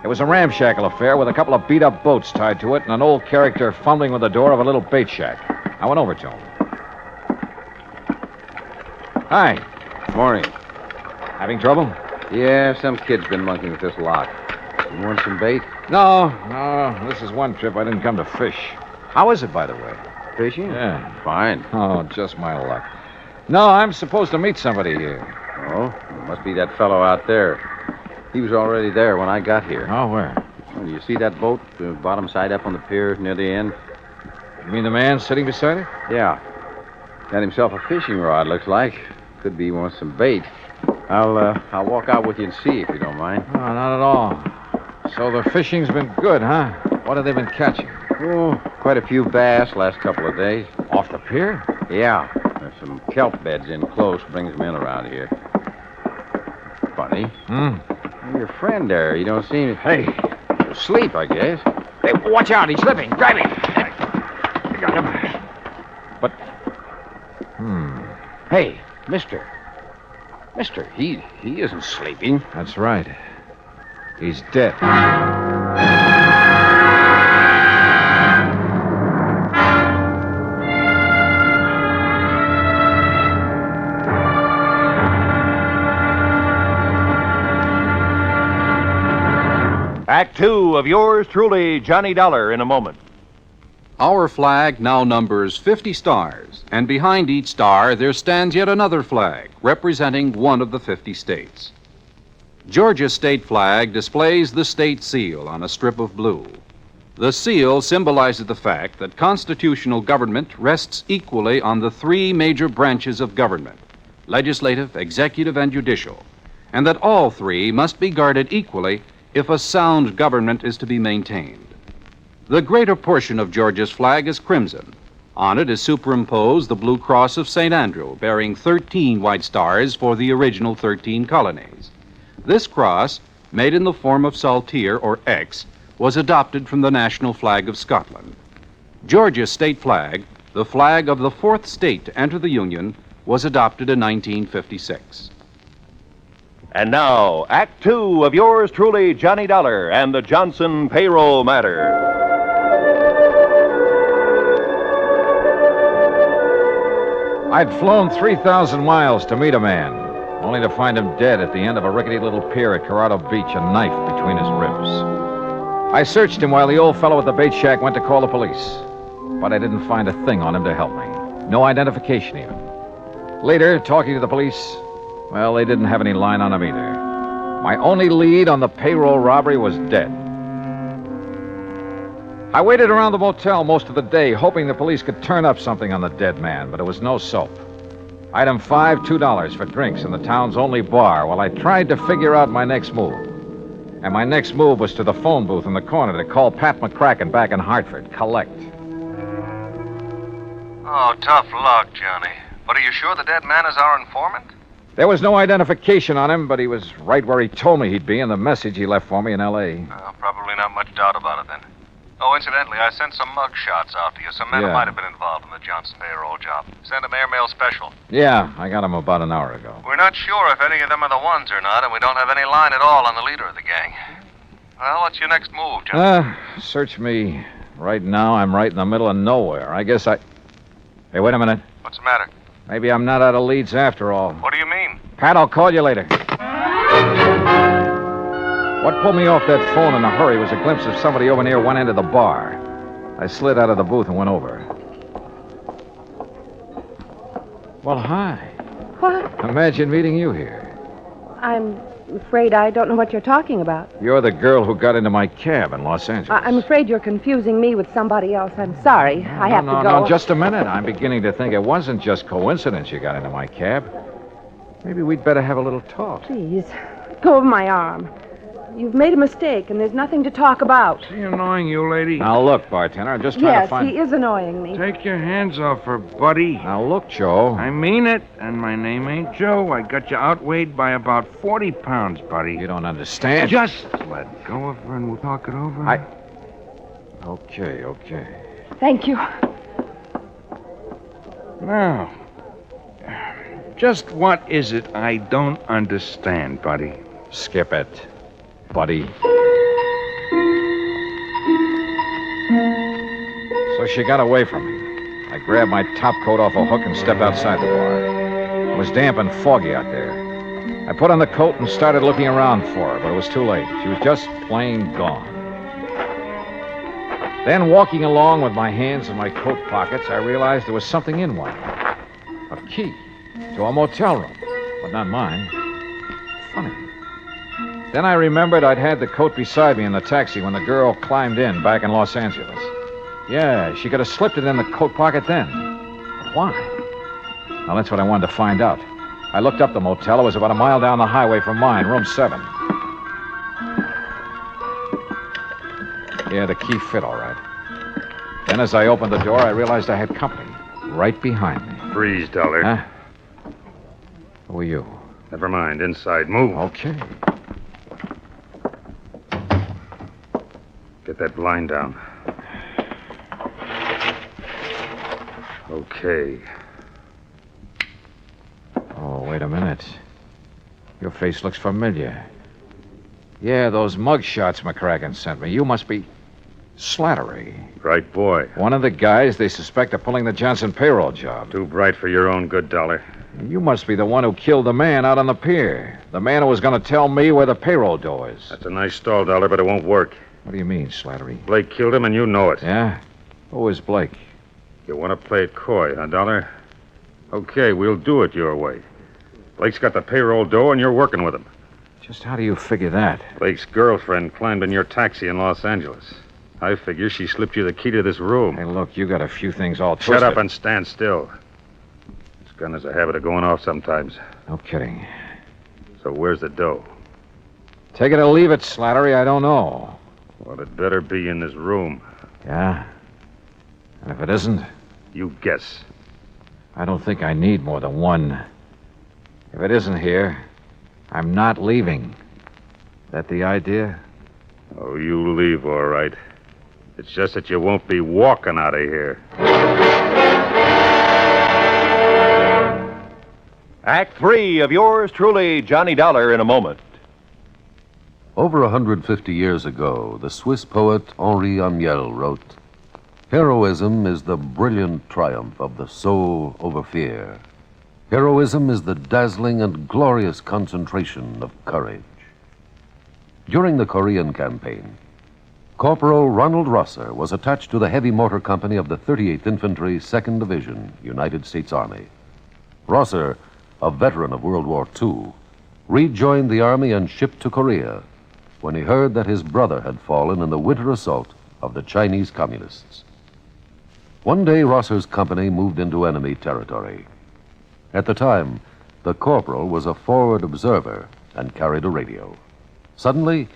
It was a ramshackle affair with a couple of beat-up boats tied to it and an old character fumbling with the door of a little bait shack. I went over to him. Hi. Morning. Having trouble? Yeah, some kid's been monkeying with this lock. You want some bait? No. This is one trip I didn't come to fish. How is it, by the way? Fishing? Yeah. Fine. Oh, just my luck. No, I'm supposed to meet somebody here. Oh, it must be that fellow out there. He was already there when I got here. Oh, where? Oh, you see that boat, the bottom side up on the pier near the end? You mean the man sitting beside it? Yeah. Got himself a fishing rod, looks like. Could be he wants some bait. I'll walk out with you and see if you don't mind. Oh, not at all. So the fishing's been good, huh? What have they been catching? Oh, quite a few bass last couple of days. Off the pier? Yeah. There's some kelp beds in close. Brings them in around here. Funny. Your friend there, you don't seem... Hey. Asleep, I guess. Hey, watch out. He's slipping. Grab him. I got him. But... Hey, mister. Mister, he isn't sleeping. That's right. He's dead. Act two of yours truly, Johnny Dollar, in a moment. Our flag now numbers 50 stars, and behind each star there stands yet another flag representing one of the 50 states. Georgia's state flag displays the state seal on a strip of blue. The seal symbolizes the fact that constitutional government rests equally on the three major branches of government: legislative, executive, and judicial, and that all three must be guarded equally if a sound government is to be maintained. The greater portion of Georgia's flag is crimson. On it is superimposed the blue cross of St. Andrew, bearing 13 white stars for the original 13 colonies. This cross, made in the form of saltire or X, was adopted from the national flag of Scotland. Georgia's state flag, the flag of the fourth state to enter the Union, was adopted in 1956. And now, Act two of yours truly, Johnny Dollar, and the Johnson payroll matter. I'd flown 3,000 miles to meet a man, only to find him dead at the end of a rickety little pier at Corrado Beach, a knife between his ribs. I searched him while the old fellow at the bait shack went to call the police, but I didn't find a thing on him to help me. No identification, even. Later, talking to the police, well, they didn't have any line on him either. My only lead on the payroll robbery was dead. I waited around the motel most of the day, hoping the police could turn up something on the dead man, but it was no soap. Item 5, $2 for drinks in the town's only bar while I tried to figure out my next move. And my next move was to the phone booth in the corner to call Pat McCracken back in Hartford. Collect. Oh, tough luck, Johnny. But are you sure the dead man is our informant? There was no identification on him, but he was right where he told me he'd be in the message he left for me in L.A. Probably not much doubt about it, then. Oh, incidentally, I sent some mug shots out to you. Some men who Yeah. might have been involved in the Johnson payroll job. Send them airmail special. Yeah, I got him about an hour ago. We're not sure if any of them are the ones or not, and we don't have any line at all on the leader of the gang. Well, what's your next move, Johnny? Search me. Right now, I'm right in the middle of nowhere. I guess I... Hey, wait a minute. What's the matter? Maybe I'm not out of leads after all. What do you mean? Pat, I'll call you later. What pulled me off that phone in a hurry was a glimpse of somebody over near one end of the bar. I slid out of the booth and went over. Well, hi. What? Imagine meeting you here. I'm afraid I don't know what you're talking about. You're the girl who got into my cab in Los Angeles. I'm afraid you're confusing me with somebody else. I'm sorry. I have to go. No, just a minute. I'm beginning to think it wasn't just coincidence you got into my cab. Maybe we'd better have a little talk. Please, go of my arm. You've made a mistake, and there's nothing to talk about. Is he annoying you, lady? Now, look, bartender, I'm just trying to Yes, find... he is annoying me. Take your hands off her, buddy. Now, look, Joe. I mean it, and my name ain't Joe. I got you outweighed by about 40 pounds, buddy. You don't understand. Just let go of her and we'll talk it over. Okay. Thank you. Now, just what is it I don't understand, buddy? Skip it, buddy. So she got away from me. I grabbed my top coat off a hook and stepped outside the bar. It was damp and foggy out there. I put on the coat and started looking around for her, but it was too late. She was just plain gone. Then, walking along with my hands in my coat pockets, I realized there was something in one. A key to a motel room, but not mine. Funny. Then I remembered I'd had the coat beside me in the taxi when the girl climbed in back in Los Angeles. Yeah, she could have slipped it in the coat pocket then. But why? Now, that's what I wanted to find out. I looked up the motel. It was about a mile down the highway from mine, room 7. Yeah, the key fit all right. Then as I opened the door, I realized I had company right behind me. Freeze, Dollar. Huh? Who are you? Never mind. Inside. Move. Okay. Get that blind down. Okay. Oh, wait a minute. Your face looks familiar. Yeah, those mug shots McCracken sent me. You must be Slattery. Bright boy. One of the guys they suspect of pulling the Johnson payroll job. Too bright for your own good, Dollar. You must be the one who killed the man out on the pier. The man who was going to tell me where the payroll door is. That's a nice stall, Dollar, but it won't work. What do you mean, Slattery? Blake killed him, and you know it. Yeah? Who is Blake? You want to play it coy, huh, Dollar? Okay, we'll do it your way. Blake's got the payroll door, and you're working with him. Just how do you figure that? Blake's girlfriend climbed in your taxi in Los Angeles. I figure she slipped you the key to this room. Hey, look, you got a few things all twisted. Shut up and stand still. This gun has a habit of going off sometimes. No kidding. So where's the dough? Take it or leave it, Slattery, I don't know. Well, it better be in this room. Yeah? And if it isn't? You guess. I don't think I need more than one. If it isn't here, I'm not leaving. That the idea? Oh, you leave, all right. It's just that you won't be walking out of here. Act 3 of yours truly, Johnny Dollar, in a moment. Over 150 years ago, the Swiss poet Henri Amiel wrote, "Heroism is the brilliant triumph of the soul over fear. Heroism is the dazzling and glorious concentration of courage." During the Korean campaign, Corporal Ronald Rosser was attached to the heavy mortar company of the 38th Infantry, 2nd Division, United States Army. Rosser, a veteran of World War II, rejoined the Army and shipped to Korea when he heard that his brother had fallen in the winter assault of the Chinese Communists. One day, Rosser's company moved into enemy territory. At the time, the corporal was a forward observer and carried a radio. Suddenly,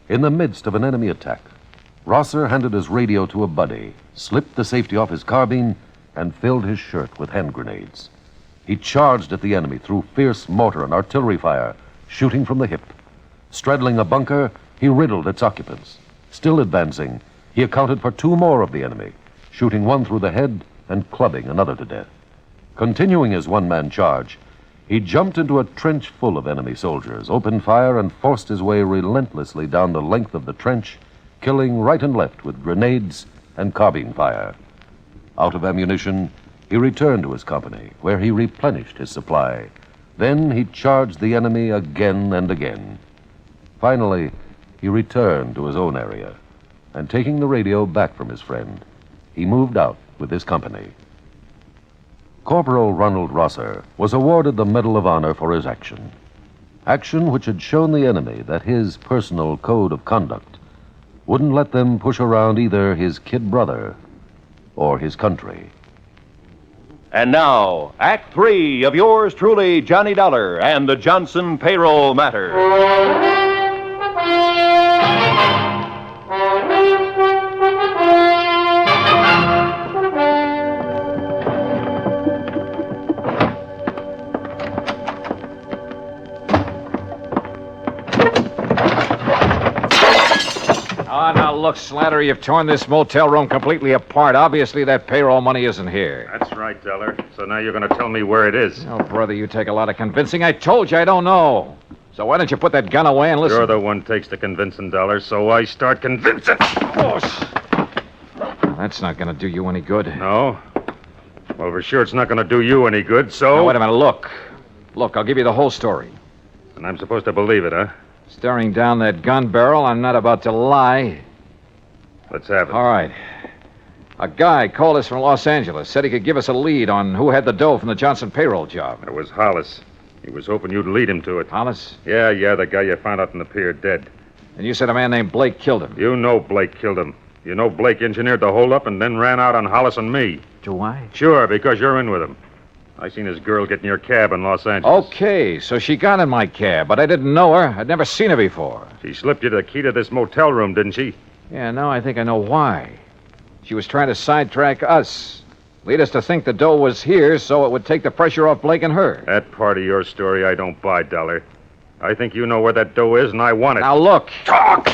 in the midst of an enemy attack, Rosser handed his radio to a buddy, slipped the safety off his carbine, and filled his shirt with hand grenades. He charged at the enemy through fierce mortar and artillery fire, shooting from the hip. Straddling a bunker, he riddled its occupants. Still advancing, he accounted for 2 more of the enemy, shooting one through the head and clubbing another to death. Continuing his one-man charge, he jumped into a trench full of enemy soldiers, opened fire, and forced his way relentlessly down the length of the trench, killing right and left with grenades and carbine fire. Out of ammunition, he returned to his company, where he replenished his supply. Then he charged the enemy again and again. Finally, he returned to his own area, and taking the radio back from his friend, he moved out with his company. Corporal Ronald Rosser was awarded the Medal of Honor for his action. Action which had shown the enemy that his personal code of conduct wouldn't let them push around either his kid brother or his country. And now, Act 3 of yours truly, Johnny Dollar, and the Johnson Payroll Matter. Now, look, Slattery, you've torn this motel room completely apart. Obviously, that payroll money isn't here. That's right, Dollar. So now you're going to tell me where it is. Oh, brother, you take a lot of convincing. I told you I don't know. So why don't you put that gun away and listen? You're the one takes the convincing, Dollar, so I start convincing. Oh, that's not going to do you any good. No? Well, for sure it's not going to do you any good, so... Now, wait a minute, look. Look, I'll give you the whole story. And I'm supposed to believe it, huh? Staring down that gun barrel, I'm not about to lie. Let's have it. All right. A guy called us from Los Angeles, said he could give us a lead on who had the dough from the Johnson payroll job. It was Hollis. He was hoping you'd lead him to it. Hollis? Yeah, the guy you found out in the pier dead. And you said a man named Blake killed him. You know Blake killed him. You know Blake engineered the holdup and then ran out on Hollis and me. Do I? Sure, because you're in with him. I seen his girl get in your cab in Los Angeles. Okay, so she got in my cab, but I didn't know her. I'd never seen her before. She slipped you the key to this motel room, didn't she? Yeah, now I think I know why. She was trying to sidetrack us. Lead us to think the dough was here so it would take the pressure off Blake and her. That part of your story I don't buy, Dollar. I think you know where that dough is, and I want it. Now, look. Talk!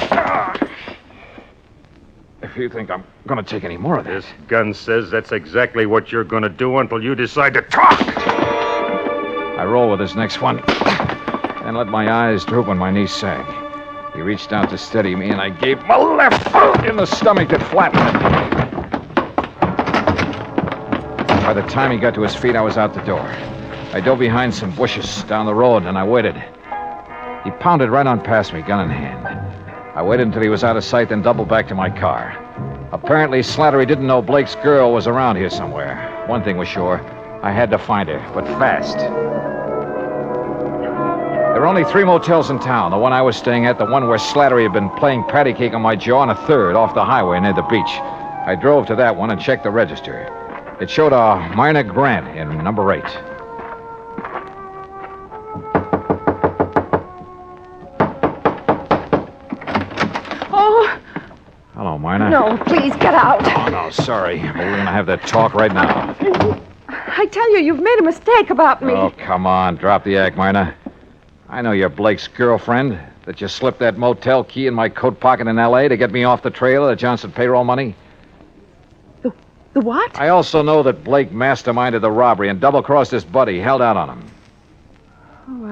if you think I'm going to take any more of this. This gun says that's exactly what you're going to do until you decide to talk. I roll with this next one and let my eyes droop when my knees sag. He reached out to steady me, and I gave him a left hook in the stomach that flattened him. By the time he got to his feet, I was out the door. I dove behind some bushes down the road, and I waited. He pounded right on past me, gun in hand. I waited until he was out of sight, then doubled back to my car. Apparently, Slattery didn't know Blake's girl was around here somewhere. One thing was sure. I had to find her, but fast. There were only 3 motels in town. The one I was staying at, the one where Slattery had been playing patty cake on my jaw, and a third off the highway near the beach. I drove to that one and checked the register. It showed a Myrna Grant in number 8. Oh, Hello, Myrna. no, please get out. Oh, no, sorry. But we're going to have that talk right now. I tell you, you've made a mistake about me. Oh, come on. Drop the act, Myrna. I know you're Blake's girlfriend, that you slipped that motel key in my coat pocket in L.A. to get me off the trail of the Johnson payroll money. The what? I also know that Blake masterminded the robbery and double-crossed his buddy, held out on him. Oh,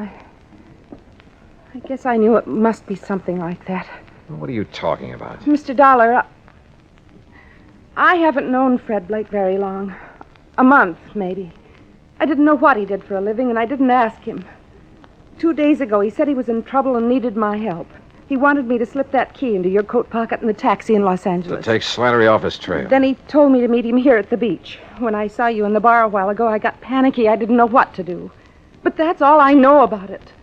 I guess I knew it must be something like that. What are you talking about? Mr. Dollar, I haven't known Fred Blake very long. A month, maybe. I didn't know what he did for a living, and I didn't ask him. 2 days ago, he said he was in trouble and needed my help. He wanted me to slip that key into your coat pocket in the taxi in Los Angeles. To take Slattery off his trail. Then he told me to meet him here at the beach. When I saw you in the bar a while ago, I got panicky. I didn't know what to do. But that's all I know about it.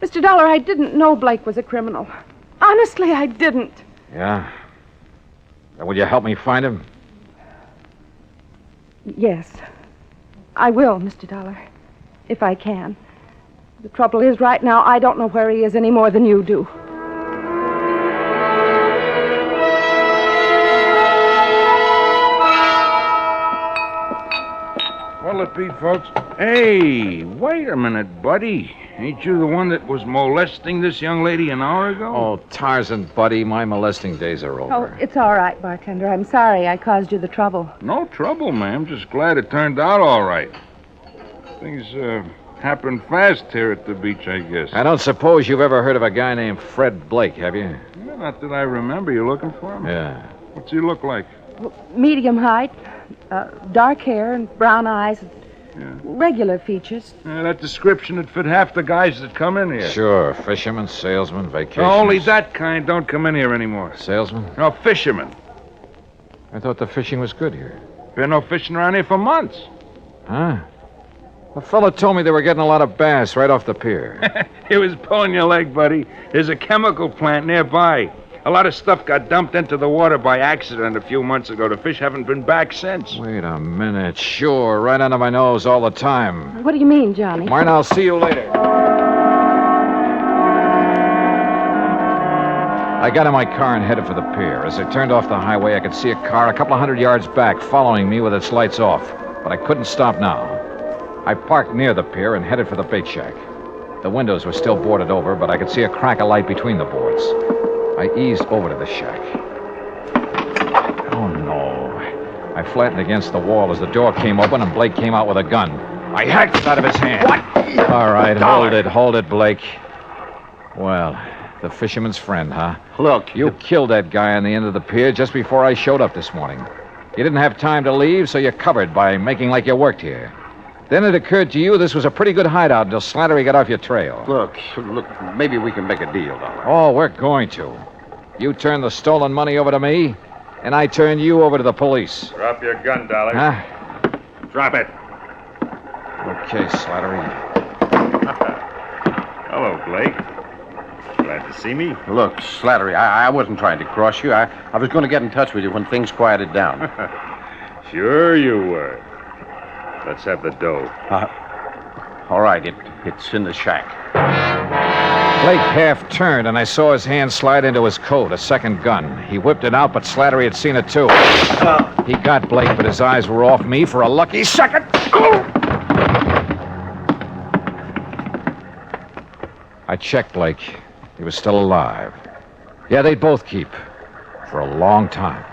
Mr. Dollar, I didn't know Blake was a criminal. Honestly, I didn't. Yeah? Now, will you help me find him? Yes, I will, Mr. Dollar, if I can. The trouble is, right now, I don't know where he is any more than you do. What'll it be, folks? Hey, wait a minute, buddy. Ain't you the one that was molesting this young lady an hour ago? Oh, Tarzan, buddy, my molesting days are over. Oh, it's all right, bartender. I'm sorry I caused you the trouble. No trouble, ma'am. Just glad it turned out all right. Things happen fast here at the beach, I guess. I don't suppose you've ever heard of a guy named Fred Blake, have you? Well, not that I remember. You looking for him? Yeah. What's he look like? Medium height, dark hair and brown eyes, regular features. That description would fit half the guys that come in here. Sure, fisherman, salesman, vacation. Only that kind don't come in here anymore. Salesman? No, fishermen. I thought the fishing was good here. Been no fishing around here for months. Huh? A fellow told me they were getting a lot of bass right off the pier. He was pulling your leg, buddy. There's a chemical plant nearby. A lot of stuff got dumped into the water by accident a few months ago. The fish haven't been back since. Wait a minute. Sure, right under my nose all the time. What do you mean, Johnny? Mine, I'll see you later. I got in my car and headed for the pier. As I turned off the highway, I could see a car a couple of 100 yards back following me with its lights off. But I couldn't stop now. I parked near the pier and headed for the bait shack. The windows were still boarded over, but I could see a crack of light between the boards. I eased over to the shack. Oh, no. I flattened against the wall as the door came open and Blake came out with a gun. I hacked it out of his hand. What? All right, hold it, Blake. Well, the fisherman's friend, huh? Look. You killed that guy on the end of the pier just before I showed up this morning. You didn't have time to leave, so you covered by making like you worked here. Then it occurred to you this was a pretty good hideout until Slattery got off your trail. Look, maybe we can make a deal, Dollar. Oh, we're going to. You turn the stolen money over to me, and I turn you over to the police. Drop your gun, Dollar. Huh? Drop it. Okay, Slattery. Hello, Blake. Glad to see me. Look, Slattery, I wasn't trying to cross you. I was going to get in touch with you when things quieted down. Sure you were. Let's have the dough. All right, it's in the shack. Blake half turned, and I saw his hand slide into his coat, a second gun. He whipped it out, but Slattery had seen it too. He got Blake, but his eyes were off me for a lucky second. I checked Blake. He was still alive. Yeah, they'd both keep. for a long time.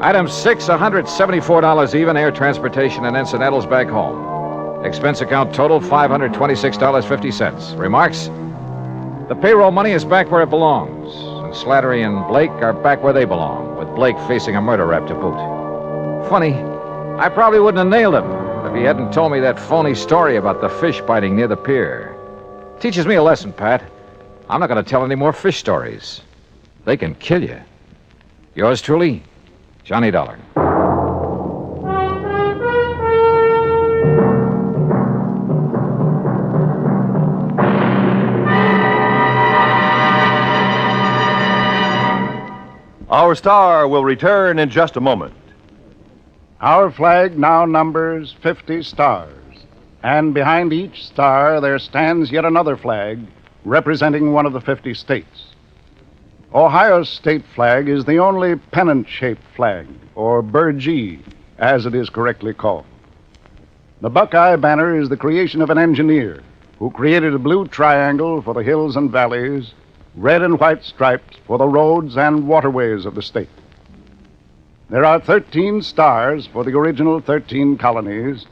Item 6, $174 even, air transportation and incidentals back home. Expense account total, $526.50. Remarks? The payroll money is back where it belongs, and Slattery and Blake are back where they belong, with Blake facing a murder rap to boot. Funny, I probably wouldn't have nailed him if he hadn't told me that phony story about the fish biting near the pier. Teaches me a lesson, Pat. I'm not going to tell any more fish stories. They can kill you. Yours truly, Johnny Dollar. Our star will return in just a moment. Our flag now numbers 50 stars, and behind each star there stands yet another flag representing one of the 50 states. Ohio's state flag is the only pennant-shaped flag, or burgee, as it is correctly called. The Buckeye banner is the creation of an engineer who created a blue triangle for the hills and valleys, red and white stripes for the roads and waterways of the state. There are 13 stars for the original 13 colonies,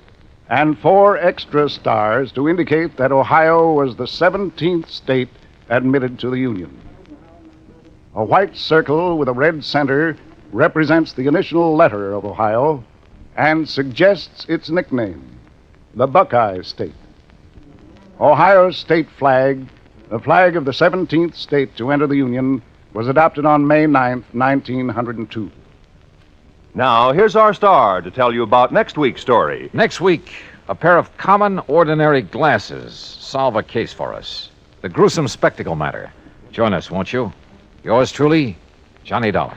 and 4 extra stars to indicate that Ohio was the 17th state admitted to the Union. A white circle with a red center represents the initial letter of Ohio and suggests its nickname, the Buckeye State. Ohio's state flag, the flag of the 17th state to enter the Union, was adopted on May 9th, 1902. Now, here's our star to tell you about next week's story. Next week, a pair of common, ordinary glasses solve a case for us. The gruesome spectacle matter. Join us, won't you? Yours truly, Johnny Dollar.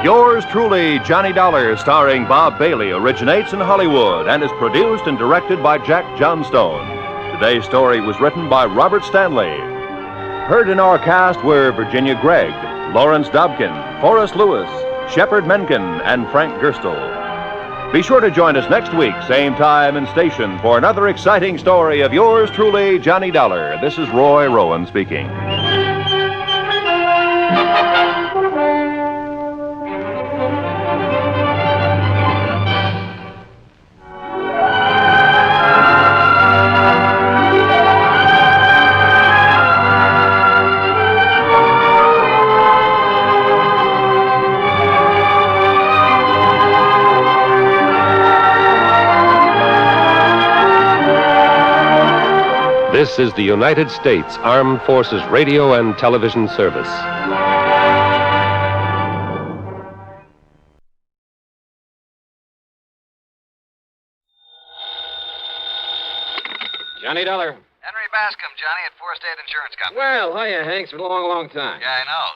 Yours truly, Johnny Dollar, starring Bob Bailey, originates in Hollywood and is produced and directed by Jack Johnstone. Today's story was written by Robert Stanley. Heard in our cast were Virginia Gregg, Lawrence Dobkin, Forrest Lewis, Shepard Menken, and Frank Gerstle. Be sure to join us next week, same time and station, for another exciting story of yours truly, Johnny Dollar. This is Roy Rowan speaking. This is the United States Armed Forces Radio and Television Service. Johnny Dollar. Henry Bascom, Johnny, at Four State Insurance Company. Well, hiya, Hank. It's been a long, long time. Yeah, I know.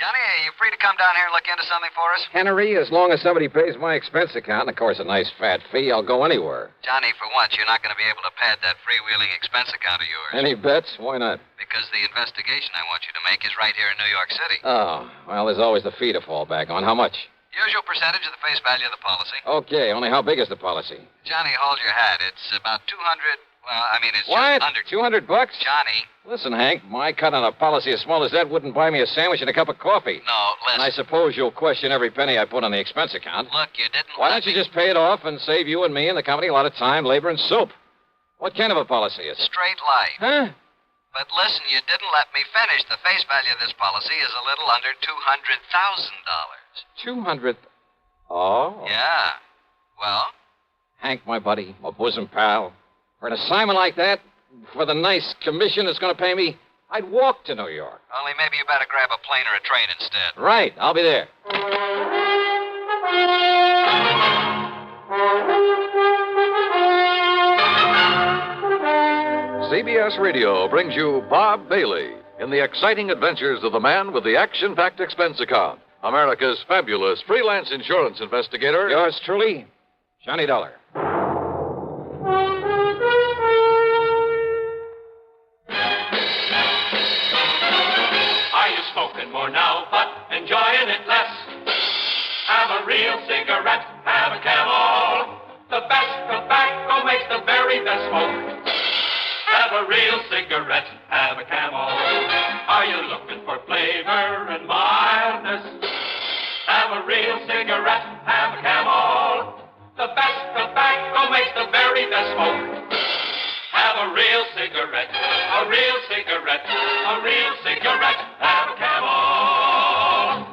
Johnny, are you free to come down here and look into something for us? Henry, as long as somebody pays my expense account, and of course a nice fat fee, I'll go anywhere. Johnny, for once, you're not going to be able to pad that freewheeling expense account of yours. Any bets? Why not? Because the investigation I want you to make is right here in New York City. Oh, well, there's always the fee to fall back on. How much? Usual percentage of the face value of the policy. Okay, only how big is the policy? Johnny, hold your hat. It's about 200... Well, I mean, it's What? just under... $200? Johnny. Listen, Hank, my cut on a policy as small as that wouldn't buy me a sandwich and a cup of coffee. No, listen. And I suppose you'll question every penny I put on the expense account. Look, you didn't Why let don't you me- just pay it off and save you and me and the company a lot of time, labor, and soap? What kind of a policy is it? Straight life. Huh? But listen, you didn't let me finish. The face value of this policy is a little under $200,000. 200. Oh? Yeah. Well? Hank, my buddy, my bosom pal, for an assignment like that, for the nice commission it's going to pay me, I'd walk to New York. Only maybe you better grab a plane or a train instead. Right, I'll be there. CBS Radio brings you Bob Bailey in the exciting adventures of the man with the action-packed expense account, America's fabulous freelance insurance investigator. Yours truly, Johnny Dollar. Are you smoking more now, but enjoying it less? Have a real cigarette, have a Camel. The The best tobacco makes the very best smoke. Have a real cigarette, have a Camel. Are you looking for flavor and mildness? Have a real cigarette, have a Camel. The best tobacco makes the very best smoke. Have a real cigarette, a real cigarette, a real cigarette, have a Camel.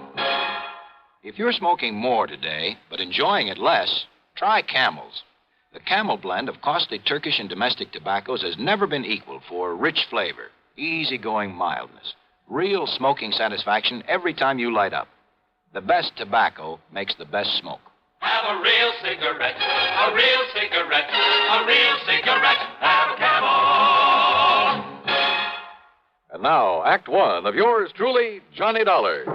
If you're smoking more today, but enjoying it less, try Camels. The Camel blend of costly Turkish and domestic tobaccos has never been equaled for rich flavor, easygoing mildness, real smoking satisfaction every time you light up. The best tobacco makes the best smoke. Have a real cigarette, a real cigarette, a real cigarette, have a Camel. And now, Act One of yours truly, Johnny Dollar.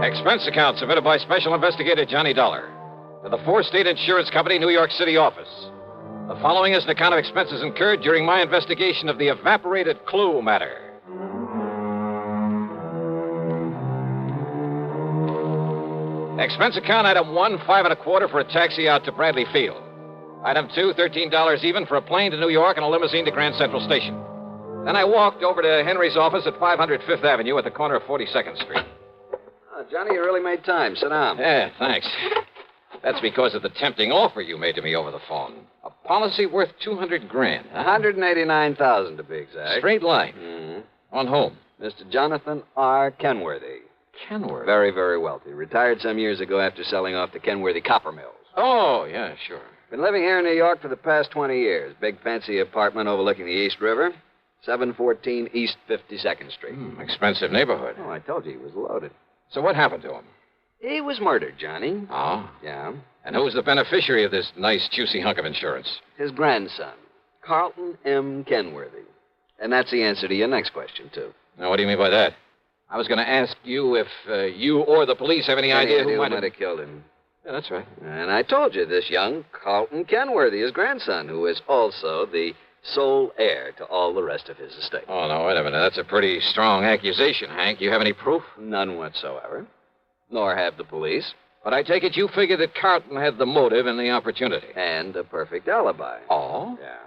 Expense account submitted by Special Investigator Johnny Dollar to the Four-State Insurance Company, New York City office. The following is an account of expenses incurred during my investigation of the evaporated clue matter. Expense account item 1, $5.25 for a taxi out to Bradley Field. Item 2, $13 even for a plane to New York and a limousine to Grand Central Station. Then I walked over to Henry's office at 500 Fifth Avenue at the corner of 42nd Street. Johnny, you really made time. Sit down. Yeah, thanks. That's because of the tempting offer you made to me over the phone. A policy worth $200,000. $189,000 to be exact. Straight line. Mm-hmm. On whom? Mr. Jonathan R. Kenworthy. Kenworthy? Very, very wealthy. Retired some years ago after selling off the Kenworthy copper mills. Oh, yeah, sure. Been living here in New York for the past 20 years. Big fancy apartment overlooking the East River. 714 East 52nd Street. Expensive neighborhood. Oh, I told you he was loaded. So what happened to him? He was murdered, Johnny. Oh? Yeah. And who was the beneficiary of this nice, juicy hunk of insurance? His grandson, Carlton M. Kenworthy. And that's the answer to your next question, too. Now, what do you mean by that? I was going to ask you if you or the police have any idea who might have killed him. Yeah, that's right. And I told you, this young Carlton Kenworthy, his grandson, who is also the sole heir to all the rest of his estate. Oh, no, wait a minute. That's a pretty strong accusation, Hank. You have any proof? None whatsoever. Nor have the police. But I take it you figure that Carlton had the motive and the opportunity. And a perfect alibi. Oh? Yeah.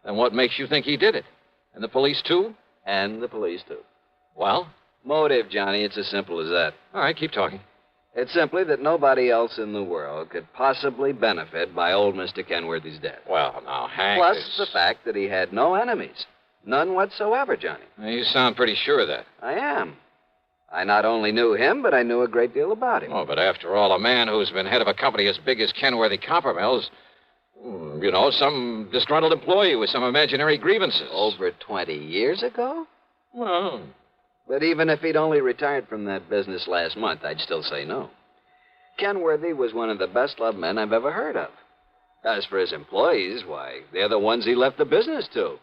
Then what makes you think he did it? And the police, too? And the police, too. Well? Motive, Johnny. It's as simple as that. All right, keep talking. It's simply that nobody else in the world could possibly benefit by old Mr. Kenworthy's death. Well, now, Hank... Plus the fact that he had no enemies. None whatsoever, Johnny. You sound pretty sure of that. I am. I not only knew him, but I knew a great deal about him. Oh, but after all, a man who's been head of a company as big as Kenworthy Copper Mills, you know, some disgruntled employee with some imaginary grievances. Over 20 years ago? Well... But even if he'd only retired from that business last month, I'd still say no. Kenworthy was one of the best-loved men I've ever heard of. As for his employees, why, they're the ones he left the business to.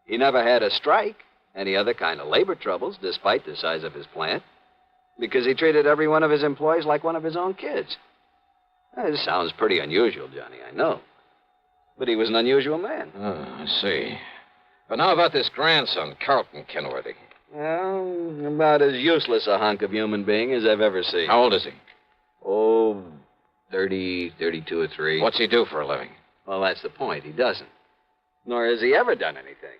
He never had a strike, any other kind of labor troubles, despite the size of his plant, because he treated every one of his employees like one of his own kids. This sounds pretty unusual, Johnny, I know. But he was an unusual man. Oh, I see. But now about this grandson, Carlton Kenworthy. Well, about as useless a hunk of human being as I've ever seen. How old is he? Oh, 30, 32 or 3. What's he do for a living? Well, that's the point. He doesn't. Nor has he ever done anything.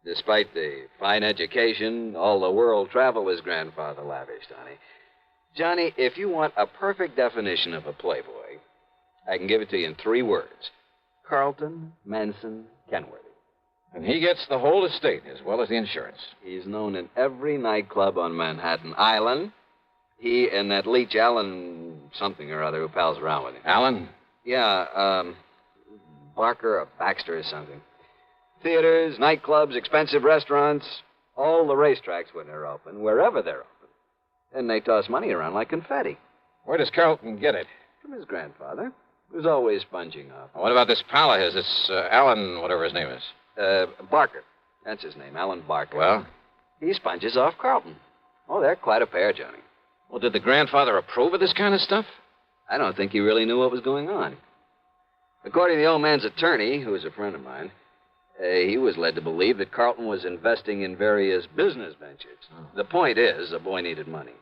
Despite the fine education, all the world travel his grandfather lavished on him. Johnny, if you want a perfect definition of a playboy, I can give it to you in 3 words. Carlton Manson Kenworthy. And he gets the whole estate as well as the insurance. He's known in every nightclub on Manhattan Island. He and that Leach Allen something or other who pals around with him. Allen? Yeah, Barker or Baxter or something. Theaters, nightclubs, expensive restaurants, all the racetracks when they're open, wherever they're open. And they toss money around like confetti. Where does Carlton get it? From his grandfather, who's always sponging off. What about this pal of his? It's Allen, whatever his name is. Barker. That's his name, Alan Barker. Well? He sponges off Carlton. Oh, they're quite a pair, Johnny. Well, did the grandfather approve of this kind of stuff? I don't think he really knew what was going on. According to the old man's attorney, who is a friend of mine, he was led to believe that Carlton was investing in various business ventures. The point is, the boy needed money.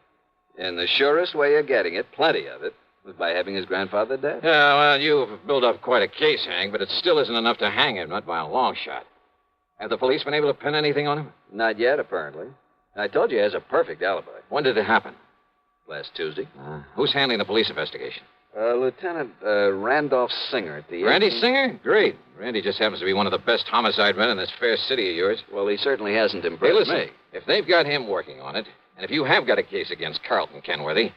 And the surest way of getting it, plenty of it, was by having his grandfather dead. Yeah, well, you've built up quite a case, Hank, but it still isn't enough to hang him, not by a long shot. Have the police been able to pin anything on him? Not yet, apparently. I told you he has a perfect alibi. When did it happen? Last Tuesday. Who's handling the police investigation? Lieutenant Randolph Singer at the... Randy Singer? Great. Randy just happens to be one of the best homicide men in this fair city of yours. Well, he certainly hasn't Hey, impressed listen, me. if they've got him working on it, and if you have got a case against Carlton Kenworthy,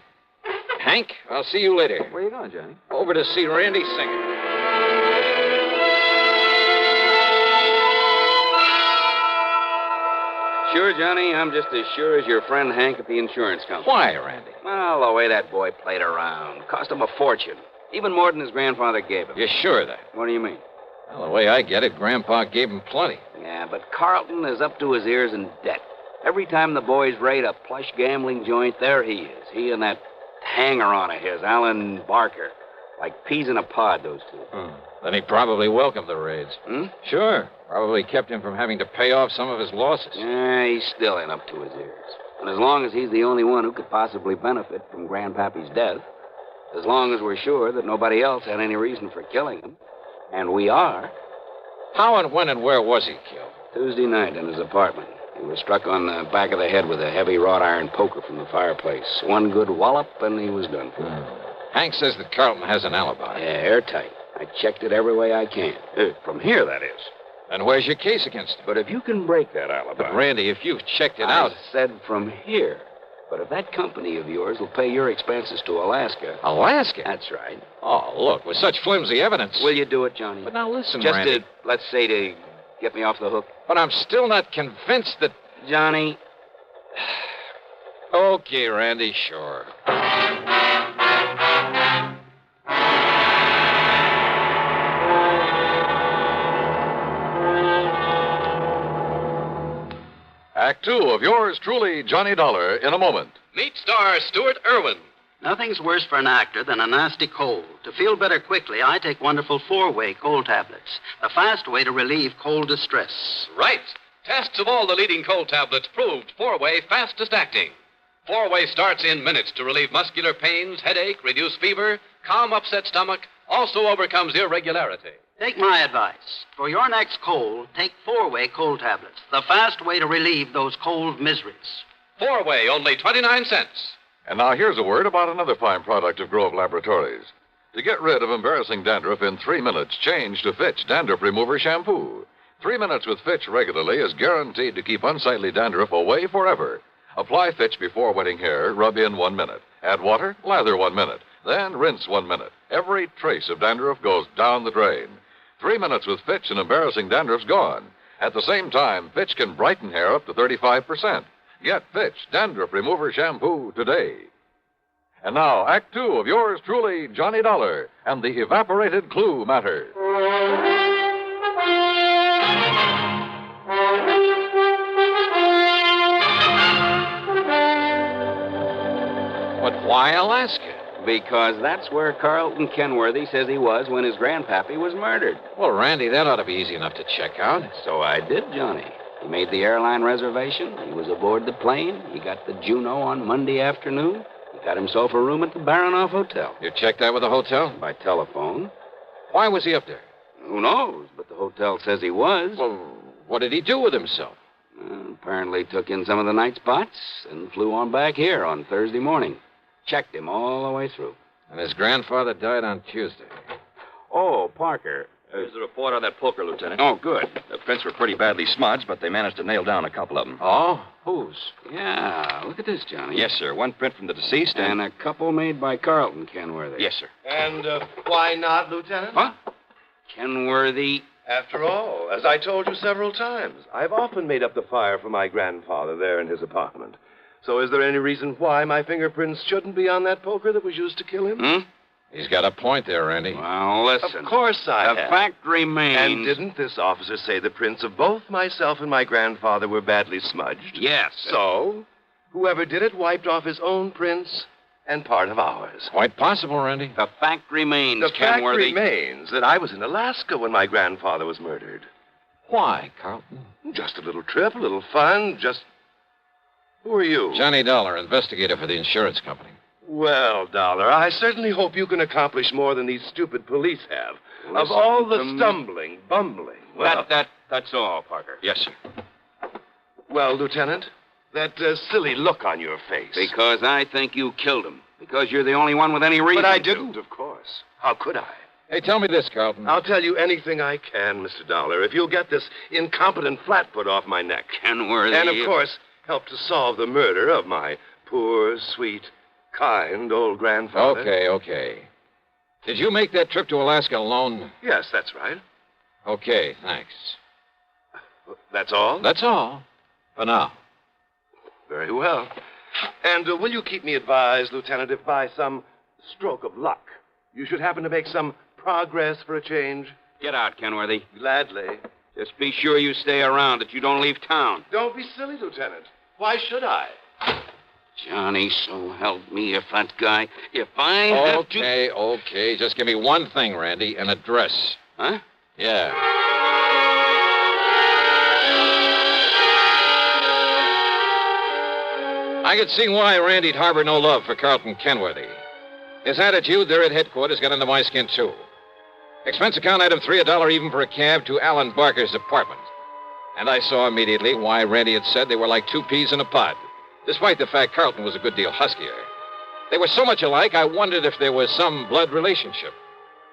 Hank, I'll see you later. Where are you going, Johnny? Over to see Randy Singer. Sure, Johnny, I'm just as sure as your friend Hank at the insurance company. Why, Randy? Well, the way that boy played around. Cost him a fortune. Even more than his grandfather gave him. You're sure of that? What do you mean? Well, the way I get it, Grandpa gave him plenty. Yeah, but Carlton is up to his ears in debt. Every time the boys raid a plush gambling joint, there he is. He and that hanger-on of his, Alan Barker. Like peas in a pod, those two. Then he probably welcomed the raids. Sure. Probably kept him from having to pay off some of his losses. Yeah, he's still in up to his ears. And as long as he's the only one who could possibly benefit from Grandpappy's death, as long as we're sure that nobody else had any reason for killing him, and we are... How and when and where was he killed? Tuesday night in his apartment. He was struck on the back of the head with a heavy wrought iron poker from the fireplace. One good wallop, and he was done for. Hank says that Carlton has an alibi. Yeah, airtight. I checked it every way I can. From here, that is. And where's your case against him? But if you can break that alibi... But, Randy, if you've checked it I out... said from here. But if that company of yours will pay your expenses to Alaska... Alaska? That's right. Oh, look, with such flimsy evidence... Will you do it, Johnny? But now listen, Just Randy... to, let's say, to get me off the hook. But I'm still not convinced that... Johnny... Okay, Randy, sure. Act two of yours truly, Johnny Dollar, in a moment. Meet star Stuart Irwin. Nothing's worse for an actor than a nasty cold. To feel better quickly, I take wonderful four-way cold tablets. The fast way to relieve cold distress. Right. Tests of all the leading cold tablets proved four-way fastest acting. Four-way starts in minutes to relieve muscular pains, headache, reduce fever, calm upset stomach, also overcomes irregularity. Take my advice. For your next cold, take four-way cold tablets. The fast way to relieve those cold miseries. Four-way, only 29 cents. And now here's a word about another fine product of Grove Laboratories. To get rid of embarrassing dandruff in 3 minutes, change to Fitch Dandruff Remover Shampoo. 3 minutes with Fitch regularly is guaranteed to keep unsightly dandruff away forever. Apply Fitch before wetting hair, rub in 1 minute. Add water, lather 1 minute. Then rinse 1 minute. Every trace of dandruff goes down the drain. 3 minutes with Fitch and embarrassing dandruff's gone. At the same time, Fitch can brighten hair up to 35%. Get Fitch Dandruff Remover Shampoo today. And now, Act Two of yours truly, Johnny Dollar, and the evaporated clue matter. But why Alaska? Because that's where Carlton Kenworthy says he was when his grandpappy was murdered. Well, Randy, that ought to be easy enough to check out. So I did, Johnny. He made the airline reservation. He was aboard the plane. He got the Juneau on Monday afternoon. He got himself a room at the Baronoff Hotel. You checked that with the hotel? By telephone. Why was he up there? Who knows? But the hotel says he was. Well, what did he do with himself? Apparently took in some of the night spots and flew on back here on Thursday morning. Checked him all the way through. And his grandfather died on Tuesday. Oh, Parker. Here's the report on that poker, Lieutenant. Oh, good. The prints were pretty badly smudged, but they managed to nail down a couple of them. Oh? Whose? Yeah, look at this, Johnny. Yes, sir. One print from the deceased and a couple made by Carlton Kenworthy. Yes, sir. And why not, Lieutenant? What? Kenworthy. After all, as I told you several times, I've often made up the fire for my grandfather there in his apartment. So is there any reason why my fingerprints shouldn't be on that poker that was used to kill him? He's got a point there, Randy. Well, listen. Of course I have. The fact remains... And didn't this officer say the prints of both myself and my grandfather were badly smudged? Yes. So, whoever did it wiped off his own prints and part of ours. Quite possible, Randy. The fact remains, The fact Kenworthy. remains that I was in Alaska when my grandfather was murdered. Why, Carlton? Just a little trip, a little fun, just... Who are you? Johnny Dollar, investigator for the insurance company. Well, Dollar, I certainly hope you can accomplish more than these stupid police have. Of Listen all the to me. stumbling, bumbling... Well, That's all, Parker. Yes, sir. well, Lieutenant, that silly look on your face. Because I think you killed him. Because you're the only one with any reason But I to. didn't, of course. How could I? Hey, tell me this, Carlton. I'll tell you anything I can, Mr. Dollar, if you'll get this incompetent flatfoot off my neck. Kenworthy. And, of course, help to solve the murder of my poor, sweet, kind old grandfather. Okay. Did you make that trip to Alaska alone? Yes, that's right. Okay, thanks. That's all? That's all. For now. Very well. And will you keep me advised, Lieutenant, if by some stroke of luck you should happen to make some progress for a change? Get out, Kenworthy. Gladly. Just be sure you stay around, that you don't leave town. Don't be silly, Lieutenant. Why should I? Johnny, so help me if that guy... If I have to... Okay. Just give me one thing, Randy. An address. Huh? Yeah. I could see why Randy'd harbor no love for Carlton Kenworthy. His attitude there at headquarters got under my skin, too. Expense account item 3, $1 even for a cab to Alan Barker's apartment. And I saw immediately why Randy had said they were like two peas in a pod, despite the fact Carlton was a good deal huskier. They were so much alike, I wondered if there was some blood relationship.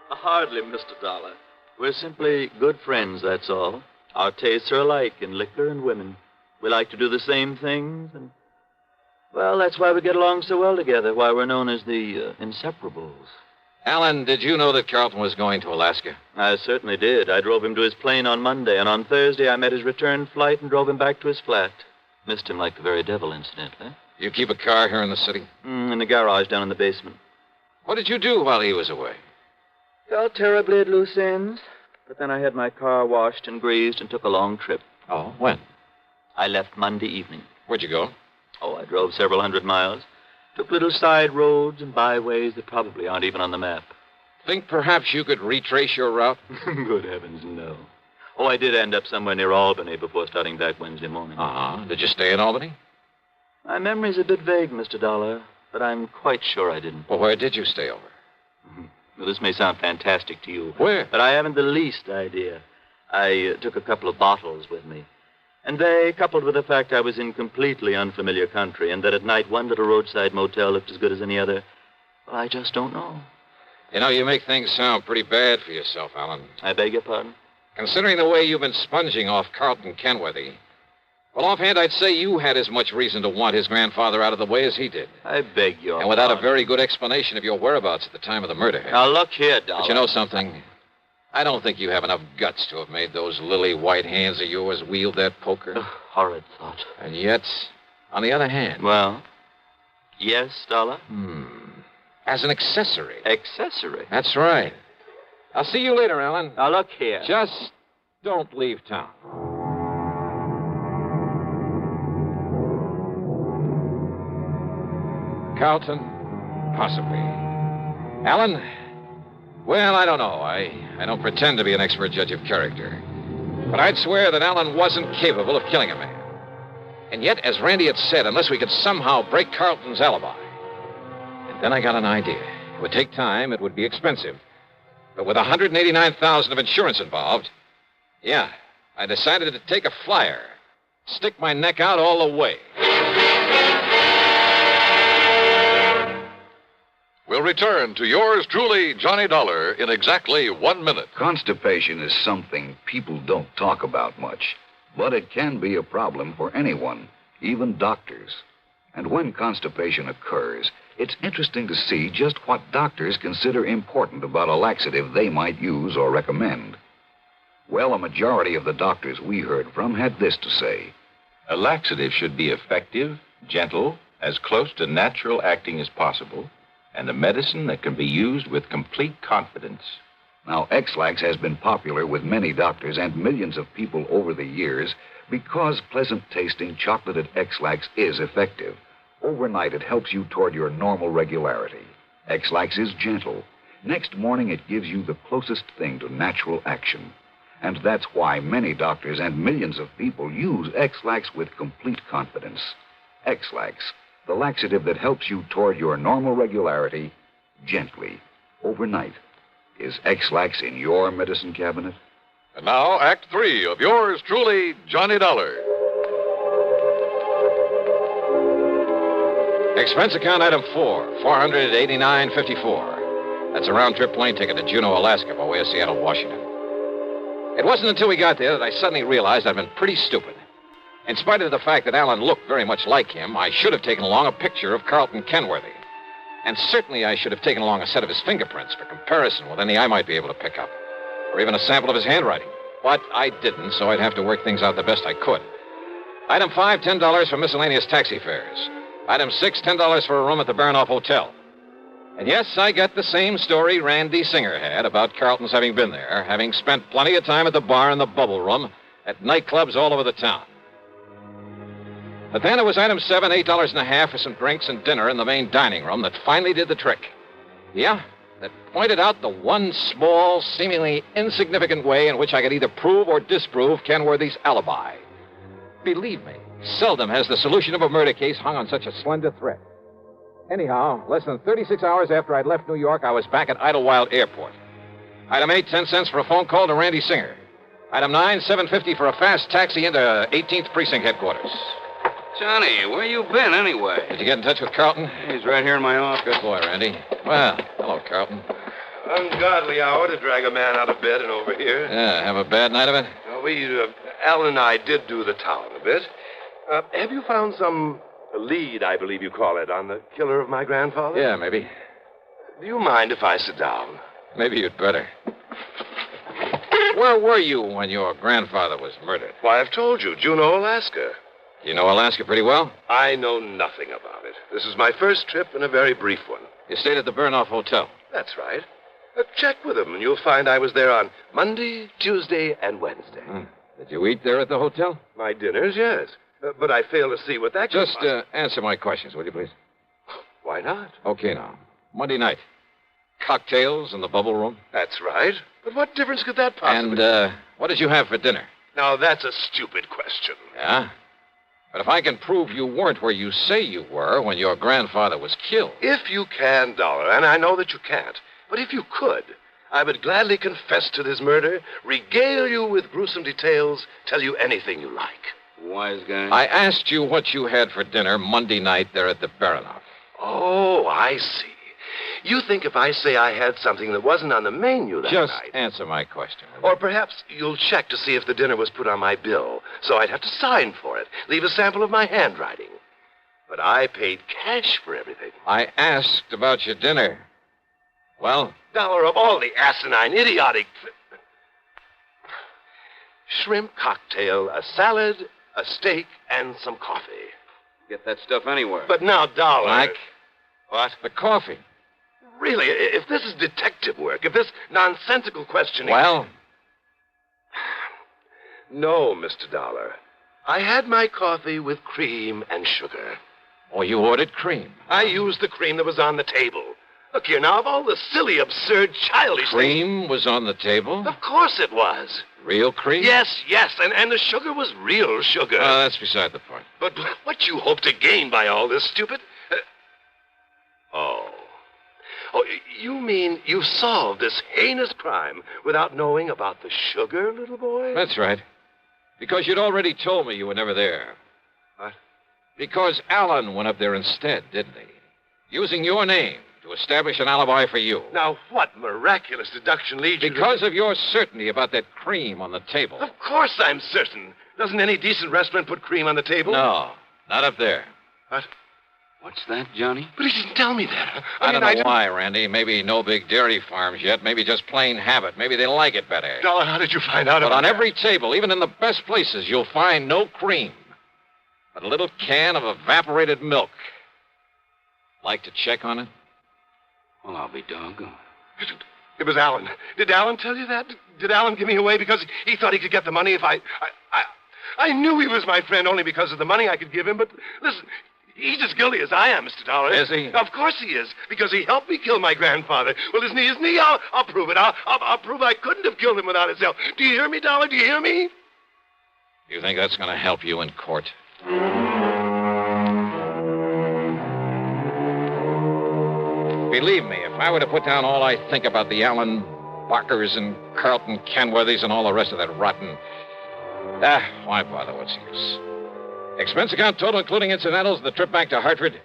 Hardly, Mr. Dollar. We're simply good friends, that's all. Our tastes are alike in liquor and women. We like to do the same things, and... well, that's why we get along so well together, why we're known as the Inseparables. Alan, did you know that Carlton was going to Alaska? I certainly did. I drove him to his plane on Monday, and on Thursday I met his return flight and drove him back to his flat. Missed him like the very devil, incidentally. You keep a car here in the city? In the garage down in the basement. What did you do while he was away? Felt terribly at loose ends, but then I had my car washed and greased and took a long trip. Oh, when? I left Monday evening. Where'd you go? Oh, I drove several hundred miles. Took little side roads and byways that probably aren't even on the map. Think perhaps you could retrace your route? Good heavens, no. Oh, I did end up somewhere near Albany before starting back Wednesday morning. Uh-huh. Did you stay in Albany? My memory's a bit vague, Mr. Dollar, but I'm quite sure I didn't. Well, where did you stay over? Well, this may sound fantastic to you. Where? But I haven't the least idea. I took a couple of bottles with me. And they, coupled with the fact I was in completely unfamiliar country and that at night one little roadside motel looked as good as any other, well, I just don't know. You know, you make things sound pretty bad for yourself, Alan. I beg your pardon? Considering the way you've been sponging off Carlton Kenworthy, well, offhand, I'd say you had as much reason to want his grandfather out of the way as he did. I beg your And without pardon. a very good explanation of your whereabouts at the time of the murder. Now, look here, Dollar. But you know something? I don't think you have enough guts to have made those lily white hands of yours wield that poker. Horrid thought. And yet, on the other hand... Well, yes, Dollar? As an accessory. Accessory? That's right. I'll see you later, Alan. Now, look here. Just don't leave town. Carlton? Possibly. Alan? Well, I don't know. I don't pretend to be an expert judge of character. But I'd swear that Alan wasn't capable of killing a man. And yet, as Randy had said, unless we could somehow break Carlton's alibi. And then I got an idea. It would take time. It would be expensive. But with $189,000 of insurance involved, yeah, I decided to take a flyer. Stick my neck out all the way. We'll return to yours truly, Johnny Dollar, in exactly 1 minute. Constipation is something people don't talk about much, but it can be a problem for anyone, even doctors. And when constipation occurs, it's interesting to see just what doctors consider important about a laxative they might use or recommend. Well, a majority of the doctors we heard from had this to say. A laxative should be effective, gentle, as close to natural acting as possible, and a medicine that can be used with complete confidence. Now, X-Lax has been popular with many doctors and millions of people over the years because pleasant-tasting chocolated X-Lax is effective. Overnight, it helps you toward your normal regularity. X-Lax is gentle. Next morning, it gives you the closest thing to natural action. And that's why many doctors and millions of people use X-Lax with complete confidence. X-Lax, the laxative that helps you toward your normal regularity gently, overnight. Is X-Lax in your medicine cabinet? And now, Act 3 of yours truly, Johnny Dollar. Expense account item 4, $489.54. That's a round-trip plane ticket to Juneau, Alaska, by way of Seattle, Washington. It wasn't until we got there that I suddenly realized I'd been pretty stupid. In spite of the fact that Alan looked very much like him, I should have taken along a picture of Carlton Kenworthy. And certainly I should have taken along a set of his fingerprints for comparison with any I might be able to pick up, or even a sample of his handwriting. But I didn't, so I'd have to work things out the best I could. Item 5, $10 for miscellaneous taxi fares. Item 6, $10 for a room at the Baranoff Hotel. And yes, I got the same story Randy Singer had about Carlton's having been there, having spent plenty of time at the bar and the bubble room, at nightclubs all over the town. But then it was item 7, $8.50 for some drinks and dinner in the main dining room that finally did the trick. Yeah, that pointed out the one small, seemingly insignificant way in which I could either prove or disprove Kenworthy's alibi. Believe me, seldom has the solution of a murder case hung on such a slender thread. Anyhow, less than 36 hours after I'd left New York, I was back at Idlewild Airport. Item 8, 10 cents for a phone call to Randy Singer. Item 9, $7.50 for a fast taxi into 18th Precinct headquarters. Johnny, where you been anyway? Did you get in touch with Carlton? He's right here in my office. Good boy, Randy. Well, hello, Carlton. Ungodly hour to drag a man out of bed and over here. Yeah, have a bad night of it? Alan and I did do the town a bit. Have you found some lead, I believe you call it, on the killer of my grandfather? Yeah, maybe. Do you mind if I sit down? Maybe you'd better. Where were you when your grandfather was murdered? Why, I've told you, Juneau, Alaska. You know Alaska pretty well? I know nothing about it. This is my first trip and a very brief one. You stayed at the Baranoff Hotel? That's right. Check with him, and you'll find I was there on Monday, Tuesday, and Wednesday. Did you eat there at the hotel? My dinners, yes. But I fail to see what that could Just answer my questions, will you, please? Why not? Okay, now. Monday night. Cocktails in the bubble room? That's right. But what difference could that possibly... And what did you have for dinner? Now, that's a stupid question. Yeah? But if I can prove you weren't where you say you were when your grandfather was killed... If you can, Dollar, and I know that you can't, but if you could, I would gladly confess to this murder, regale you with gruesome details, tell you anything you like. Wise guy. I asked you what you had for dinner Monday night there at the Baranoff. Oh, I see. You think if I say I had something that wasn't on the menu that Just night... answer my question. Or perhaps you'll check to see if the dinner was put on my bill, so I'd have to sign for it, leave a sample of my handwriting. But I paid cash for everything. I asked about your dinner. Well? Dollar, of all the asinine, idiotic... Shrimp cocktail, a salad, a steak, and some coffee. Get that stuff anywhere. But now, Dollar... Mike? What? The coffee. Really, if this is detective work, if this nonsensical questioning... Well? No, Mr. Dollar. I had my coffee with cream and sugar. Oh, you ordered cream? I used the cream that was on the table. Look here, now, of all the silly, absurd, childish Cream was on the table? Of course it was. Real cream? Yes, and the sugar was real sugar. That's beside the point. But what you hope to gain by all this, stupid... Oh, you mean you solved this heinous crime without knowing about the sugar, little boy? That's right. Because you'd already told me you were never there. What? Because Alan went up there instead, didn't he? Using your name to establish an alibi for you. Now, what miraculous deduction leads you to... Because of your certainty about that cream on the table. Of course I'm certain. Doesn't any decent restaurant put cream on the table? No, not up there. What? What's that, Johnny? But he didn't tell me that. I don't know why, Randy. Maybe no big dairy farms yet. Maybe just plain habit. Maybe they like it better. Dollar, how did you find out But about on that? every table, even in the best places, you'll find no cream. But a little can of evaporated milk. Like to check on it? Well, I'll be doggone. It was Alan. Did Alan tell you that? Did Alan give me away because he thought he could get the money if I knew he was my friend only because of the money I could give him, but listen, He's as guilty as I am, Mr. Dollar. Is he? Of course he is, because he helped me kill my grandfather. Well, isn't he? I'll prove it. I'll prove I couldn't have killed him without his help. Do you hear me, Dollar? Do you hear me? You think that's going to help you in court? Believe me, if I were to put down all I think about the Alan Barkers and Carlton Kenworthys and all the rest of that rotten... why bother? What's the use? Expense account total, including incidentals, the trip back to Hartford,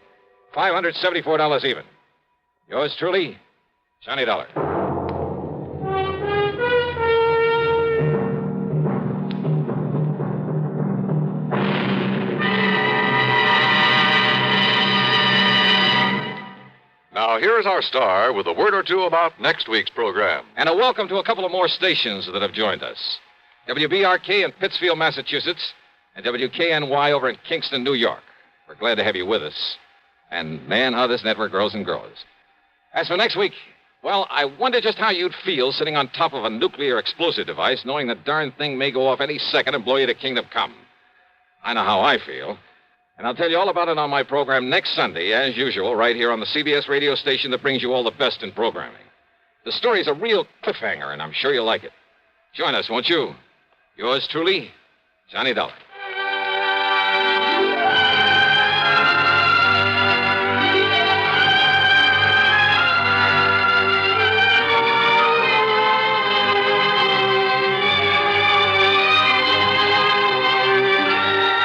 $574 even. Yours truly, Johnny Dollar. Now, here's our star with a word or two about next week's program. And a welcome to a couple of more stations that have joined us. WBRK in Pittsfield, Massachusetts, and WKNY over in Kingston, New York. We're glad to have you with us. And, man, how this network grows and grows. As for next week, well, I wonder just how you'd feel sitting on top of a nuclear explosive device, knowing the darn thing may go off any second and blow you to kingdom come. I know how I feel. And I'll tell you all about it on my program next Sunday, as usual, right here on the CBS radio station that brings you all the best in programming. The story's a real cliffhanger, and I'm sure you'll like it. Join us, won't you? Yours truly, Johnny Dollar.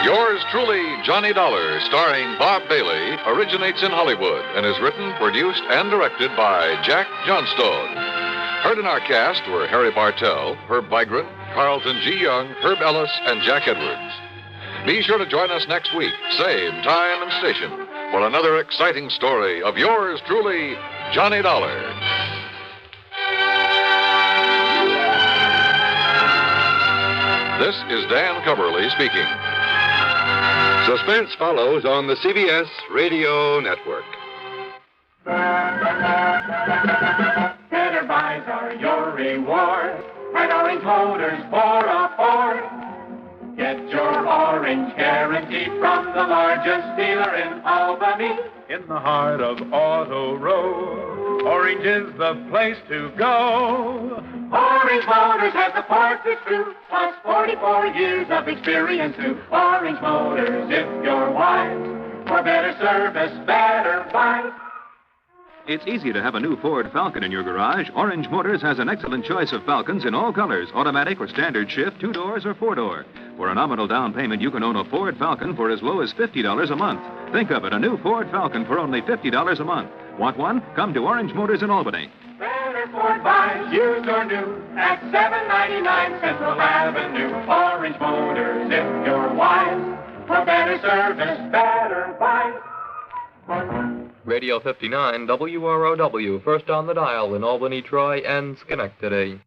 Yours truly, Johnny Dollar, starring Bob Bailey, originates in Hollywood and is written, produced, and directed by Jack Johnstone. Heard in our cast were Harry Bartell, Herb Vigran, Carlton G. Young, Herb Ellis, and Jack Edwards. Be sure to join us next week, same time and station, for another exciting story of yours truly, Johnny Dollar. This is Dan Cumberly speaking. Suspense follows on the CBS Radio Network. Better buys are your reward. At Orange Motors for a Ford. Get your orange guarantee from the largest dealer in Albany. In the heart of Auto Row, Orange is the place to go. Orange Motors has the parts that's true, plus 44 years of experience too. Orange Motors, if you're wise, for better service, better buy. It's easy to have a new Ford Falcon in your garage. Orange Motors has an excellent choice of Falcons in all colors, automatic or standard shift, 2-doors or 4-door. For a nominal down payment, you can own a Ford Falcon for as low as $50 a month. Think of it, a new Ford Falcon for only $50 a month. Want one? Come to Orange Motors in Albany. Better Ford buys, used or new, at $7.99 Central Avenue. Orange Motors, if you're wise, for better service, better buy. Radio 59 WROW, first on the dial in Albany, Troy, and Schenectady.